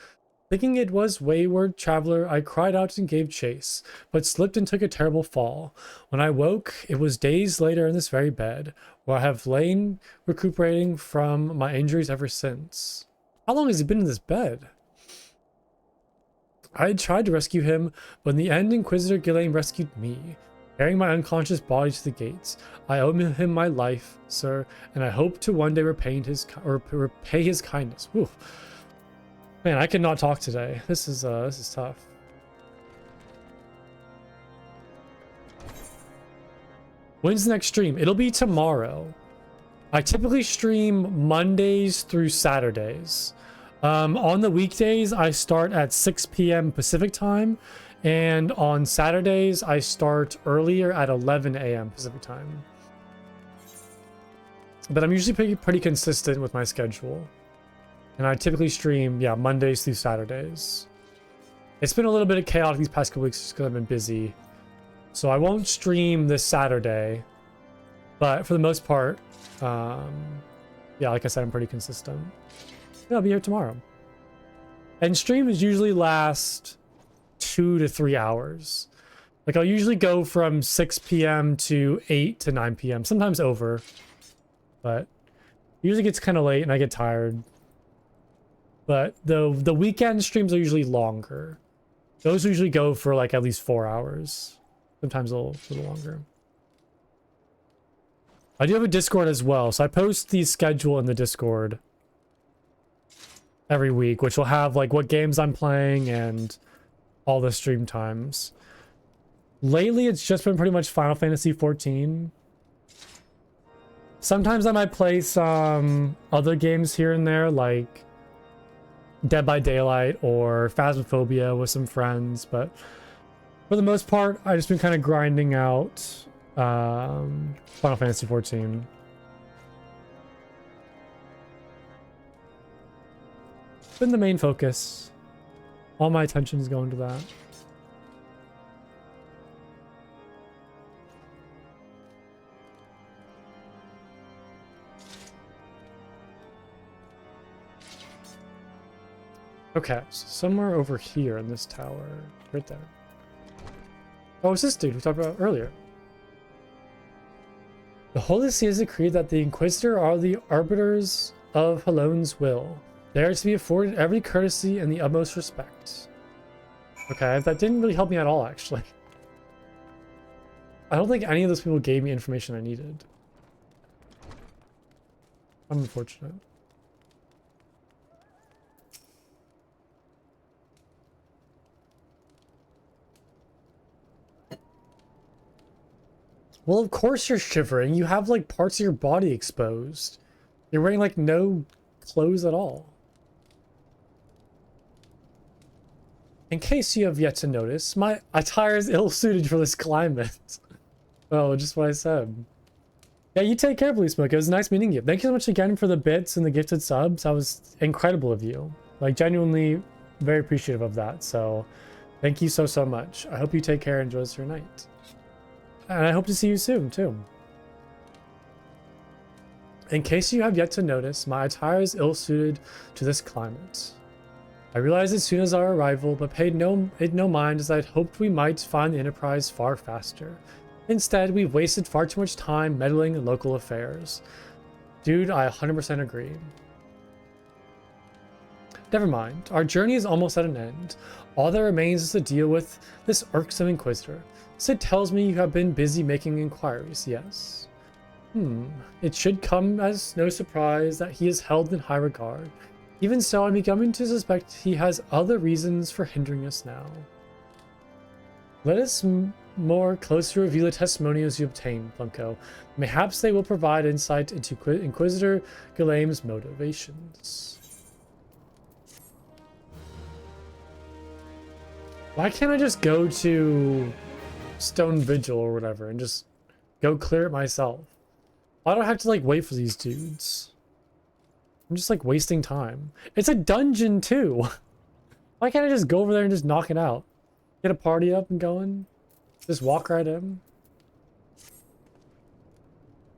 Thinking it was wayward traveler, I cried out and gave chase, but slipped and took a terrible fall. When I woke, it was days later in this very bed, where I have lain recuperating from my injuries ever since. How long has he been in this bed? I had tried to rescue him, but in the end, Inquisitor Ghislaine rescued me. Carrying my unconscious body to the gates, I owe him my life, sir, and I hope to one day repay his kindness. Whew. Man, I cannot talk today. This is tough. When's the next stream? It'll be tomorrow. I typically stream Mondays through Saturdays. On the weekdays, I start at 6 p.m. Pacific time. And on Saturdays, I start earlier at 11 a.m. Pacific time. But I'm usually pretty consistent with my schedule. And I typically stream, yeah, Mondays through Saturdays. It's been a little bit of chaotic these past couple weeks just because I've been busy. So I won't stream this Saturday. But for the most part, yeah, like I said, I'm pretty consistent. Yeah, I'll be here tomorrow. And streams usually last 2 to 3 hours. Like I'll usually go from 6 p.m. to 8 to 9 p.m. Sometimes over, but it usually gets kind of late and I get tired. But the weekend streams are usually longer. Those usually go for like at least 4 hours, sometimes a little longer. I do have a Discord as well, so I post the schedule in the Discord every week, which will have like what games I'm playing and all the stream times. Lately, it's just been pretty much Final Fantasy XIV. Sometimes I might play some other games here and there, like Dead by Daylight or Phasmophobia with some friends, but for the most part, I've just been kind of grinding out Final Fantasy XIV. It's been the main focus. All my attention is going to that. Okay, so somewhere over here in this tower. Right there. Oh, it's this dude we talked about earlier. The Holy See has decreed that the Inquisitor are the arbiters of Halone's will. They are to be afforded every courtesy and the utmost respect. Okay, that didn't really help me at all, actually. I don't think any of those people gave me information I needed. I'm unfortunate. Well, of course you're shivering. You have, like, parts of your body exposed. You're wearing, like, no clothes at all. In case you have yet to notice, my attire is ill-suited for this climate. Oh, just what I said. Yeah, you take care, Blue Smoke. It was nice meeting you. Thank you so much again for the bits and the gifted subs. That was incredible of you. Like, genuinely very appreciative of that. So, thank you so, so much. I hope you take care and enjoy your night. And I hope to see you soon, too. In case you have yet to notice, my attire is ill-suited to this climate. I realized as soon as our arrival, but paid no mind as I had hoped we might find the Enterprise far faster. Instead, we've wasted far too much time meddling in local affairs. Dude, I 100% agree. Never mind, our journey is almost at an end. All that remains is to deal with this irksome Inquisitor. Sid tells me you have been busy making inquiries, yes. It should come as no surprise that he is held in high regard. Even so, I'm beginning to suspect he has other reasons for hindering us now. Let us more closely review the testimonials you obtain, Plumko. Mayhaps they will provide insight into Inquisitor Ghislaine's motivations. Why can't I just go to Stone Vigil or whatever and just go clear it myself? Why do I have to like wait for these dudes? I'm just like wasting time. It's a dungeon too. Why can't I just go over there and just knock it out? Get a party up and going? Just walk right in?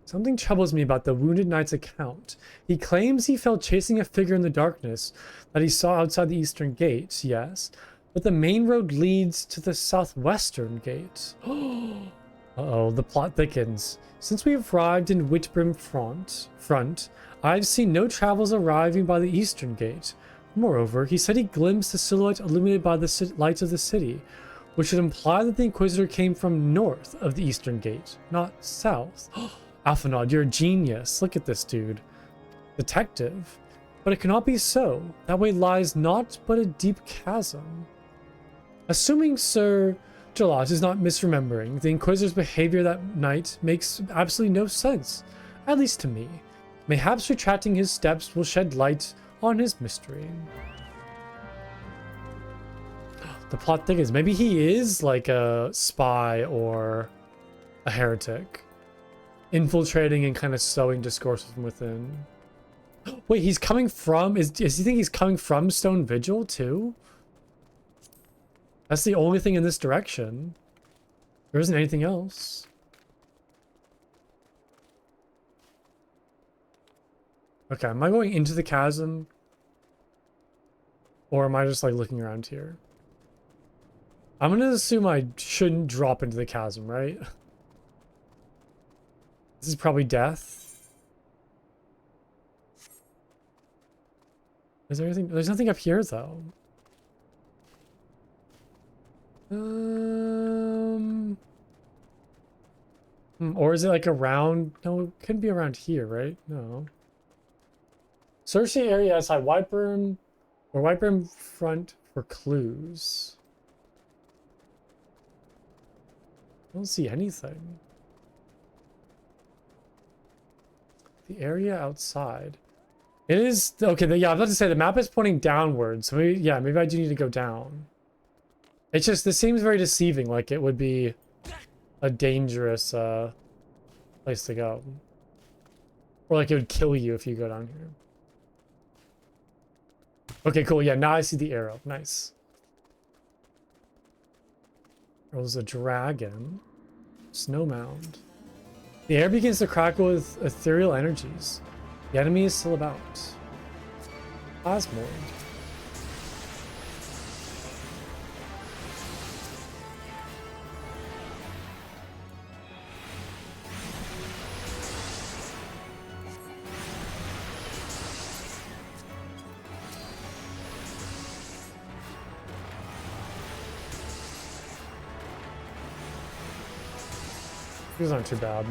Something troubles me about the Wounded Knight's account. He claims he felt chasing a figure in the darkness that he saw outside the eastern gate, yes, but the main road leads to the southwestern gate. Uh-oh, the plot thickens. Since we arrived in Whitbrim front, I've seen no travels arriving by the eastern gate. Moreover, he said he glimpsed a silhouette illuminated by the lights of the city, which would imply that the Inquisitor came from north of the eastern gate, not south. Alphanod, you're a genius. Look at this dude. Detective. But it cannot be so. That way lies naught but a deep chasm. Assuming Sir Jalat is not misremembering, the Inquisitor's behavior that night makes absolutely no sense, at least to me. Mayhaps retracting his steps will shed light on his mystery. The plot thing is, maybe he is like a spy or a heretic, infiltrating and kind of sowing discourse from within. Wait, he's coming from, does he think he's coming from Stone Vigil too? That's the only thing in this direction. There isn't anything else. Okay, am I going into the chasm? Or am I just like looking around here? I'm gonna assume I shouldn't drop into the chasm, right? This is probably death. Is there anything? There's nothing up here though. Or is it like around? No, it couldn't be around here, right? No. Search the area outside Whitebrim or Whitebrim front for clues. I don't see anything. The area outside. It is okay. Yeah, I was about to say the map is pointing downwards. So maybe, yeah, maybe I do need to go down. It's just, this seems very deceiving, like it would be a dangerous place to go. Or like it would kill you if you go down here. Okay, cool. Yeah, now I see the arrow. Nice. There's a dragon. Snow mound. The air begins to crackle with ethereal energies. The enemy is still about. Plasmoid. These aren't too bad.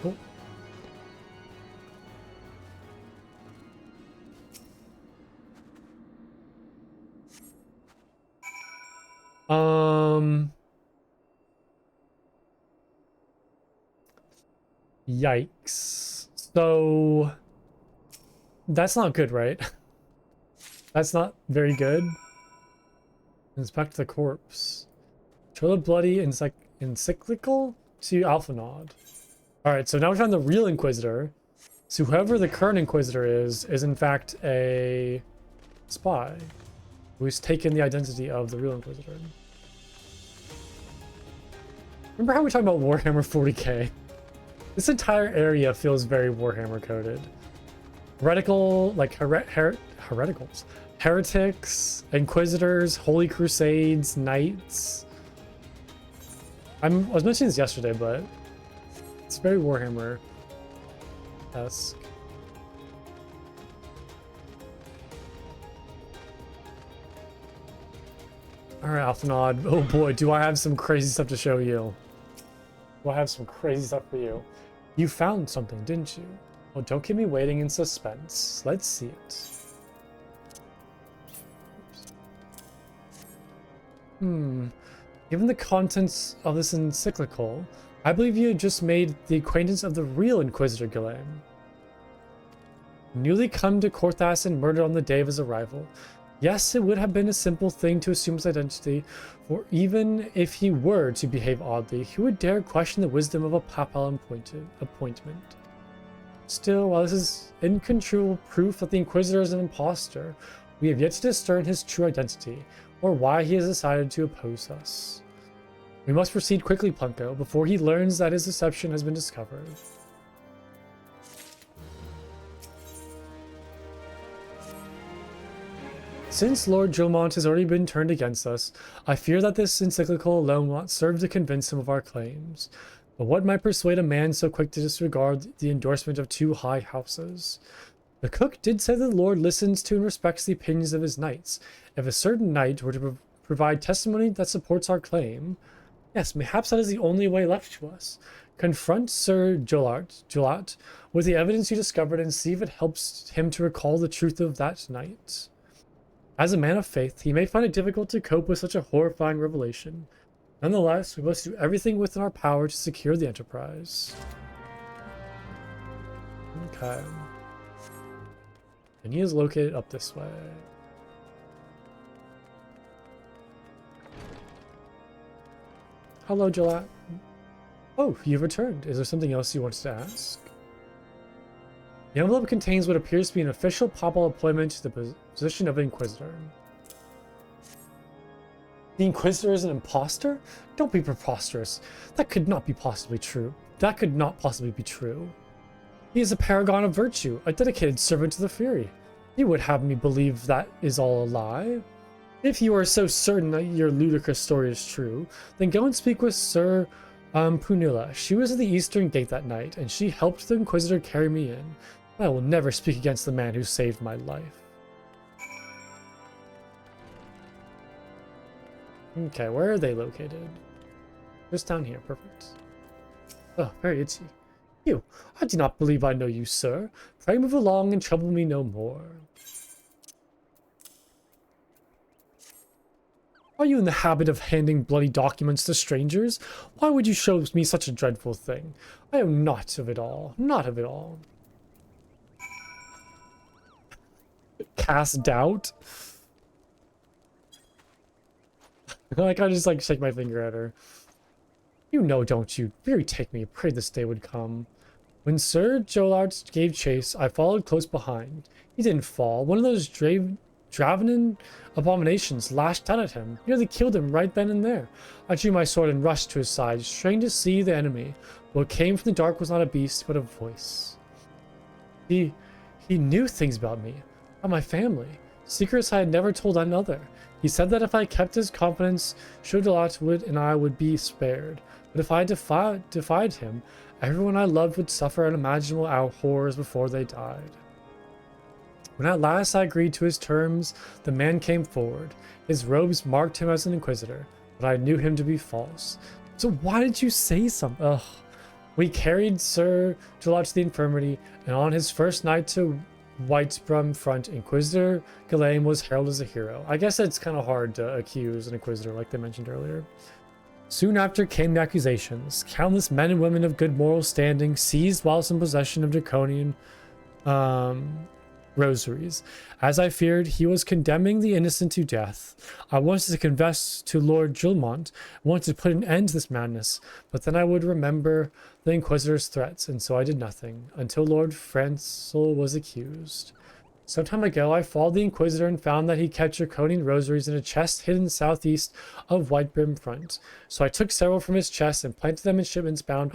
Cool. Yikes. So that's not good, right? That's not very good. Inspect the corpse. Show the bloody encyclical to Alphanod. Alright, so now we found the real Inquisitor. So whoever the current Inquisitor is in fact a spy who's taken the identity of the real Inquisitor. Remember how we talked about Warhammer 40k? This entire area feels very Warhammer coded. Heretical, like hereticals. Heretics, Inquisitors, Holy Crusades, Knights. I was mentioning this yesterday, but it's very Warhammer-esque. Alright, Alphanod. Oh boy, do I have some crazy stuff to show you. Do I have some crazy stuff for you? You found something, didn't you? Well, don't keep me waiting in suspense. Let's see it. Given the contents of this encyclical, I believe you just made the acquaintance of the real Inquisitor Ghislaine. Newly come to Korthas and murdered on the day of his arrival. Yes, it would have been a simple thing to assume his identity, for even if he were to behave oddly, who would dare question the wisdom of a papal appointment? Still, while this is incontrovertible proof that the Inquisitor is an impostor, we have yet to discern his true identity, or why he has decided to oppose us. We must proceed quickly, Plunko, before he learns that his deception has been discovered. Since Lord Jolmont has already been turned against us, I fear that this encyclical alone will not serve to convince him of our claims. But what might persuade a man so quick to disregard the endorsement of two high houses? The cook did say that the Lord listens to and respects the opinions of his knights. If a certain knight were to provide testimony that supports our claim, yes, perhaps that is the only way left to us. Confront Sir Jolat with the evidence you discovered and see if it helps him to recall the truth of that night. As a man of faith, he may find it difficult to cope with such a horrifying revelation. Nonetheless, we must do everything within our power to secure the enterprise. Okay. And he is located up this way. Hello, Jolat. Oh, you've returned. Is there something else you wanted to ask? The envelope contains what appears to be an official papal appointment to the position of Inquisitor. The Inquisitor is an imposter? Don't be preposterous. That could not be possibly true. That could not possibly be true. He is a paragon of virtue, a dedicated servant to the Fury. You would have me believe that is all a lie? If you are so certain that your ludicrous story is true, then go and speak with Sir Punilla. She was at the Eastern Gate that night, and she helped the Inquisitor carry me in. I will never speak against the man who saved my life. Okay, where are they located? Just down here, perfect. Oh, very itchy. You, I do not believe I know you, sir. Pray move along and trouble me no more. Are you in the habit of handing bloody documents to strangers? Why would you show me such a dreadful thing? I am not of it all. Not of it all. Cast doubt? Like, I just, like, shake my finger at her. You know, don't you? Fury take me. Pray this day would come. When Sir Jolart gave chase, I followed close behind. He didn't fall. One of those Dravenin abominations lashed out at him. Nearly killed him right then and there. I drew my sword and rushed to his side, strained to see the enemy. What came from the dark was not a beast, but a voice. He knew things about me, about my family, secrets I had never told another. He said that if I kept his confidence, Shodalat would and I would be spared. But if I defied him, everyone I loved would suffer unimaginable horrors before they died. When at last I agreed to his terms, the man came forward. His robes marked him as an inquisitor, but I knew him to be false. So why did you say something? Ugh. We carried Sir Jolat to the infirmary, and on his first night to Whitesbrum front, Inquisitor Ghislaine was heralded as a hero. I guess it's kind of hard to accuse an Inquisitor, like they mentioned earlier. Soon after came the accusations. Countless men and women of good moral standing seized whilst in possession of draconian rosaries. As I feared, he was condemning the innocent to death. I wanted to confess to Lord Julmont, wanted to put an end to this madness, but then I would remember the Inquisitor's threats, and so I did nothing, until Lord Francel was accused. Some time ago, I followed the Inquisitor and found that he kept draconian rosaries in a chest hidden southeast of Whitebrim Front. So I took several from his chest and planted them in shipments bound.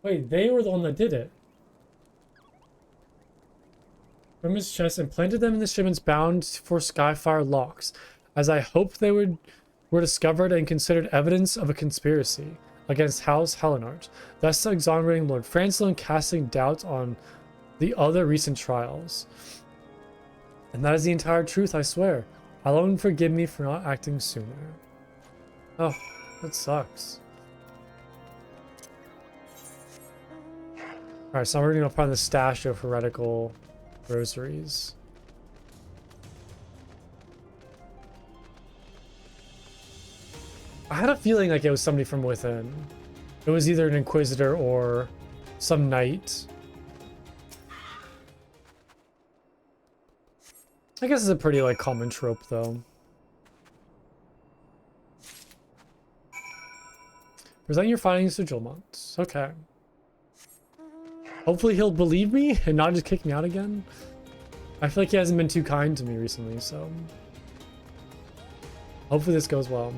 Wait, they were the one that did it. From his chest and planted them in the shipments bound for Skyfire locks, as I hoped they were discovered and considered evidence of a conspiracy against House Hellenart, thus exonerating Lord Francel and casting doubt on the other recent trials. And that is the entire truth, I swear. Alone forgive me for not acting sooner. Oh, that sucks. Alright, so we're gonna find the stash of heretical rosaries. I had a feeling like it was somebody from within. It was either an Inquisitor or some knight. I guess it's a pretty like common trope though. Present your findings to Julmont. Okay. Hopefully he'll believe me and not just kick me out again. I feel like he hasn't been too kind to me recently, so hopefully this goes well.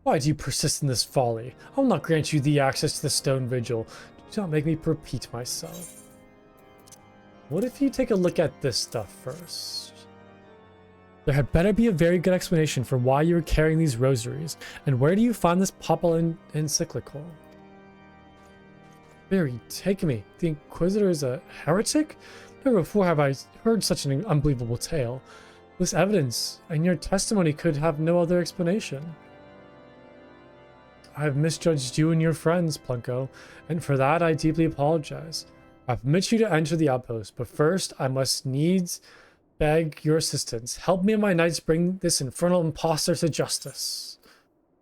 Why do you persist in this folly? I will not grant you the access to the stone vigil. Do not make me repeat myself. What if you take a look at this stuff first? There had better be a very good explanation for why you are carrying these rosaries, and where do you find this papal encyclical? Very, take me. The Inquisitor is a heretic? Never before have I heard such an unbelievable tale. This evidence and your testimony could have no other explanation. I have misjudged you and your friends, Plunko, and for that I deeply apologize. I permit you to enter the outpost, but first I must needs beg your assistance. Help me and my knights bring this infernal imposter to justice.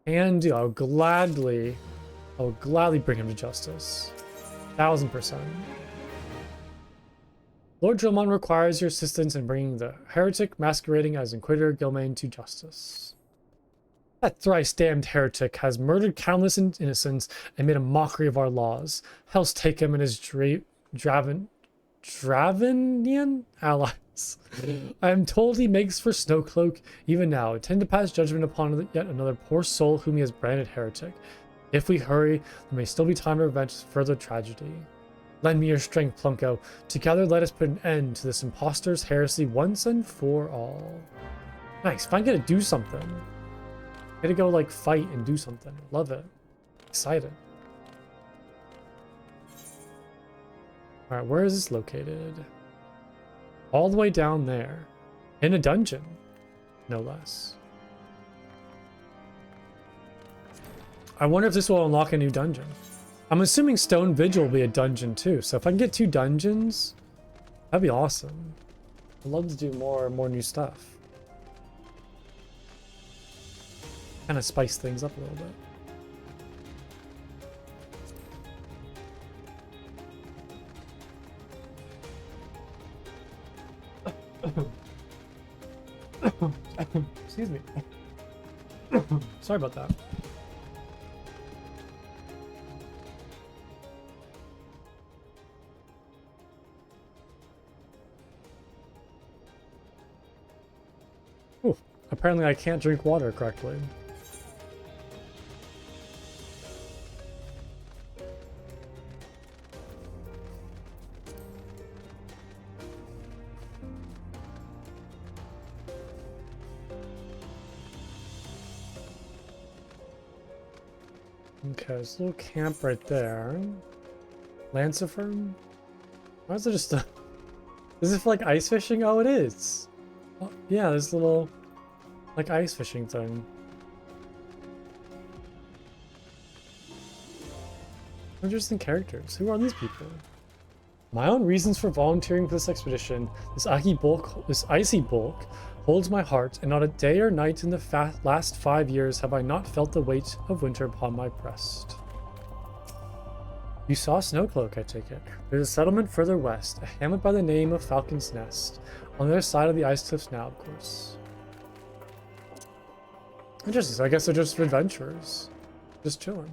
And I'll gladly bring him to justice. 1000%. Lord Julmont requires your assistance in bringing the heretic masquerading as Inquisitor Gilmain to justice. That thrice damned heretic has murdered countless innocents and made a mockery of our laws. Hell's take him and his Dravenian allies. I am told he makes for Snowcloak even now. Intend to pass judgment upon yet another poor soul whom he has branded heretic. If we hurry, there may still be time to prevent further tragedy. Lend me your strength, Plunko. Together let us put an end to this impostor's heresy once and for all. Nice, finally get to do something. Get to go like fight and do something. Love it. Excited. Alright, where is this located? All the way down there. In a dungeon. No less. I wonder if this will unlock a new dungeon. I'm assuming Stone Vigil will be a dungeon too. So if I can get 2 dungeons, that'd be awesome. I'd love to do more new stuff. Kind of spice things up a little bit. Excuse me. Sorry about that. Ooh, apparently I can't drink water correctly. Okay, there's a little camp right there. Lancifer? Why is it just a... Is it for like ice fishing? Oh, it is. Oh, yeah, there's a little like ice fishing thing. Interesting characters. Who are these people? My own reasons for volunteering for this expedition, this icy bulk, holds my heart, and not a day or night in the last 5 years have I not felt the weight of winter upon my breast. You saw Snowcloak, I take it. There's a settlement further west, a hamlet by the name of Falcon's Nest, on the other side of the ice cliffs now, of course. Interesting, so I guess they're just adventurers. Just chilling.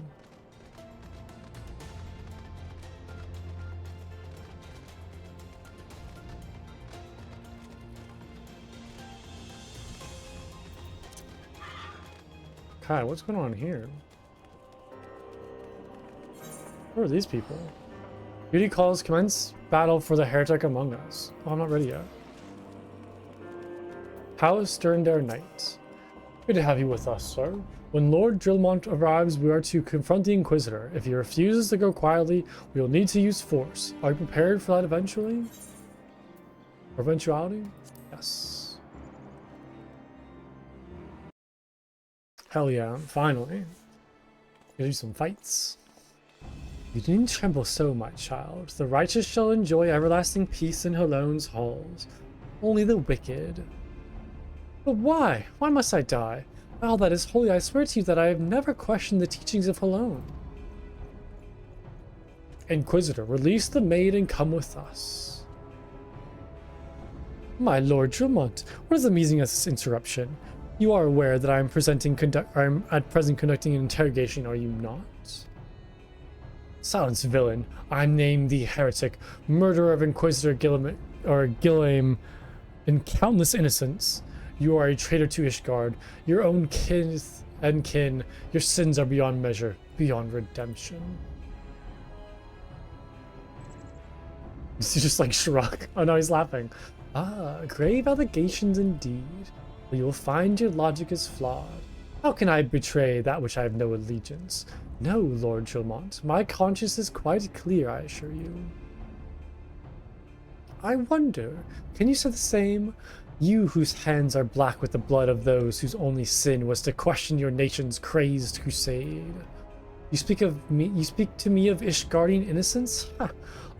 God, what's going on here? Who are these people? Duty calls, commence battle for the heretic among us. Oh, I'm not ready yet. How stern their knight. Good to have you with us, sir. When Lord Drillmont arrives, we are to confront the Inquisitor. If he refuses to go quietly, we will need to use force. Are you prepared for that eventually? Or eventuality? Yes. Hell yeah, finally. Gonna do some fights. You needn't tremble so, my child. The righteous shall enjoy everlasting peace in Halone's halls. Only the wicked. But why? Why must I die? All that is holy, I swear to you that I have never questioned the teachings of Halone. Inquisitor, release the maid and come with us. My Lord Drillmont, what is the meaning of this interruption? You are aware that I am at present conducting an interrogation, are you not? Silence, villain. I'm named the heretic, murderer of Inquisitor Gilliam and countless innocents. You are a traitor to Ishgard, your own kith and kin. Your sins are beyond measure, beyond redemption. He just like shrug. Oh no, he's laughing. Ah, grave allegations indeed. But you'll find your logic is flawed. How can I betray that which I have no allegiance? No, Lord Drillmont. My conscience is quite clear, I assure you. I wonder, can you say the same? You whose hands are black with the blood of those whose only sin was to question your nation's crazed crusade. You speak to me of Ishgardian innocence? Ha!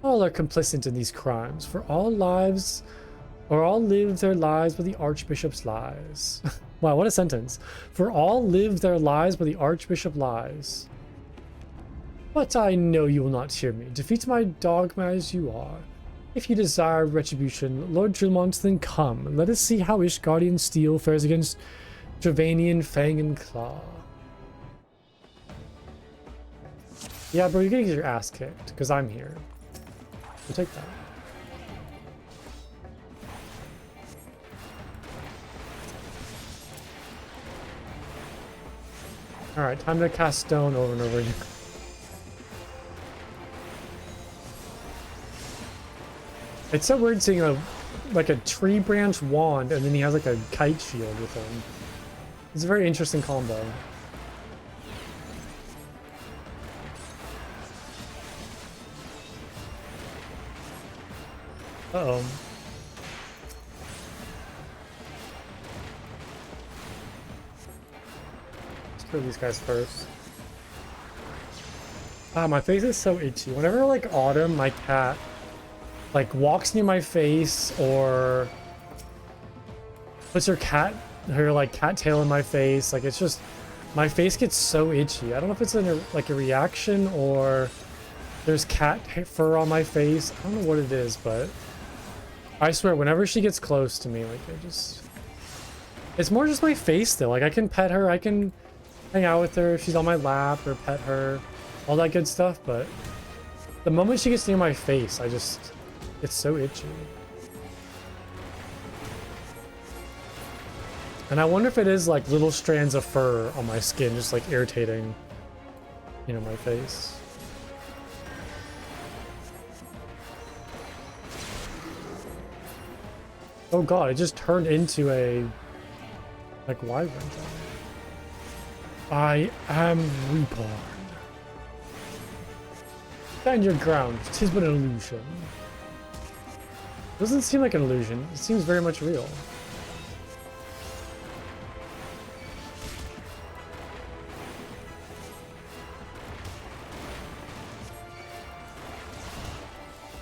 All are complicit in these crimes, for all live their lives by the Archbishop's lies. Wow, what a sentence. For all live their lives by the Archbishop lies. But I know you will not hear me. Defeat my dogma as you are. If you desire retribution, Lord Drillmont, then come. Let us see how Ishgardian steel fares against Dravanian fang and claw. Yeah, bro, you're gonna get your ass kicked, because I'm here. We'll take that. Alright, time to cast stone over and over again. It's so weird seeing like a tree branch wand and then he has like a kite shield with him. It's a very interesting combo. Uh-oh. Kill these guys first. Ah, my face is so itchy. Whenever like Autumn, my cat, like walks near my face or puts her like cat tail in my face, like it's just my face gets so itchy. I don't know if it's like a reaction or there's cat fur on my face. I don't know what it is, but I swear whenever she gets close to me, like it's more just my face though. Like I can pet her, I can hang out with her if she's on my lap or pet her, all that good stuff, but the moment she gets near my face, it's so itchy. And I wonder if it is like little strands of fur on my skin, just like irritating, you know, my face. Oh god, it just turned into a like wyvern thing. I am reborn. Stand your ground, 'tis but an illusion. Doesn't seem like an illusion. It seems very much real.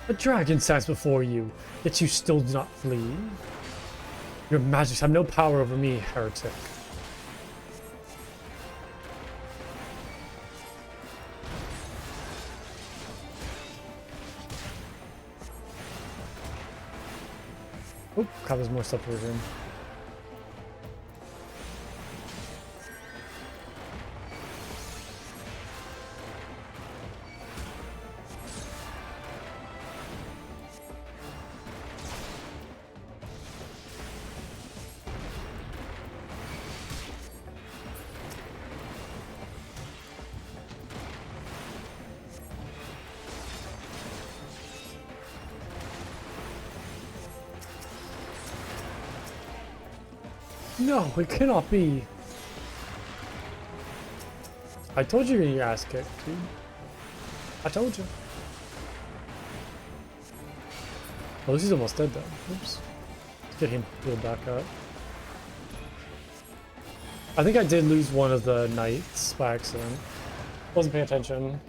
A dragon stands before you, yet you still do not flee. Your magics have no power over me, heretic. Oh, crap, there's more stuff over here. No, it cannot be. I told you you're getting your ass kicked, dude. I told you. Oh, this is almost dead though. Oops. Let's get him healed back up. I think I did lose one of the knights by accident. Wasn't paying attention.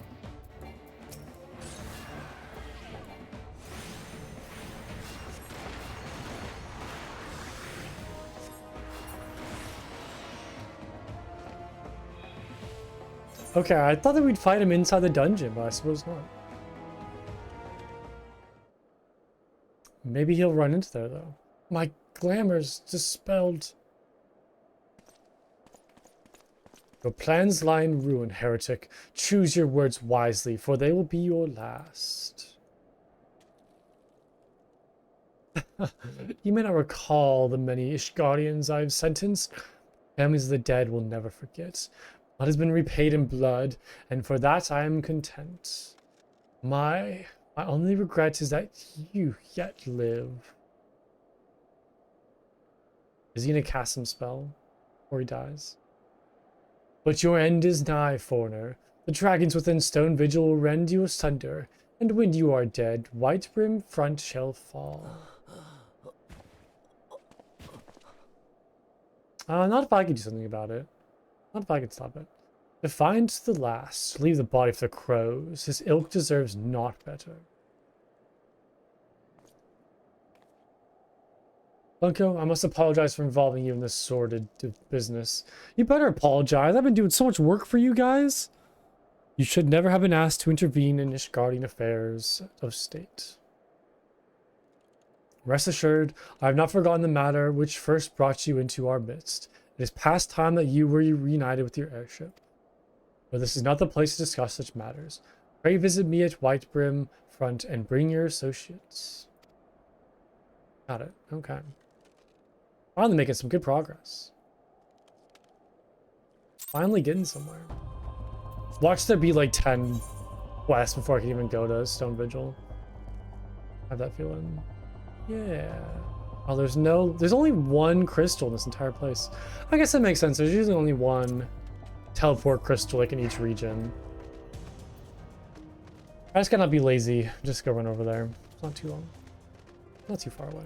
Okay, I thought that we'd fight him inside the dungeon, but I suppose not. Maybe he'll run into there, though. My glamour's dispelled. Your plans lie in ruin, heretic. Choose your words wisely, for they will be your last. You may not recall the many Ishgardians I've sentenced. Families of the dead will never forget. Blood has been repaid in blood, and for that I am content. My only regret is that you yet live. Is he gonna cast some spell before he dies? But your end is nigh, foreigner. The dragons within Stone Vigil will rend you asunder, and when you are dead, Whitebrim front shall fall. Not if I could do something about it. Not if I could stop it. Defiant to the last, leave the body for the crows. His ilk deserves not better. Bunko, I must apologize for involving you in this sordid business. You better apologize. I've been doing so much work for you guys. You should never have been asked to intervene in Ishgardian affairs of state. Rest assured, I have not forgotten the matter which first brought you into our midst. It is past time that you were reunited with your airship. But this is not the place to discuss such matters. Pray visit me at Whitebrim front and bring your associates. Got it. Okay. Finally making some good progress. Finally getting somewhere. Watch there be like 10 quests before I can even go to Stone Vigil. I have that feeling. Yeah. Oh, there's only one crystal in this entire place. I guess that makes sense. There's usually only one teleport crystal like in each region. I just gotta not be lazy. Just go run over there. It's not too long. Not too far away.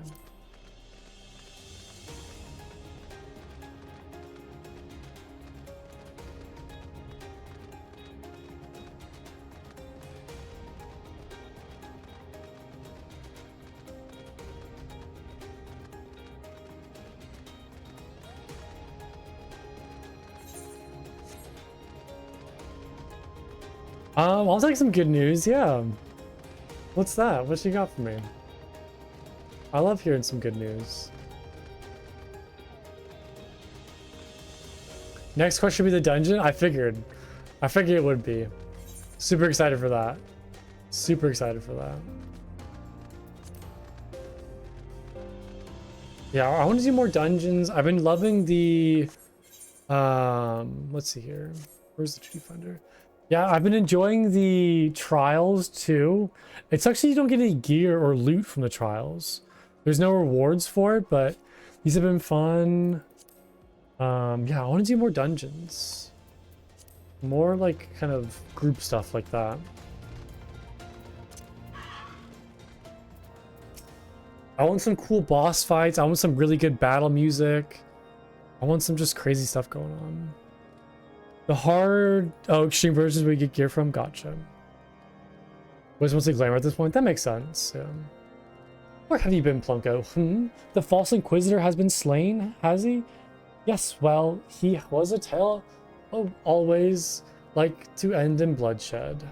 I'll take some good news, yeah. What's that? What you got for me? I love hearing some good news. Next quest should be the dungeon? I figured it would be. Super excited for that. Super excited for that. Yeah, I want to do more dungeons. I've been loving the let's see here. Where's the tree finder? Yeah, I've been enjoying the trials too. It's actually you don't get any gear or loot from the trials. There's no rewards for it, but these have been fun. Yeah, I want to do more dungeons. More like kind of group stuff like that. I want some cool boss fights. I want some really good battle music. I want some just crazy stuff going on. The hard, extreme versions where you get gear from. Gotcha. Was mostly glamour at this point. That makes sense. Yeah. Where have you been, Plunko? The false inquisitor has been slain, has he? Yes, well, he was a tale of always like to end in bloodshed.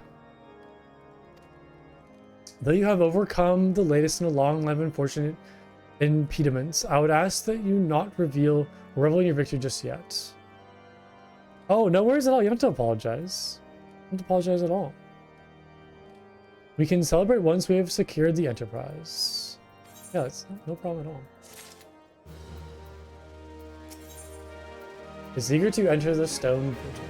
Though you have overcome the latest in a long line of unfortunate impediments, I would ask that you not reveal or revel in your victory just yet. Oh, no worries at all. You don't have to apologize. You don't have to apologize at all. We can celebrate once we have secured the Enterprise. Yeah, it's no problem at all. Is eager to enter the stone vigil.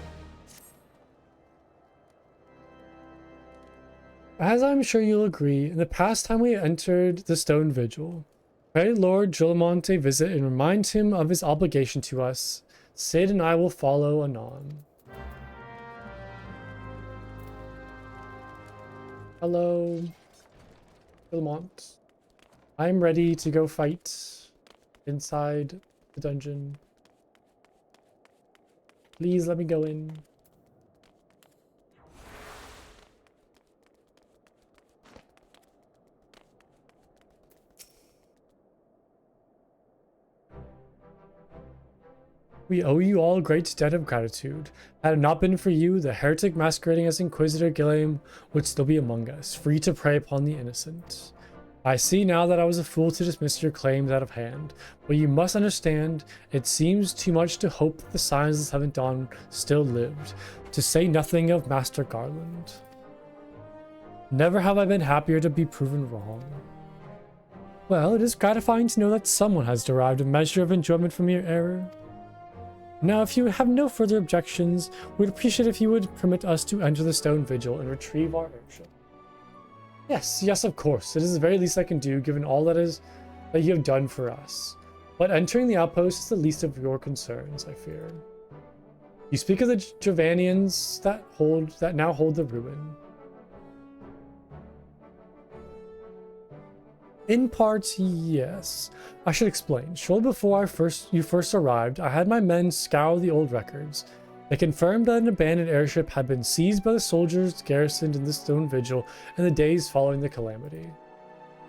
As I'm sure you'll agree, in the past time we entered the stone vigil, pray Lord Jolamonte visit and remind him of his obligation to us. Sid and I will follow anon. Hello, Jolamont. I'm ready to go fight inside the dungeon. Please let me go in. We owe you all a great debt of gratitude. Had it not been for you, the heretic masquerading as Inquisitor Gilliam would still be among us, free to prey upon the innocent. I see now that I was a fool to dismiss your claims out of hand, but you must understand, it seems too much to hope that the signs of the 7th Dawn still lived, to say nothing of Master Garland. Never have I been happier to be proven wrong. Well, it is gratifying to know that someone has derived a measure of enjoyment from your error. Now, if you have no further objections, we'd appreciate if you would permit us to enter the stone vigil and retrieve our airship. Yes, of course. It is the very least I can do, given all that you have done for us. But entering the outpost is the least of your concerns, I fear. You speak of the Javanians that now hold the ruin. In part, yes. I should explain. Shortly before you first arrived, I had my men scour the old records. They confirmed that an abandoned airship had been seized by the soldiers garrisoned in the stone vigil in the days following the calamity.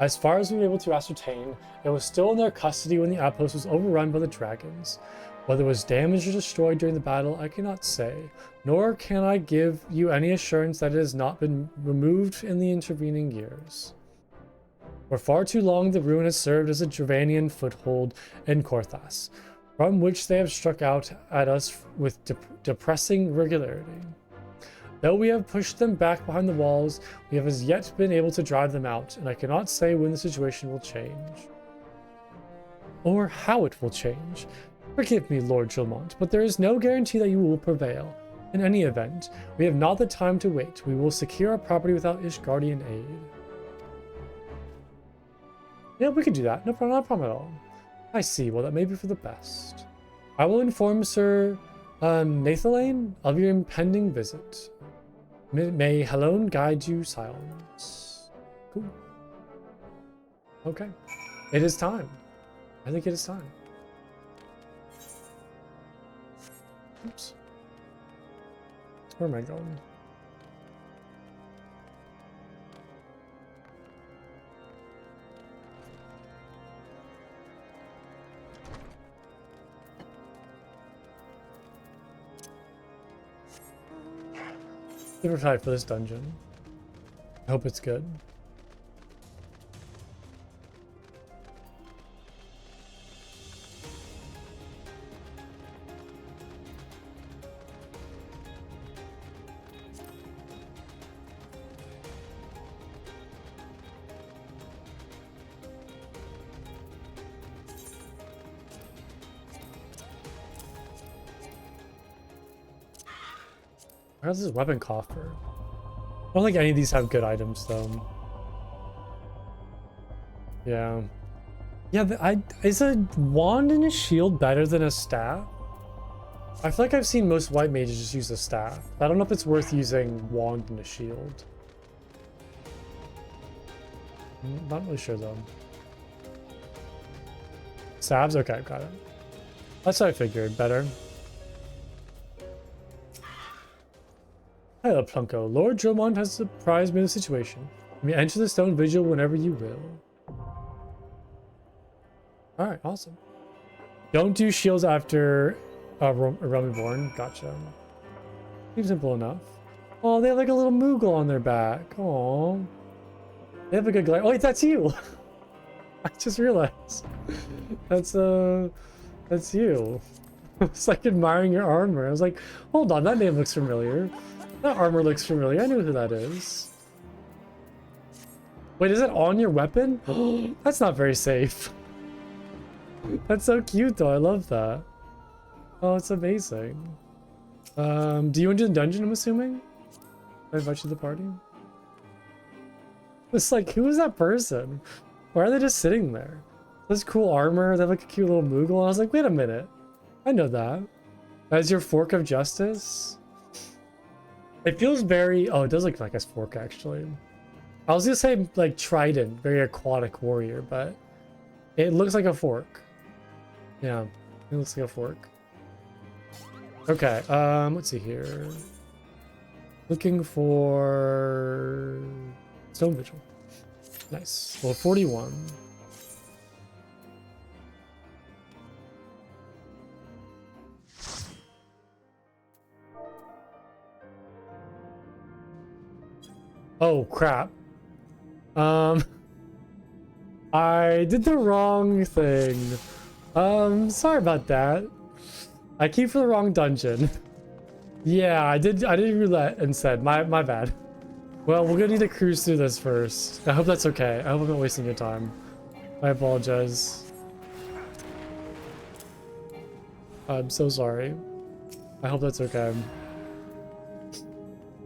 As far as we were able to ascertain, it was still in their custody when the outpost was overrun by the dragons. Whether it was damaged or destroyed during the battle, I cannot say, nor can I give you any assurance that it has not been removed in the intervening years. For far too long, the ruin has served as a Javanian foothold in Korthas, from which they have struck out at us with depressing regularity. Though we have pushed them back behind the walls, we have as yet been able to drive them out, and I cannot say when the situation will change. Or how it will change. Forgive me, Lord Gilmont, but there is no guarantee that you will prevail. In any event, we have not the time to wait. We will secure our property without Ishgardian aid. Yeah, we could do that. No problem, not a problem at all. I see. Well, that may be for the best. I will inform Sir Nathalane of your impending visit. May Helone guide you silence. Cool. Okay. It is time. I think it is time. Oops. Where am I going? Super tight for this dungeon. I hope it's good. How's this weapon coffer? I don't think any of these have good items, though. Yeah. Yeah, is a wand and a shield better than a staff? I feel like I've seen most white mages just use a staff. I don't know if it's worth using wand and a shield. I'm not really sure, though. Sabs? Okay, got it. That's what I figured. Better. Hello, Plunko. Lord Dromond has surprised me in the situation. You may enter the stone vigil whenever you will. Alright, awesome. Don't do shields after Realm Reborn. Gotcha. Seems simple enough. Oh, they have like a little Moogle on their back. Oh, they have a good glare. Oh, wait, that's you. I just realized. That's you. It's like admiring your armor. I was like, hold on, that name looks familiar. That armor looks familiar. I know who that is. Wait, is it on your weapon? That's not very safe. That's so cute though. I love that. Oh, it's amazing. Do you enter the dungeon, I'm assuming? I invite you to the party? It's like, who is that person? Why are they just sitting there? This cool armor, they have like a cute little Moogle. And I was like, wait a minute. I know that. That's your fork of justice? It feels very... Oh, it does look like a fork, actually. I was gonna say, like, trident. Very aquatic warrior, but... It looks like a fork. Yeah, it looks like a fork. Okay, let's see here. Looking for... Stone Vigil. Nice. Well, 41. Oh, crap. I did the wrong thing. Sorry about that. I keep for the wrong dungeon. Yeah, I did roulette instead. My bad. Well, we're gonna need to cruise through this first. I hope that's okay. I hope I'm not wasting your time. I apologize. I'm so sorry. I hope that's okay.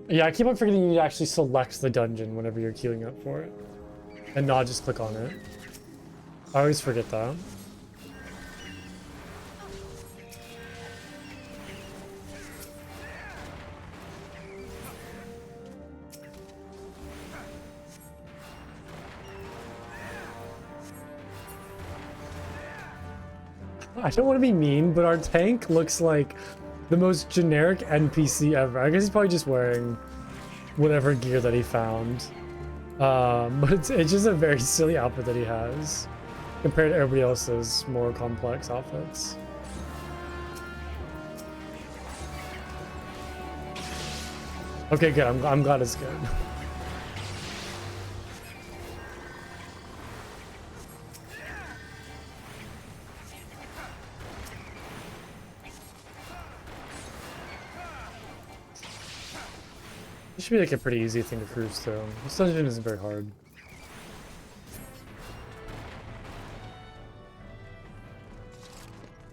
Yeah, I keep on forgetting you need to actually select the dungeon whenever you're queuing up for it. And not just click on it. I always forget that. I don't want to be mean, but our tank looks like the most generic NPC ever. I guess he's probably just wearing whatever gear that he found. But it's just a very silly outfit that he has compared to everybody else's more complex outfits. Okay, good. I'm glad it's good. This should be like a pretty easy thing to cruise through. This dungeon isn't very hard.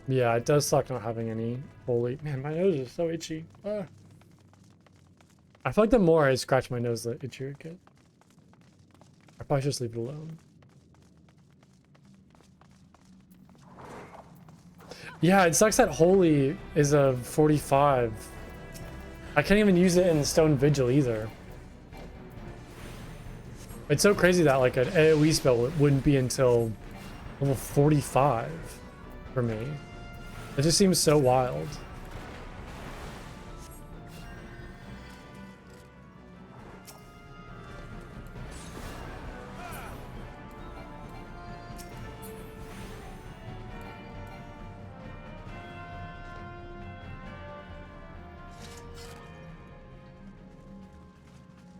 Yeah, it does suck not having any holy... Man, my nose is so itchy. Ah. I feel like the more I scratch my nose, the itchier it gets. I probably should just leave it alone. Yeah, it sucks that holy is a 45. I can't even use it in the Stone Vigil either. It's so crazy that like an AoE spell wouldn't be until level 45 for me. It just seems so wild.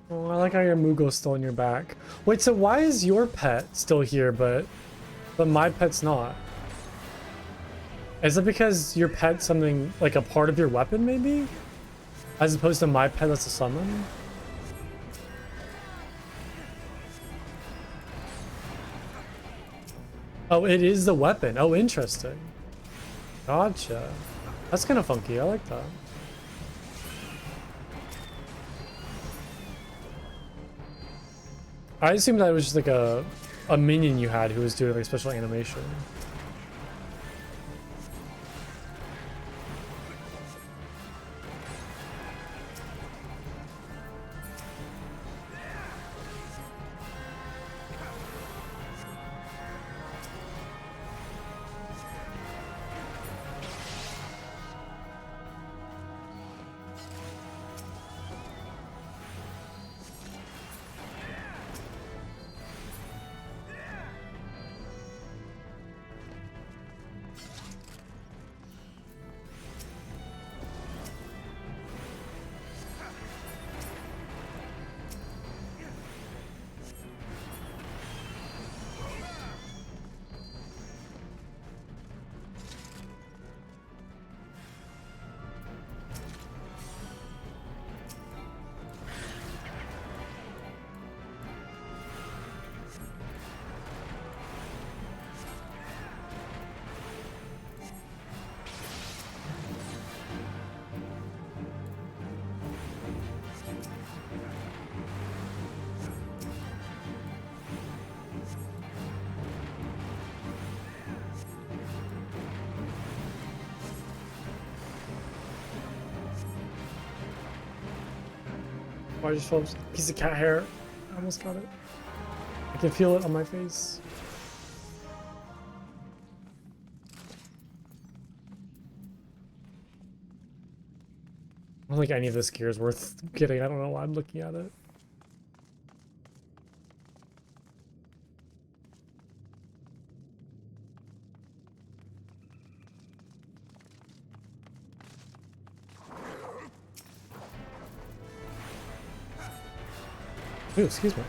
Oh, I like how your Moogle's still on your back. Wait, so why is your pet still here, but my pet's not? Is it because your pet's something like a part of your weapon, maybe? As opposed to my pet that's a summon? Oh, it is the weapon. Oh, interesting. Gotcha. That's kind of funky. I like that. I assumed that it was just like a minion you had who was doing like special animation. Oh, I just fell a piece of cat hair. I almost got it. I can feel it on my face. I don't think any of this gear is worth getting. I don't know why I'm looking at it. Ooh, excuse me.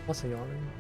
Also yawning.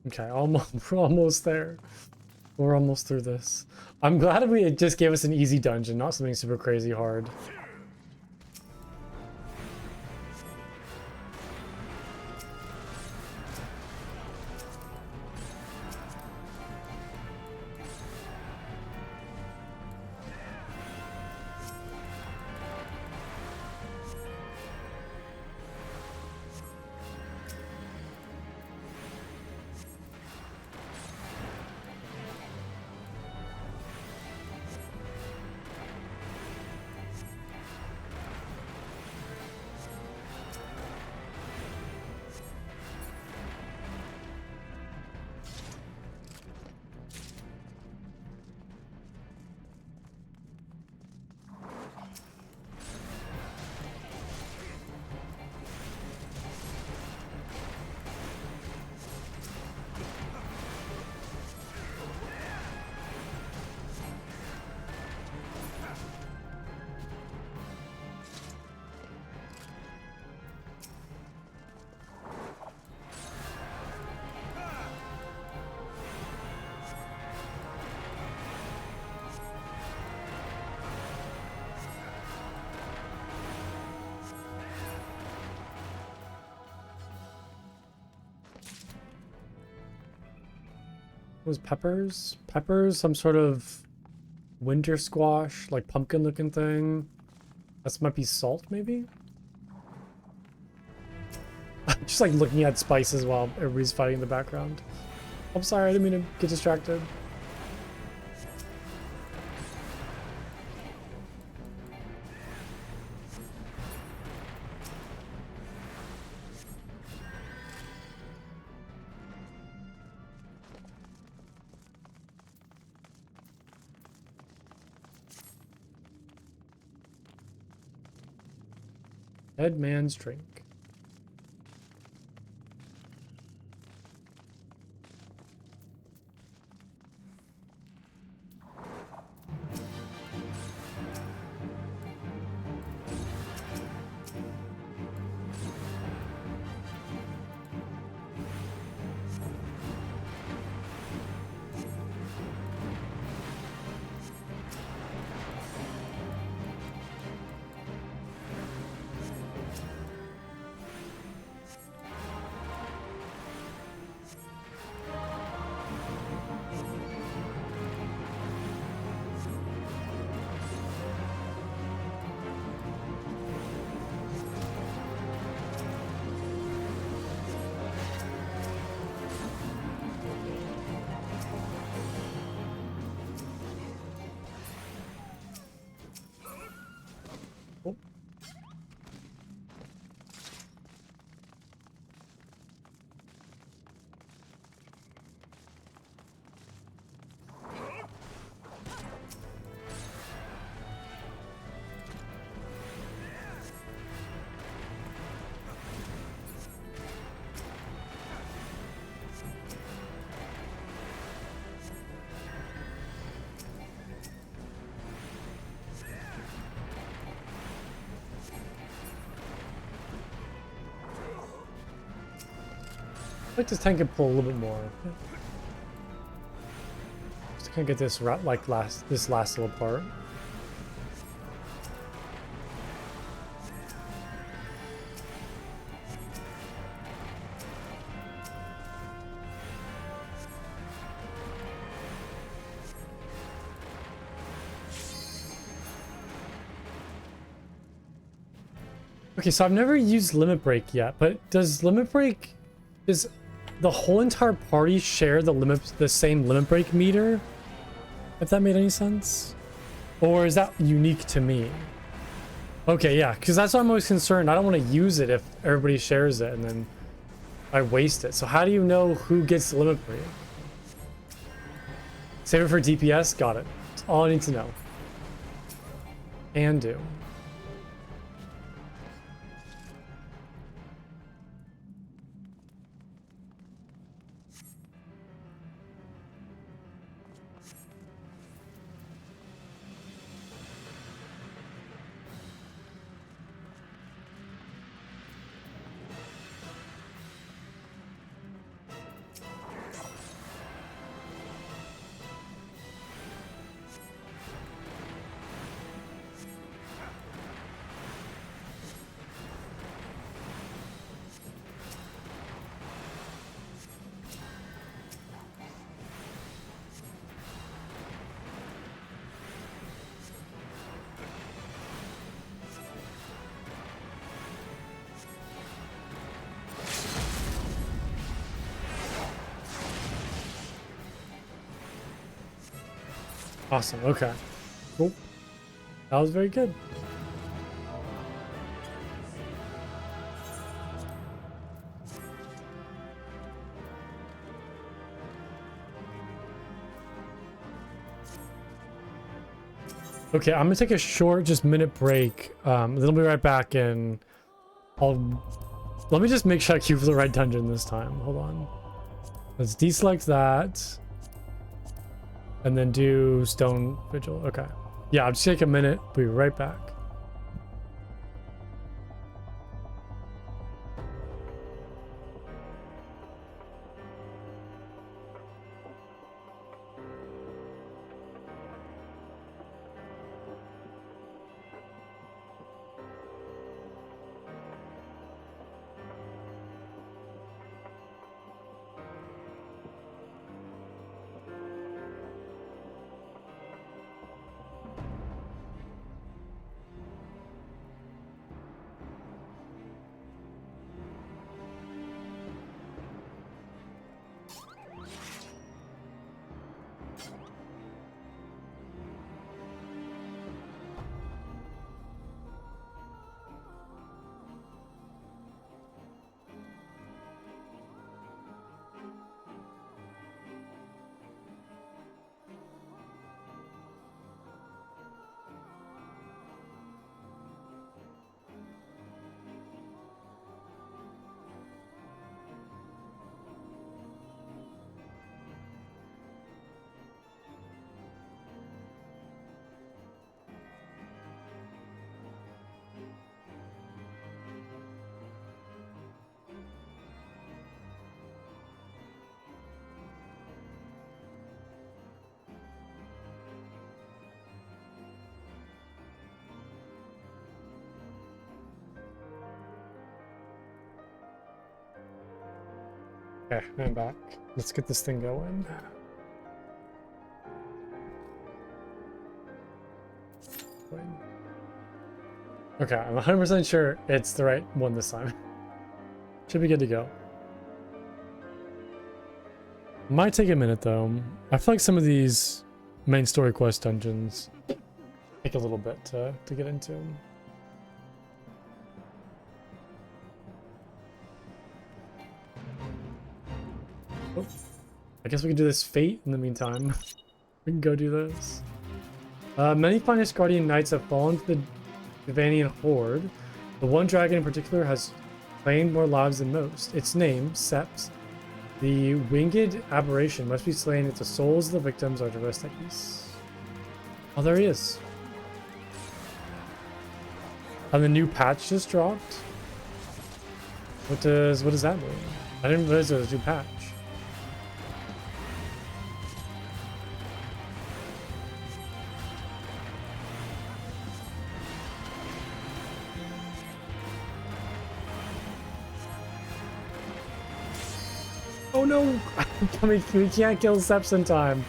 Okay, almost, we're almost there. We're almost through this. I'm glad it just gave us an easy dungeon, not something super crazy hard. What was peppers? Peppers, some sort of winter squash, like pumpkin looking thing. This might be salt, maybe? Just like looking at spices while everybody's fighting in the background. I'm sorry, I didn't mean to get distracted. Dead man's drink. like this tank could pull a little bit more. Just kind of get this this last little part. Okay, so I've never used limit break yet, but does the whole entire party share the same limit break meter? If that made any sense? Or is that unique to me? Okay, yeah, because that's why I'm always concerned. I don't want to use it if everybody shares it and then I waste it. So how do you know who gets the limit break? Save it for DPS? Got it. That's all I need to know. And do. Awesome, okay. Cool. That was very good. Okay, I'm gonna take a short, just minute break. Then I'll be right back and let me just make sure I queue for the right dungeon this time. Hold on. Let's deselect that. And then do Stone Vigil. Okay. Yeah, I'll just take a minute. Be right back. Okay, I'm back. Let's get this thing going. Okay, I'm 100% sure it's the right one this time. Should be good to go. Might take a minute though. I feel like some of these main story quest dungeons take a little bit to get into. Oh, I guess we can do this fate in the meantime. We can go do this. Many finest guardian knights have fallen to the Divanian horde. The one dragon in particular has claimed more lives than most. Its name, Sept, the winged aberration, must be slain if the souls of the victims are to rest at peace. Oh, there he is. And the new patch just dropped. What does that mean? I didn't realize there was a new patch. Oh no! We can't kill Seps in time.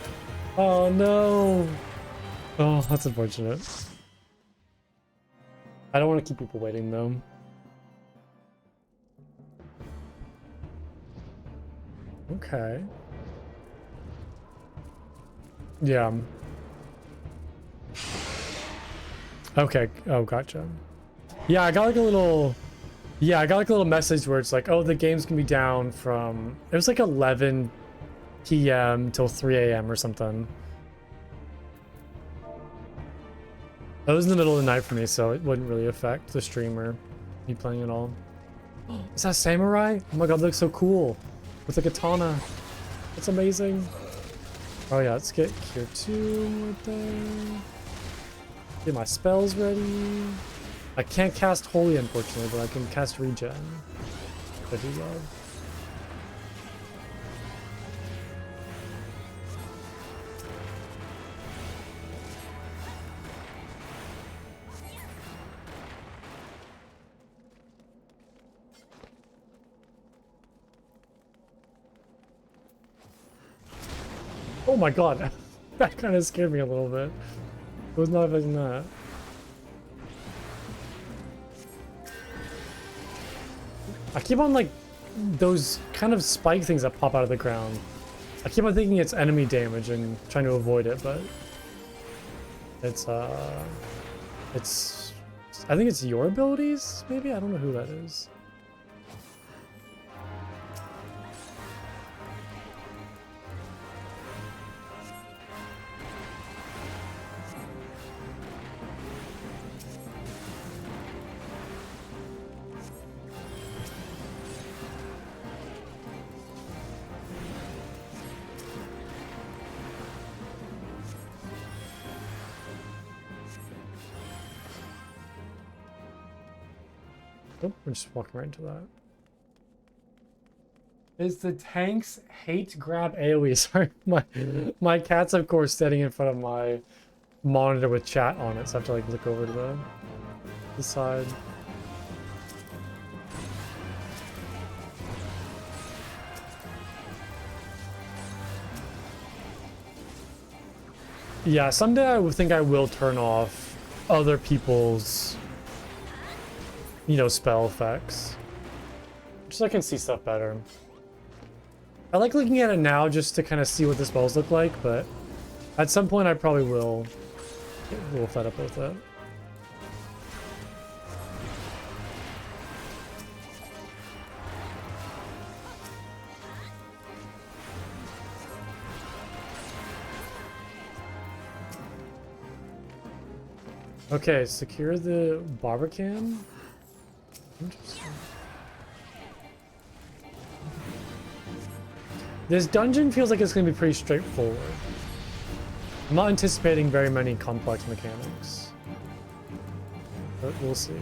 Oh no! Oh, that's unfortunate. I don't want to keep people waiting though. Okay. Yeah. Okay. Oh, gotcha. Yeah, I got like a little... Yeah, I got like a little message where it's like, oh, the game's gonna be down from... It was like 11 p.m. till 3 a.m. or something. That was in the middle of the night for me, so it wouldn't really affect the streamer, me playing it all. Is that Samurai? Oh my god, that looks so cool. With a katana. That's amazing. Oh yeah, let's get Cure 2 right there. Get my spells ready. I can't cast Holy, unfortunately, but I can cast Regen. I do love. Oh my god, that kind of scared me a little bit. I was not expecting that. I keep on like those kind of spike things that pop out of the ground. I keep on thinking it's enemy damage and trying to avoid it, but it's I think it's your abilities, maybe? I don't know who that is. Oh, we're just walking right into that. Is the tanks hate grab AoE? Sorry, my cat's of course standing in front of my monitor with chat on it, so I have to like look over to the side. Yeah, someday I would think I will turn off other people's, you know, spell effects. Just so I can see stuff better. I like looking at it now just to kind of see what the spells look like, but at some point I probably will get a little fed up with it. Okay, secure the Barbican. Interesting. This dungeon feels like it's going to be pretty straightforward. I'm not anticipating very many complex mechanics, but we'll see.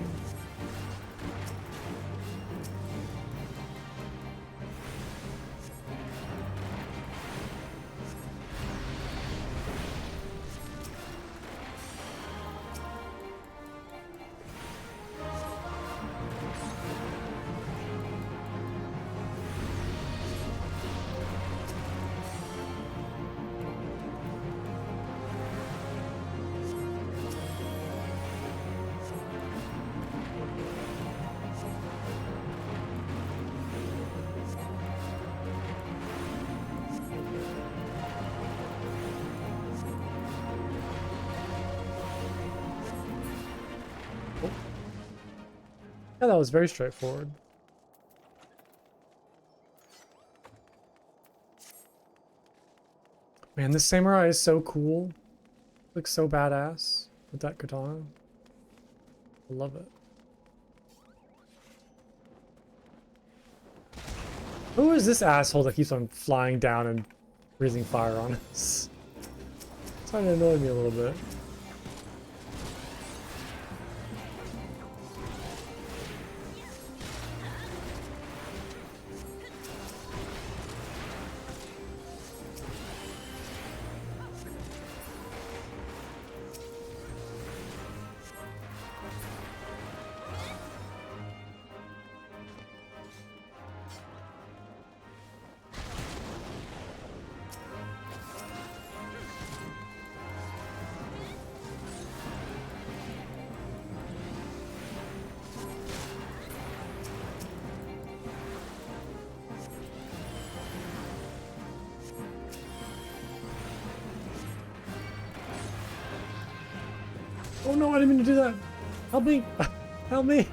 Yeah, that was very straightforward. Man, this samurai is so cool. Looks so badass with that katana. I love it. Who is this asshole that keeps on flying down and breathing fire on us? It's starting to annoy me a little bit. Oh no, I didn't mean to do that. Help me. Help me.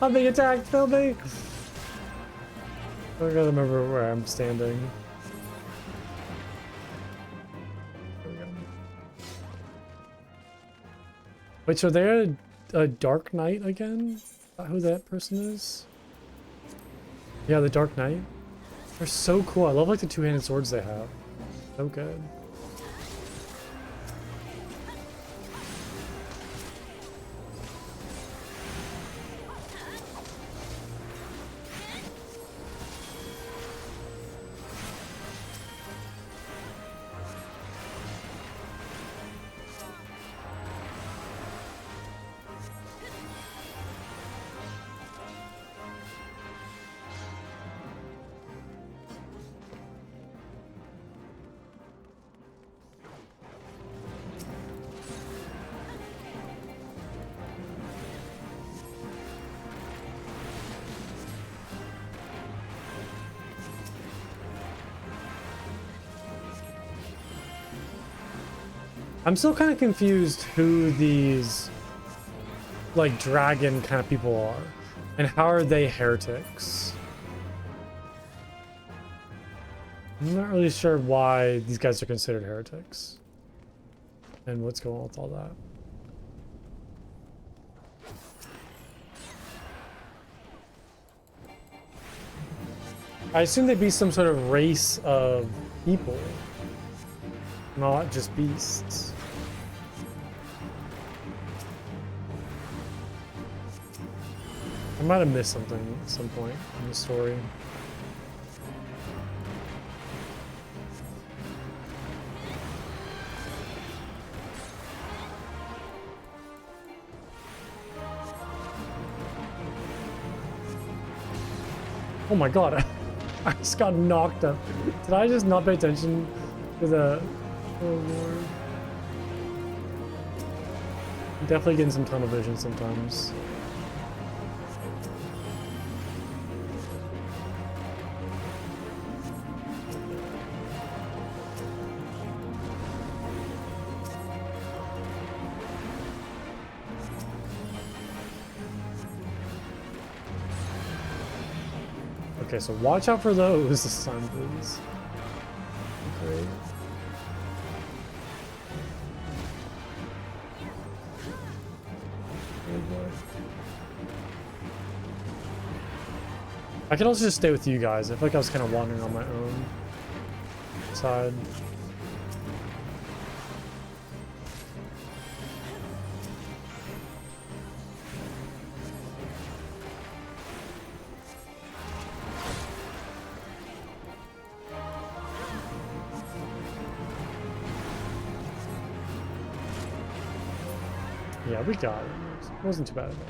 I'm being attacked. Help me. I gotta remember where I'm standing. There we go. Wait, so they're a Dark Knight again? Is that who that person is? Yeah, the Dark Knight. They're so cool. I love like the two-handed swords they have. So good. I'm still kind of confused who these, like, dragon kind of people are. And how are they heretics? I'm not really sure why these guys are considered heretics. And what's going on with all that. I assume they'd be some sort of race of people. Not just beasts. I might have missed something at some point in the story. Oh my god, I just got knocked up. Did I just not pay attention to the... Oh lord. I'm definitely getting some tunnel vision sometimes. Okay, so watch out for those this time, please. Great. I could also just stay with you guys. I feel like I was kind of wandering on my own side. Yeah, we got it. It wasn't too bad at all.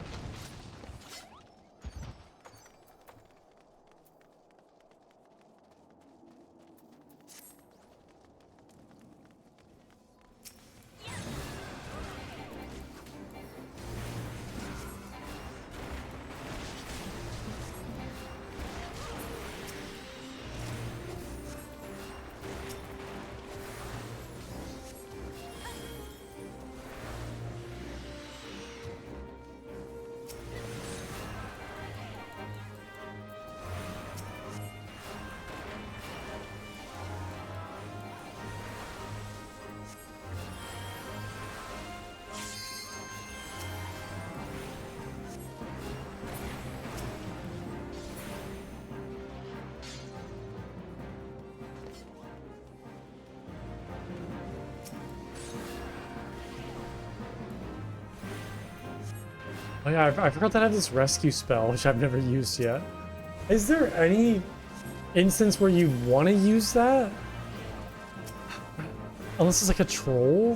Oh yeah, I forgot that I have this rescue spell, which I've never used yet. Is there any instance where you want to use that? Unless it's like a troll?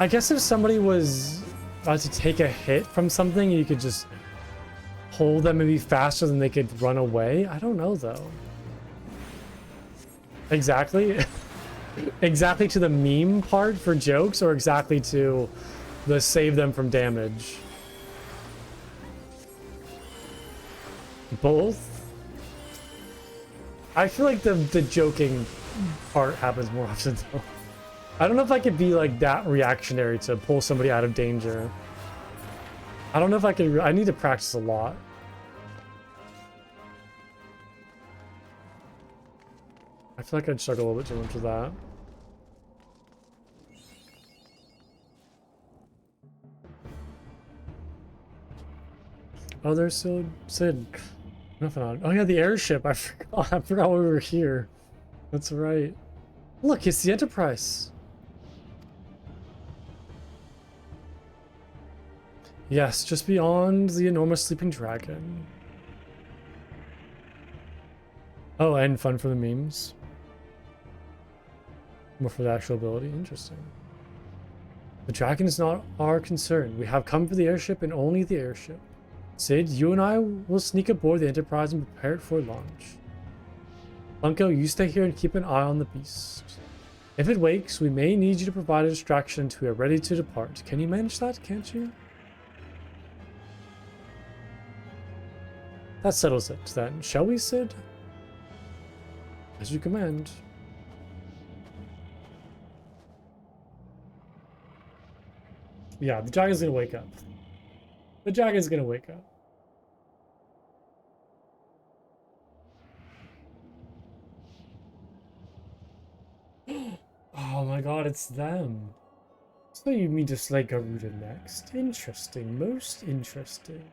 I guess if somebody was about to take a hit from something, you could just hold them maybe faster than they could run away. I don't know though. Exactly? Exactly to the meme part for jokes, or exactly to the save them from damage? Both? I feel like the joking part happens more often though. I don't know if I could be like that reactionary to pull somebody out of danger. I don't know if I could. I need to practice a lot. I feel like I'd struggle a little bit too much with that. Oh, there's still Sid. Nothing on. Oh yeah, the airship. I forgot. I forgot we were here. That's right. Look, it's the Enterprise. Yes, just beyond the enormous sleeping dragon. Oh, and fun for the memes. More for the actual ability. Interesting. The dragon is not our concern. We have come for the airship and only the airship. Sid, you and I will sneak aboard the Enterprise and prepare it for launch. Funko, you stay here and keep an eye on the beast. If it wakes, we may need you to provide a distraction until we are ready to depart. Can you manage that, can't you? That settles it, then. Shall we, Sid? As you command. Yeah, the dragon's gonna wake up. The dragon's gonna wake up. Oh my god, it's them. So you mean to slay Garuda next? Interesting, most interesting.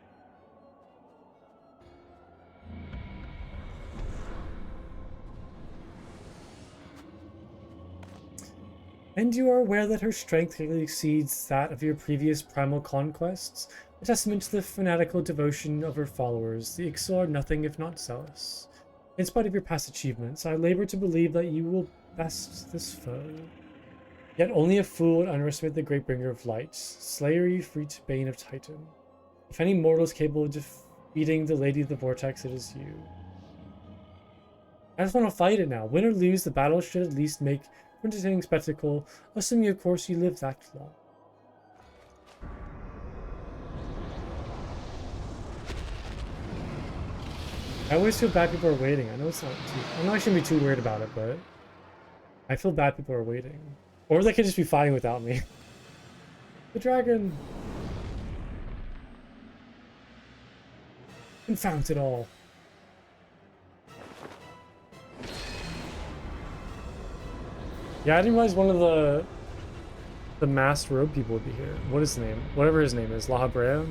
And you are aware that her strength greatly exceeds that of your previous primal conquests, a testament to the fanatical devotion of her followers. The Ixal are nothing if not zealous. In spite of your past achievements, I labor to believe that you will best this foe. Yet only a fool would underestimate the great bringer of light, slayer Efreet, bane of Titan. If any mortal is capable of defeating the Lady of the Vortex, it is you. I just want to fight it now. Win or lose, the battle should at least make an entertaining spectacle, assuming of course you live that long. I always feel bad people are waiting. I know it's not too... I'm not actually gonna be too weird about it, but... I feel bad people are waiting. Or they could just be fighting without me. The dragon! Confound it all. Yeah, I didn't realize one of the masked robe people would be here. What is his name? Whatever his name is. La Habrea?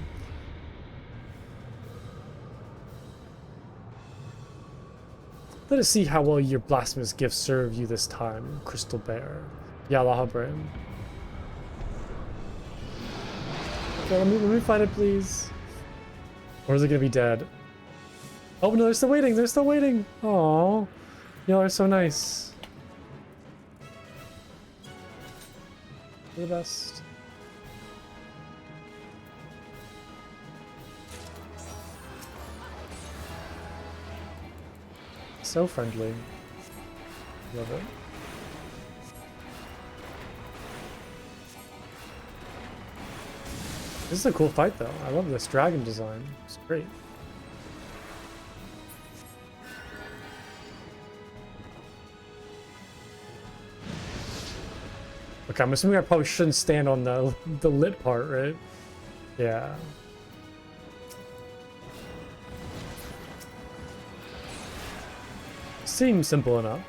Let us see how well your blasphemous gifts serve you this time, Crystal Bear. Yeah, La Habrea. Okay, let me fight it, please. Or is it gonna be dead? Oh no, they're still waiting. They're still waiting. Aww. Y'all are so nice. You're the best. So friendly. Love it. This is a cool fight though. I love this dragon design. It's great. Okay, I'm assuming I probably shouldn't stand on the lit part, right? Yeah. Seems simple enough.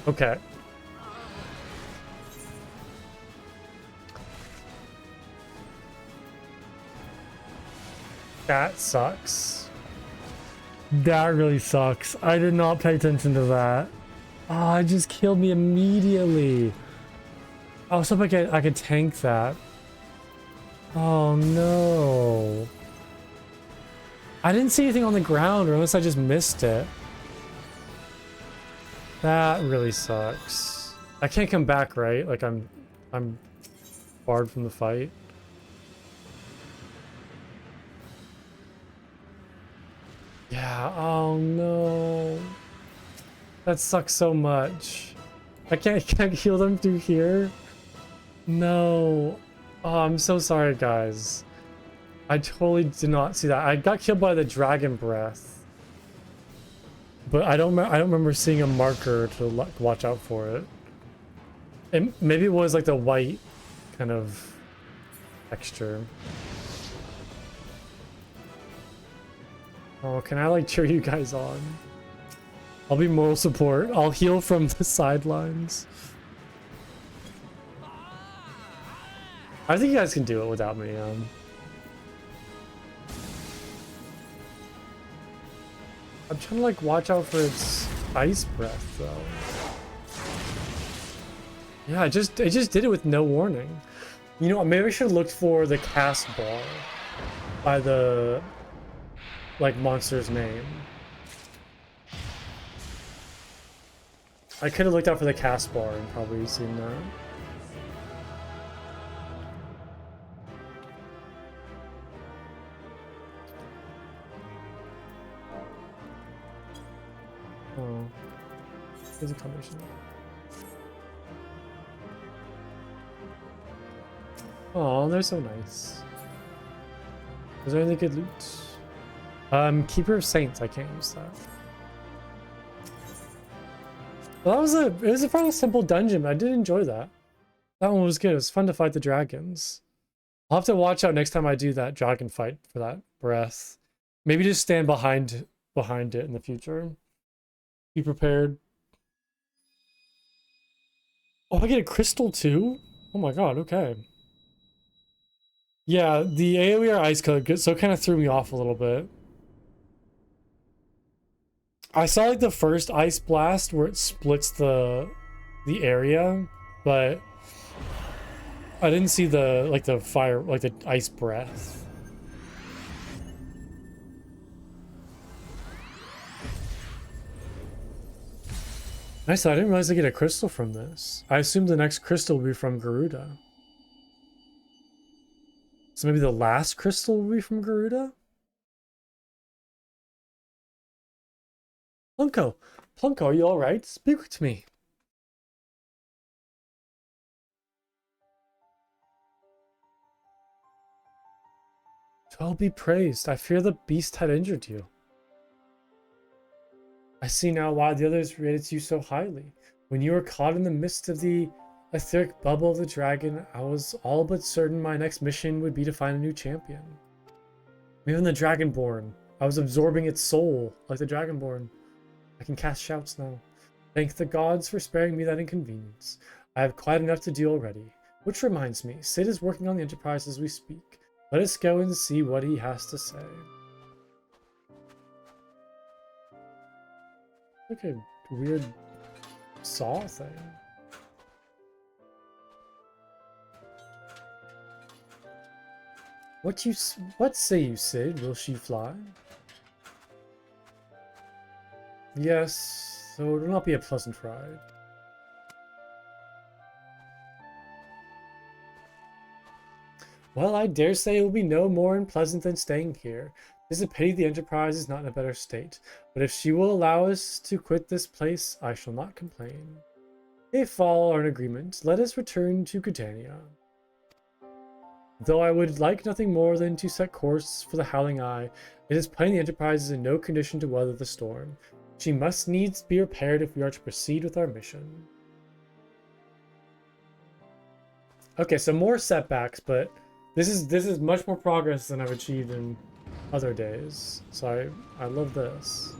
Okay. That sucks. That really sucks. I did not pay attention to that. Oh, it just killed me immediately. I was hoping I could tank that. Oh no. I didn't see anything on the ground, or unless I just missed it. That really sucks. I can't come back, right? Like I'm barred from the fight. Yeah, oh no. That sucks so much. I can't heal them through here. No. Oh, I'm so sorry, guys. I totally did not see that. I got killed by the dragon breath, but I don't remember seeing a marker to like watch out for it. And maybe it was like the white kind of texture. Oh, can I like cheer you guys on? I'll be moral support. I'll heal from the sidelines. I think you guys can do it without me. I'm trying to like watch out for its ice breath though. Yeah, it just did it with no warning. You know, maybe I should have looked for the cast bar by the like monster's name. I could have looked out for the cast bar and probably seen that. Oh, there's a combination. Oh, they're so nice. Is there any good loot? Keeper of Saints. I can't use that. Well, it was a fairly simple dungeon, but I did enjoy that. That one was good. It was fun to fight the dragons. I'll have to watch out next time I do that dragon fight for that breath. Maybe just stand behind it in the future. Be prepared. Oh, I get a crystal too? Oh my god, okay. Yeah, the AoE ice code, so it kind of threw me off a little bit. I saw like the first ice blast where it splits the area, but I didn't see the fire, like the ice breath. Nice, I didn't realize I get a crystal from this. I assumed the next crystal would be from Garuda. So maybe the last crystal will be from Garuda? Plunko, are you alright? Speak to me. Well be praised. I fear the beast had injured you. I see now why the others rated you so highly. When you were caught in the midst of the etheric bubble of the dragon, I was all but certain my next mission would be to find a new champion. Even the Dragonborn. I was absorbing its soul, like the Dragonborn. I can cast shouts now. Thank the gods for sparing me that inconvenience. I have quite enough to do already. Which reminds me, Sid is working on the Enterprise as we speak. Let us go and see what he has to say. Like a weird saw thing. What say you, Sid? Will she fly? Yes, so it will not be a pleasant ride. Well, I dare say it will be no more unpleasant than staying here. It is a pity the Enterprise is not in a better state, but if she will allow us to quit this place, I shall not complain. If all are in agreement, let us return to Catania. Though I would like nothing more than to set course for the Howling Eye, it is plain the Enterprise is in no condition to weather the storm. She must needs be repaired if we are to proceed with our mission. Okay, so more setbacks, but this is much more progress than I've achieved in other days. So I love this.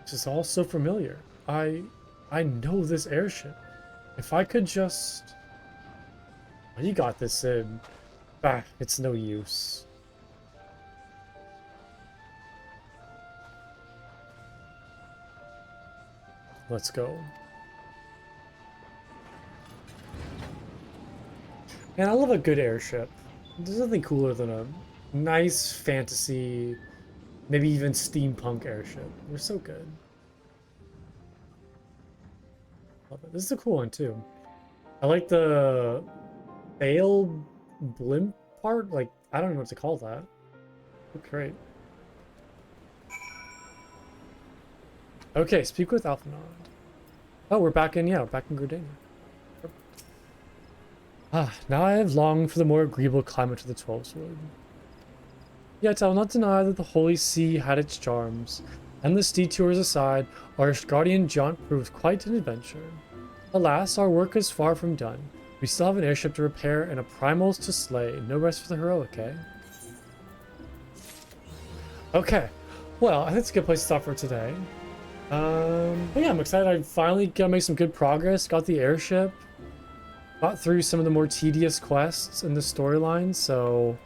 This is all so familiar. I know this airship. If I could just... Oh, you got this, Sid. Ah, it's no use. Let's go. Man, I love a good airship. There's nothing cooler than a nice fantasy, maybe even steampunk airship. They're so good. Love it. This is a cool one too. I like the sail blimp part. Like, I don't know what to call that. Look great. Okay, speak with Alphanod. Oh, we're back in, yeah, we're back in Gridania. Ah, now I have longed for the more agreeable climate of the 12 Sword. Yet I will not deny that the Holy See had its charms. Endless detours aside, our Guardian jaunt proved quite an adventure. Alas, our work is far from done. We still have an airship to repair and a primals to slay. No rest for the heroic, eh? Okay, well, I think it's a good place to stop for today. But yeah, I'm excited. I finally got to make some good progress. Got the airship. Got through some of the more tedious quests in the storyline, so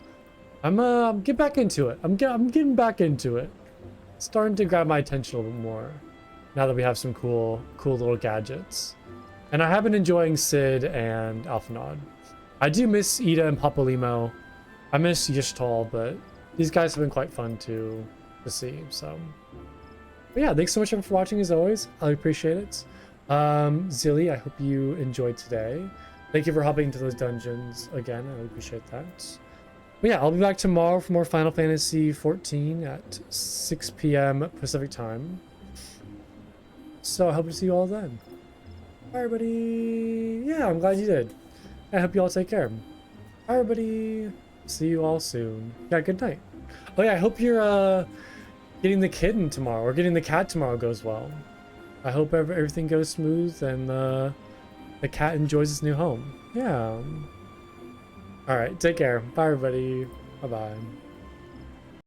I'm get back into it. I'm getting back into it. It's starting to grab my attention a little bit more now that we have some cool little gadgets. And I have been enjoying Sid and Alphanod. I do miss Ida and Papalimo. I miss Yishtal, but these guys have been quite fun to see. So, but yeah, thanks so much for watching as always. I appreciate it. Zilly, I hope you enjoyed today. Thank you for hopping into those dungeons again. I really appreciate that. But yeah, I'll be back tomorrow for more Final Fantasy XIV at 6 p.m. Pacific time. So I hope to see you all then. Bye, everybody. Yeah, I'm glad you did. I hope you all take care. Bye, everybody. See you all soon. Yeah, good night. Oh yeah, I hope you're getting the kitten tomorrow, or getting the cat tomorrow goes well. I hope everything goes smooth and the cat enjoys its new home. Yeah. All right, take care. Bye, everybody. Bye-bye.